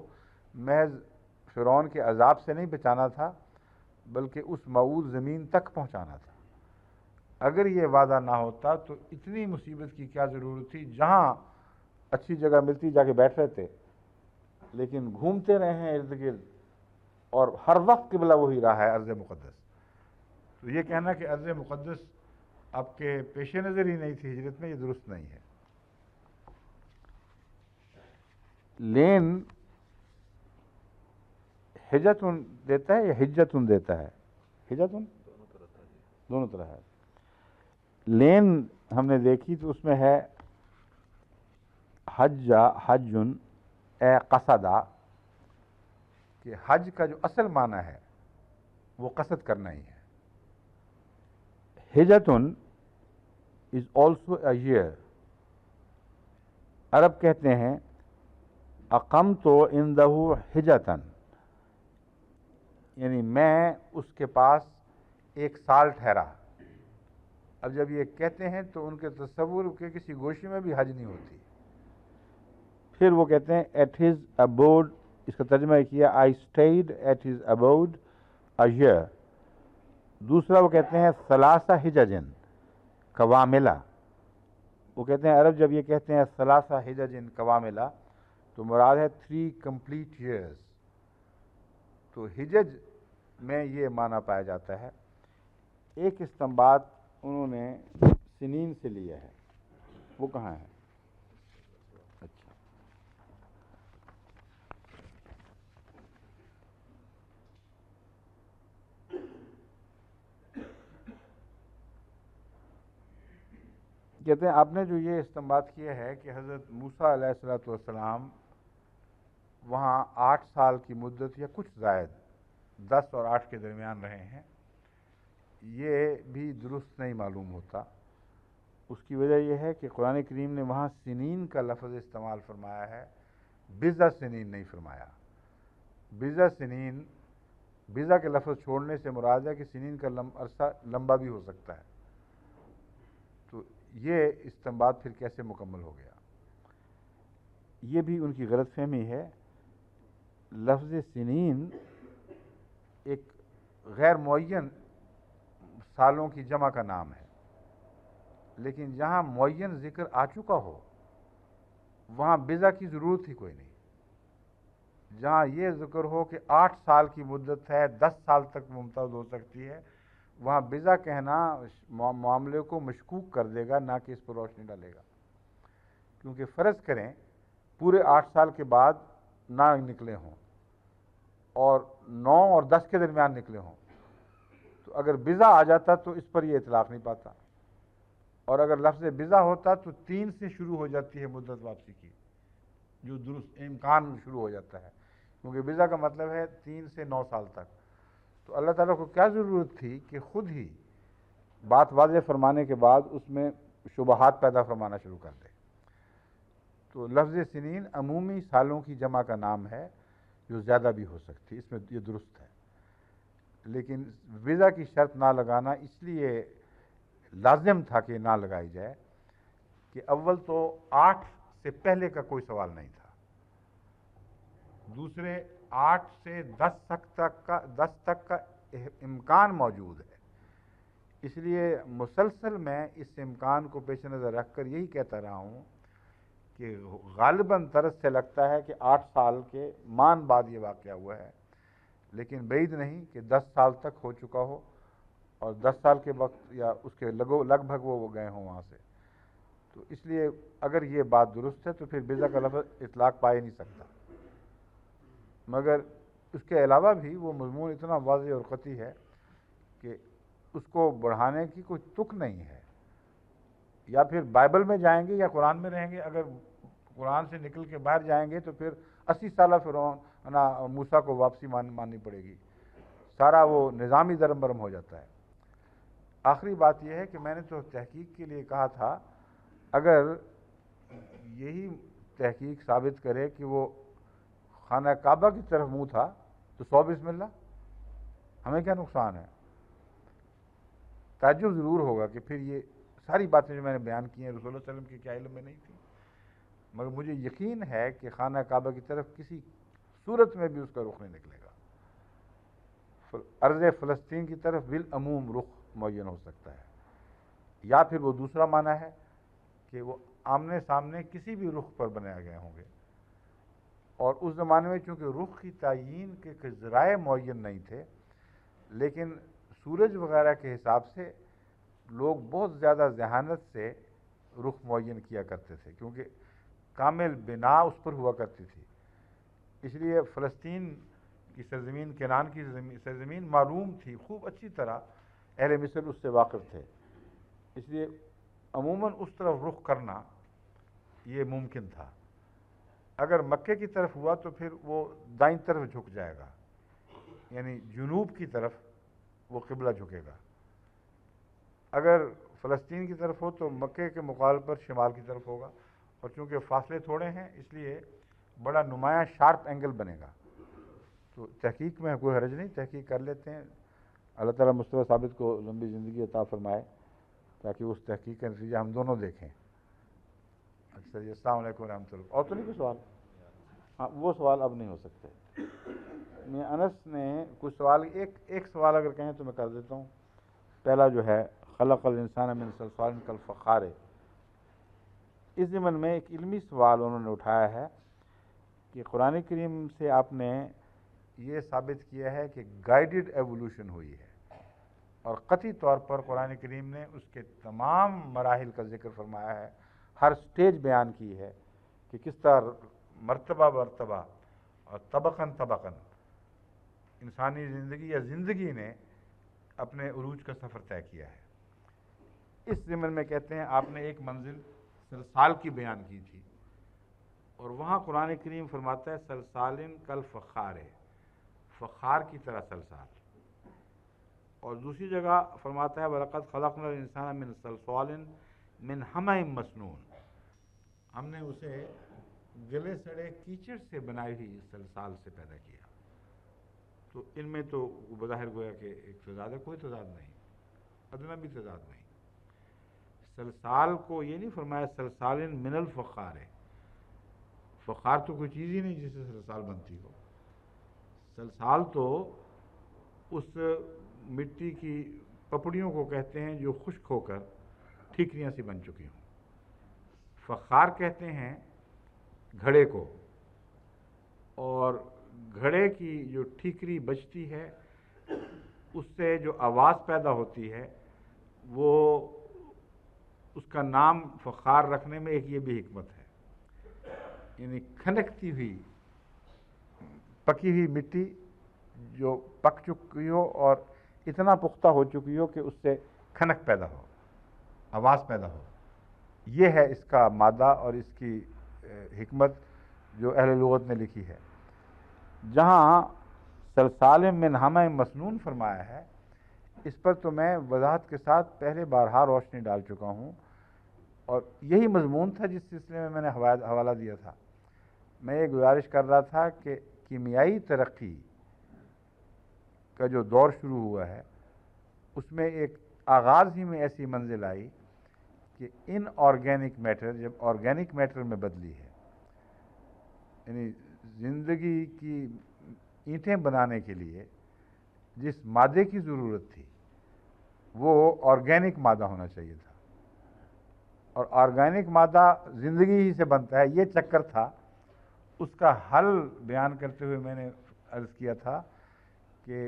Speaker 2: محض فرعون کے عذاب سے نہیں بچانا تھا، بلکہ اس موعود زمین تک پہنچانا تھا۔ اگر یہ وعدہ نہ ہوتا تو اتنی مصیبت کی کیا ضرورت تھی، جہاں اچھی جگہ ملتی جا کے بیٹھ رہے تھے، لیکن گھومتے رہے ہیں ارد گرد، اور ہر وقت قبلہ وہی رہا ہے ارض مقدس۔ تو یہ کہنا کہ ارض مقدس آپ کے پیش نظر ہی نہیں تھی ہجرت میں، یہ درست نہیں ہے۔ لین حجتن دیتا ہے یا حجتن دیتا ہے؟ حجتن دونوں طرح ہے۔ لین ہم نے دیکھی تو اس میں ہے حجن اے قصدہ، کہ حج کا جو اصل معنی ہے وہ قصد کرنا ہی ہے۔ حجتن از آلسو اے ایئر، عرب کہتے ہیں اقمت عندہ حجتن، یعنی میں اس کے پاس ایک سال ٹھہرا۔ اب جب یہ کہتے ہیں تو ان کے تصور کے کسی گوشے میں بھی حج نہیں ہوتی۔ پھر وہ کہتے ہیں ایٹ ہز ابوڈ، اس کا ترجمہ کیا I stayed at his abode a year. دوسرا وہ کہتے ہیں ثلاثہ حججن قواملہ، وہ کہتے ہیں عرب جب یہ کہتے ہیں ثلاثہ حججن قواملہ تو مراد ہے 3 complete years۔ تو حجج میں یہ معنی پایا جاتا ہے۔ ایک استنباط انہوں نے سنین سے لیا ہے، وہ کہاں ہے؟ اچھا، کہتے ہیں آپ نے جو یہ استنباط کیا ہے کہ حضرت موسیٰ علیہ الصلوۃ والسلام وہاں 8 سال کی مدت یا کچھ زائد 10 اور 8 کے درمیان رہے ہیں، یہ بھی درست نہیں معلوم ہوتا۔ اس کی وجہ یہ ہے کہ قرآن کریم نے وہاں سنین کا لفظ استعمال فرمایا ہے، بضع سنین نہیں فرمایا۔ بضع سنین، بضع کے لفظ چھوڑنے سے مراد ہے کہ سنین کا عرصہ لمبا بھی ہو سکتا ہے۔ تو یہ استنباط پھر کیسے مکمل ہو گیا؟ یہ بھی ان کی غلط فہمی ہے۔ لفظ سنین ایک غیر معین سالوں کی جمع کا نام ہے، لیکن جہاں معین ذکر آ چکا ہو وہاں بضع کی ضرورت ہی کوئی نہیں۔ جہاں یہ ذکر ہو کہ 8 سال کی مدت ہے، 10 سال تک ممتد ہو سکتی ہے، وہاں بضع کہنا معاملے کو مشکوک کر دے گا، نہ کہ اس پر روشنی ڈالے گا۔ کیونکہ فرض کریں پورے 8 سال کے بعد نہ نکلے ہوں اور 9 اور 10 کے درمیان نکلے ہوں، تو اگر بضع آ جاتا تو اس پر یہ اطلاق نہیں پاتا، اور اگر لفظ بضع ہوتا تو 3 سے شروع ہو جاتی ہے مدت واپسی کی، جو درست امکان شروع ہو جاتا ہے، کیونکہ بضع کا مطلب ہے 3 سے 9 سال تک۔ تو اللہ تعالیٰ کو کیا ضرورت تھی کہ خود ہی بات واضح فرمانے کے بعد اس میں شبہات پیدا فرمانا شروع کر دے۔ تو لفظ سنین عمومی سالوں کی جمع کا نام ہے، جو زیادہ بھی ہو سکتی، اس میں یہ درست ہے۔ لیکن بضع کی شرط نہ لگانا اس لیے لازم تھا کہ نہ لگائی جائے کہ اول تو 8 سے پہلے کا کوئی سوال نہیں تھا، دوسرے 8 سے 10 تک کا امکان موجود ہے۔ اس لیے مسلسل میں اس امکان کو پیش نظر رکھ کر یہی کہتا رہا ہوں کہ غالباً طرز سے لگتا ہے کہ 8 سال کے مان بعد یہ واقعہ ہوا ہے، لیکن بعید نہیں کہ 10 سال تک ہو چکا ہو، اور 10 سال کے وقت یا اس کے لگ بھگ وہ گئے ہوں وہاں سے۔ تو اس لیے اگر یہ بات درست ہے تو پھر بضع کا لفظ اطلاق پا ہی نہیں سکتا، مگر اس کے علاوہ بھی وہ مضمون اتنا واضح اور قطعی ہے کہ اس کو بڑھانے کی کوئی تک نہیں ہے۔ یا پھر بائبل میں جائیں گے یا قرآن میں رہیں گے، اگر قرآن سے نکل کے باہر جائیں گے تو پھر 80 سالہ فرعون موسیٰ کو واپسی ماننی پڑے گی، سارا وہ نظام ہی درم برم ہو جاتا ہے۔ آخری بات یہ ہے کہ میں نے تو تحقیق کے لیے کہا تھا، اگر یہی تحقیق ثابت کرے کہ وہ خانہ کعبہ کی طرف منہ تھا تو 100 بسم اللہ، ہمیں کیا نقصان ہے؟ تعجب ضرور ہوگا کہ پھر یہ ساری باتیں جو میں نے بیان کی ہیں رسول اللہ صلی اللہ علیہ وسلم کے کیا علم میں نہیں تھی، مگر مجھے یقین ہے کہ خانہ کعبہ کی طرف کسی صورت میں بھی اس کا رخ نہیں نکلے گا۔ ارض فلسطین کی طرف بالعموم رخ معین ہو سکتا ہے، یا پھر وہ دوسرا معنی ہے کہ وہ آمنے سامنے کسی بھی رخ پر بنائے گئے ہوں گے، اور اس زمانے میں چونکہ رخ کی تعیین کے ذرائع معین نہیں تھے، لیکن سورج وغیرہ کے حساب سے لوگ بہت زیادہ ذہانت سے رخ معین کیا کرتے تھے، کیونکہ کامل بنا اس پر ہوا کرتی تھی۔ اس لیے فلسطین کی سرزمین، کنعان کی سرزمین معلوم تھی خوب اچھی طرح، اہل مصر اس سے واقف تھے، اس لیے عموماً اس طرف رخ کرنا یہ ممکن تھا۔ اگر مکے کی طرف ہوا تو پھر وہ دائیں طرف جھک جائے گا، یعنی جنوب کی طرف وہ قبلہ جھکے گا۔ اگر فلسطین کی طرف ہو تو مکے کے مقابل پر شمال کی طرف ہوگا، اور چونکہ فاصلے تھوڑے ہیں اس لیے بڑا نمایاں شارپ اینگل بنے گا۔ تو تحقیق میں کوئی حرج نہیں، تحقیق کر لیتے ہیں، اللہ تعالیٰ مصطفیٰ ثابت کو لمبی زندگی عطا فرمائے تاکہ اس تحقیق کا نتیجہ ہم دونوں دیکھیں۔ اچھا جی، السلام علیکم ورحمۃ اللہ۔ اور تو نہیں کوئی سوال؟ ہاں، وہ سوال اب نہیں ہو سکتے۔ میں انس نے کچھ سوال، ایک سوال اگر کہیں تو میں کر دیتا ہوں۔ پہلا جو ہے خلق الانسان من صلصال کالفخار، اس ضمن میں ایک علمی سوال انہوں نے اٹھایا ہے کہ قرآن کریم سے آپ نے یہ ثابت کیا ہے کہ گائیڈڈ ایوولوشن ہوئی ہے، اور قطعی طور پر قرآن کریم نے اس کے تمام مراحل کا ذکر فرمایا ہے، ہر سٹیج بیان کی ہے کہ کس طرح مرتبہ مرتبہ اور طبقاً طبقاً انسانی زندگی یا زندگی نے اپنے عروج کا سفر طے کیا ہے۔ اس ضمن میں کہتے ہیں آپ نے ایک منزل سلسال کی بیان کی تھی، اور وہاں قرآن کریم فرماتا ہے سلسالن کالفخار، فخار کی طرح سلسال، اور دوسری جگہ فرماتا ہے وَلَقَدْ خَلَقْنَا الْإِنسَانَ مِنْ صَلْصَالٍ مِنْ حَمَإٍ مَسْنُونٍ، ہم نے اسے گلے سڑے کیچڑ سے بنائی ہوئی سلسال سے پیدا کیا۔ تو ان میں تو بظاہر گویا کہ ایک تضاد ہے، کوئی تضاد نہیں، ادنا بھی تضاد نہیں۔ سلسال کو یہ نہیں فرمایا سلسال من الفخار ہے، فخار تو کوئی چیز ہی نہیں جس سے سلسال بنتی ہو۔ سلسال تو اس مٹی کی پپڑیوں کو کہتے ہیں جو خشک ہو کر ٹھیکریاں سی بن چکی ہوں۔ فخار کہتے ہیں گھڑے کو، اور گھڑے کی جو ٹھیکری بچتی ہے اس سے جو آواز پیدا ہوتی ہے، وہ اس کا نام فخار رکھنے میں ایک یہ بھی حکمت ہے، یعنی کھنکتی ہوئی پکی ہوئی مٹی جو پک چکی ہو اور اتنا پختہ ہو چکی ہو کہ اس سے کھنک پیدا ہو، آواز پیدا ہو، یہ ہے اس کا مادہ اور اس کی حکمت جو اہل لغت نے لکھی ہے۔ جہاں سلسال من حمأ مسنون فرمایا ہے، اس پر تو میں وضاحت کے ساتھ پہلے بارہا روشنی ڈال چکا ہوں، اور یہی مضمون تھا جس سلسلے میں نے حوالہ دیا تھا۔ میں یہ گزارش کر رہا تھا کہ کیمیائی ترقی کا جو دور شروع ہوا ہے اس میں ایک آغاز ہی میں ایسی منزل آئی کہ ان آرگینک میٹر جب آرگینک میٹر میں بدلی ہے، یعنی زندگی کی اینٹیں بنانے کے لیے جس مادے کی ضرورت تھی وہ آرگینک مادہ ہونا چاہیے تھا، اور آرگینک مادہ زندگی ہی سے بنتا ہے، یہ چکر تھا۔ اس کا حل بیان کرتے ہوئے میں نے عرض کیا تھا کہ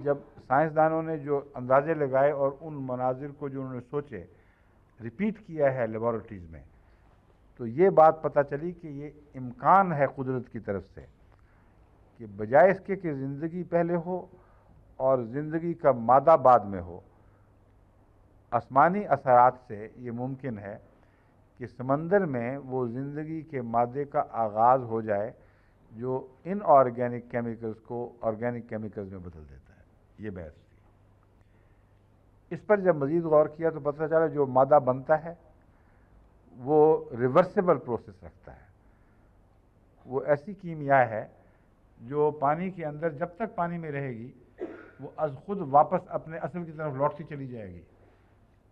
Speaker 2: جب سائنسدانوں نے جو اندازے لگائے اور ان مناظر کو جو انہوں نے سوچے ریپیٹ کیا ہے لیبارٹریز میں، تو یہ بات پتہ چلی کہ یہ امکان ہے قدرت کی طرف سے کہ بجائے اس کے کہ زندگی پہلے ہو اور زندگی کا مادہ بعد میں ہو، آسمانی اثرات سے یہ ممکن ہے کہ سمندر میں وہ زندگی کے مادے کا آغاز ہو جائے جو ان آرگینک کیمیکلز کو آرگینک کیمیکلز میں بدل دیتا ہے۔ یہ بحث تھی۔ اس پر جب مزید غور کیا تو پتہ چلا جو مادہ بنتا ہے وہ ریورسیبل پروسیس رکھتا ہے. وہ ایسی کیمیا ہے جو پانی کے اندر جب تک پانی میں رہے گی وہ از خود واپس اپنے اصل کی طرف لوٹتی چلی جائے گی.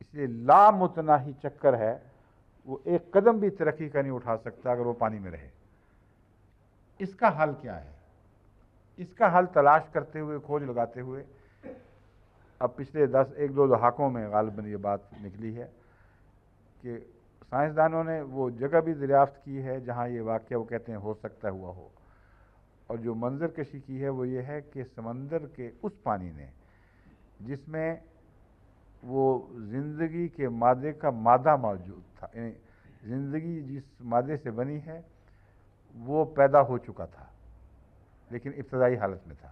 Speaker 2: اس لیے لامتناہی چکر ہے، وہ ایک قدم بھی ترقی کا نہیں اٹھا سکتا اگر وہ پانی میں رہے. اس کا حل کیا ہے؟ اس کا حل تلاش کرتے ہوئے، کھوج لگاتے ہوئے اب پچھلے 1-2 دہائیوں میں غالباً یہ بات نکلی ہے کہ سائنسدانوں نے وہ جگہ بھی دریافت کی ہے جہاں یہ واقعہ وہ کہتے ہیں ہو سکتا ہوا ہو، اور جو منظر کشی کی ہے وہ یہ ہے کہ سمندر کے اس پانی نے جس میں وہ زندگی کے مادے کا مادہ موجود تھا، یعنی زندگی جس مادے سے بنی ہے وہ پیدا ہو چکا تھا لیکن ابتدائی حالت میں تھا.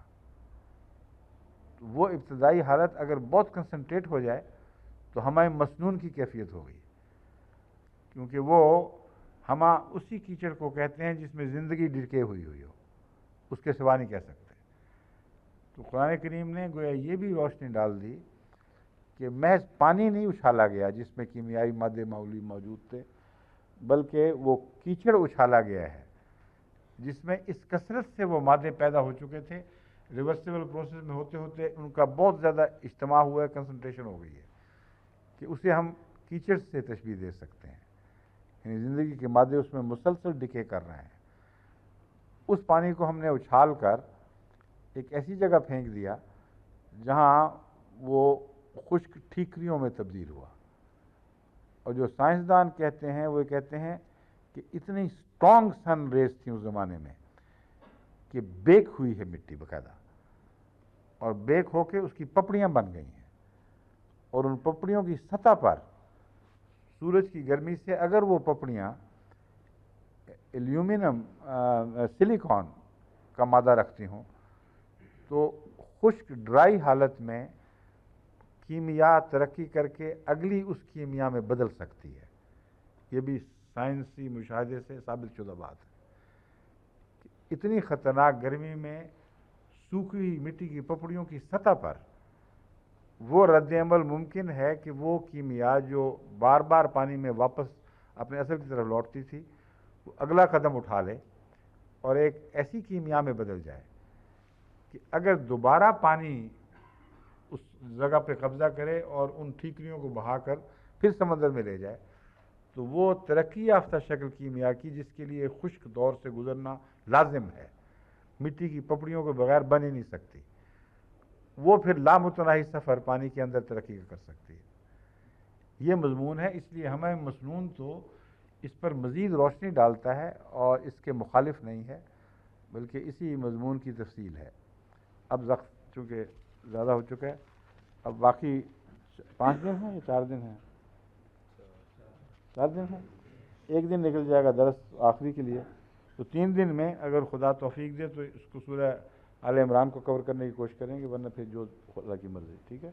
Speaker 2: وہ ابتدائی حالت اگر بہت کنسنٹریٹ ہو جائے تو ہمیں مسنون کی کیفیت ہو گئی، کیونکہ وہ ہم اسی کیچڑ کو کہتے ہیں جس میں زندگی ڈرکے ہوئی ہو، اس کے سوا نہیں کہہ سکتے. تو قرآن کریم نے گویا یہ بھی روشنی ڈال دی کہ محض پانی نہیں اچھالا گیا جس میں کیمیائی مادے معمولی موجود تھے، بلکہ وہ کیچڑ اچھالا گیا ہے جس میں اس کثرت سے وہ مادے پیدا ہو چکے تھے، ریورسیبل پروسیس میں ہوتے ہوتے ان کا بہت زیادہ اجتماع ہوا ہے، کنسنٹریشن ہو گئی ہے کہ اسے ہم کیچڑ سے تشبیہ دے سکتے ہیں. یعنی زندگی کے مادے اس میں مسلسل ڈکے کر رہے ہیں. اس پانی کو ہم نے اچھال کر ایک ایسی جگہ پھینک دیا جہاں وہ خشک ٹھیکریوں میں تبدیل ہوا. اور جو سائنسدان کہتے ہیں وہ کہتے ہیں کہ اتنی اسٹرانگ سن ریز تھیں اس زمانے میں کہ بیک ہوئی ہے مٹی باقاعدہ، اور بیک ہو کے اس کی پپڑیاں بن گئی ہیں، اور ان پپڑیوں کی سطح پر سورج کی گرمی سے اگر وہ پپڑیاں ایلومینم سلیکون کا مادہ رکھتی ہوں تو خشک ڈرائی حالت میں کیمیا ترقی کر کے اگلی اس کیمیا میں بدل سکتی ہے. یہ بھی سائنسی مشاہدے سے ثابت شدہ بات ہے. اتنی خطرناک گرمی میں سوکھی ہوئی مٹی کی پپڑیوں کی سطح پر وہ رد عمل ممکن ہے کہ وہ کیمیا جو بار بار پانی میں واپس اپنے اصل کی طرف لوٹتی تھی وہ اگلا قدم اٹھا لے اور ایک ایسی کیمیا میں بدل جائے کہ اگر دوبارہ پانی اس جگہ پہ قبضہ کرے اور ان ٹھیکریوں کو بہا کر پھر سمندر میں لے جائے تو وہ ترقی یافتہ شکل کیمیا کی جس کے لیے خشک دور سے گزرنا لازم ہے، مٹی کی پپڑیوں کے بغیر بن ہی نہیں سکتی، وہ پھر لامتناہی سفر پانی کے اندر ترقی کر سکتی ہے. یہ مضمون ہے. اس لیے ہمیں مسنون تو اس پر مزید روشنی ڈالتا ہے اور اس کے مخالف نہیں ہے، بلکہ اسی مضمون کی تفصیل ہے. اب وقت چونکہ زیادہ ہو چکا ہے، اب باقی 5 دن ہیں یا 4 دن ہیں؟ 4 دن ہیں. ایک دن نکل جائے گا درس آخری کے لیے، تو 3 دن میں اگر خدا توفیق دے تو اس کو سورہ آل عمران کو کور کرنے کی کوشش کریں گے، ورنہ پھر جو خدا کی مرضی. ٹھیک ہے.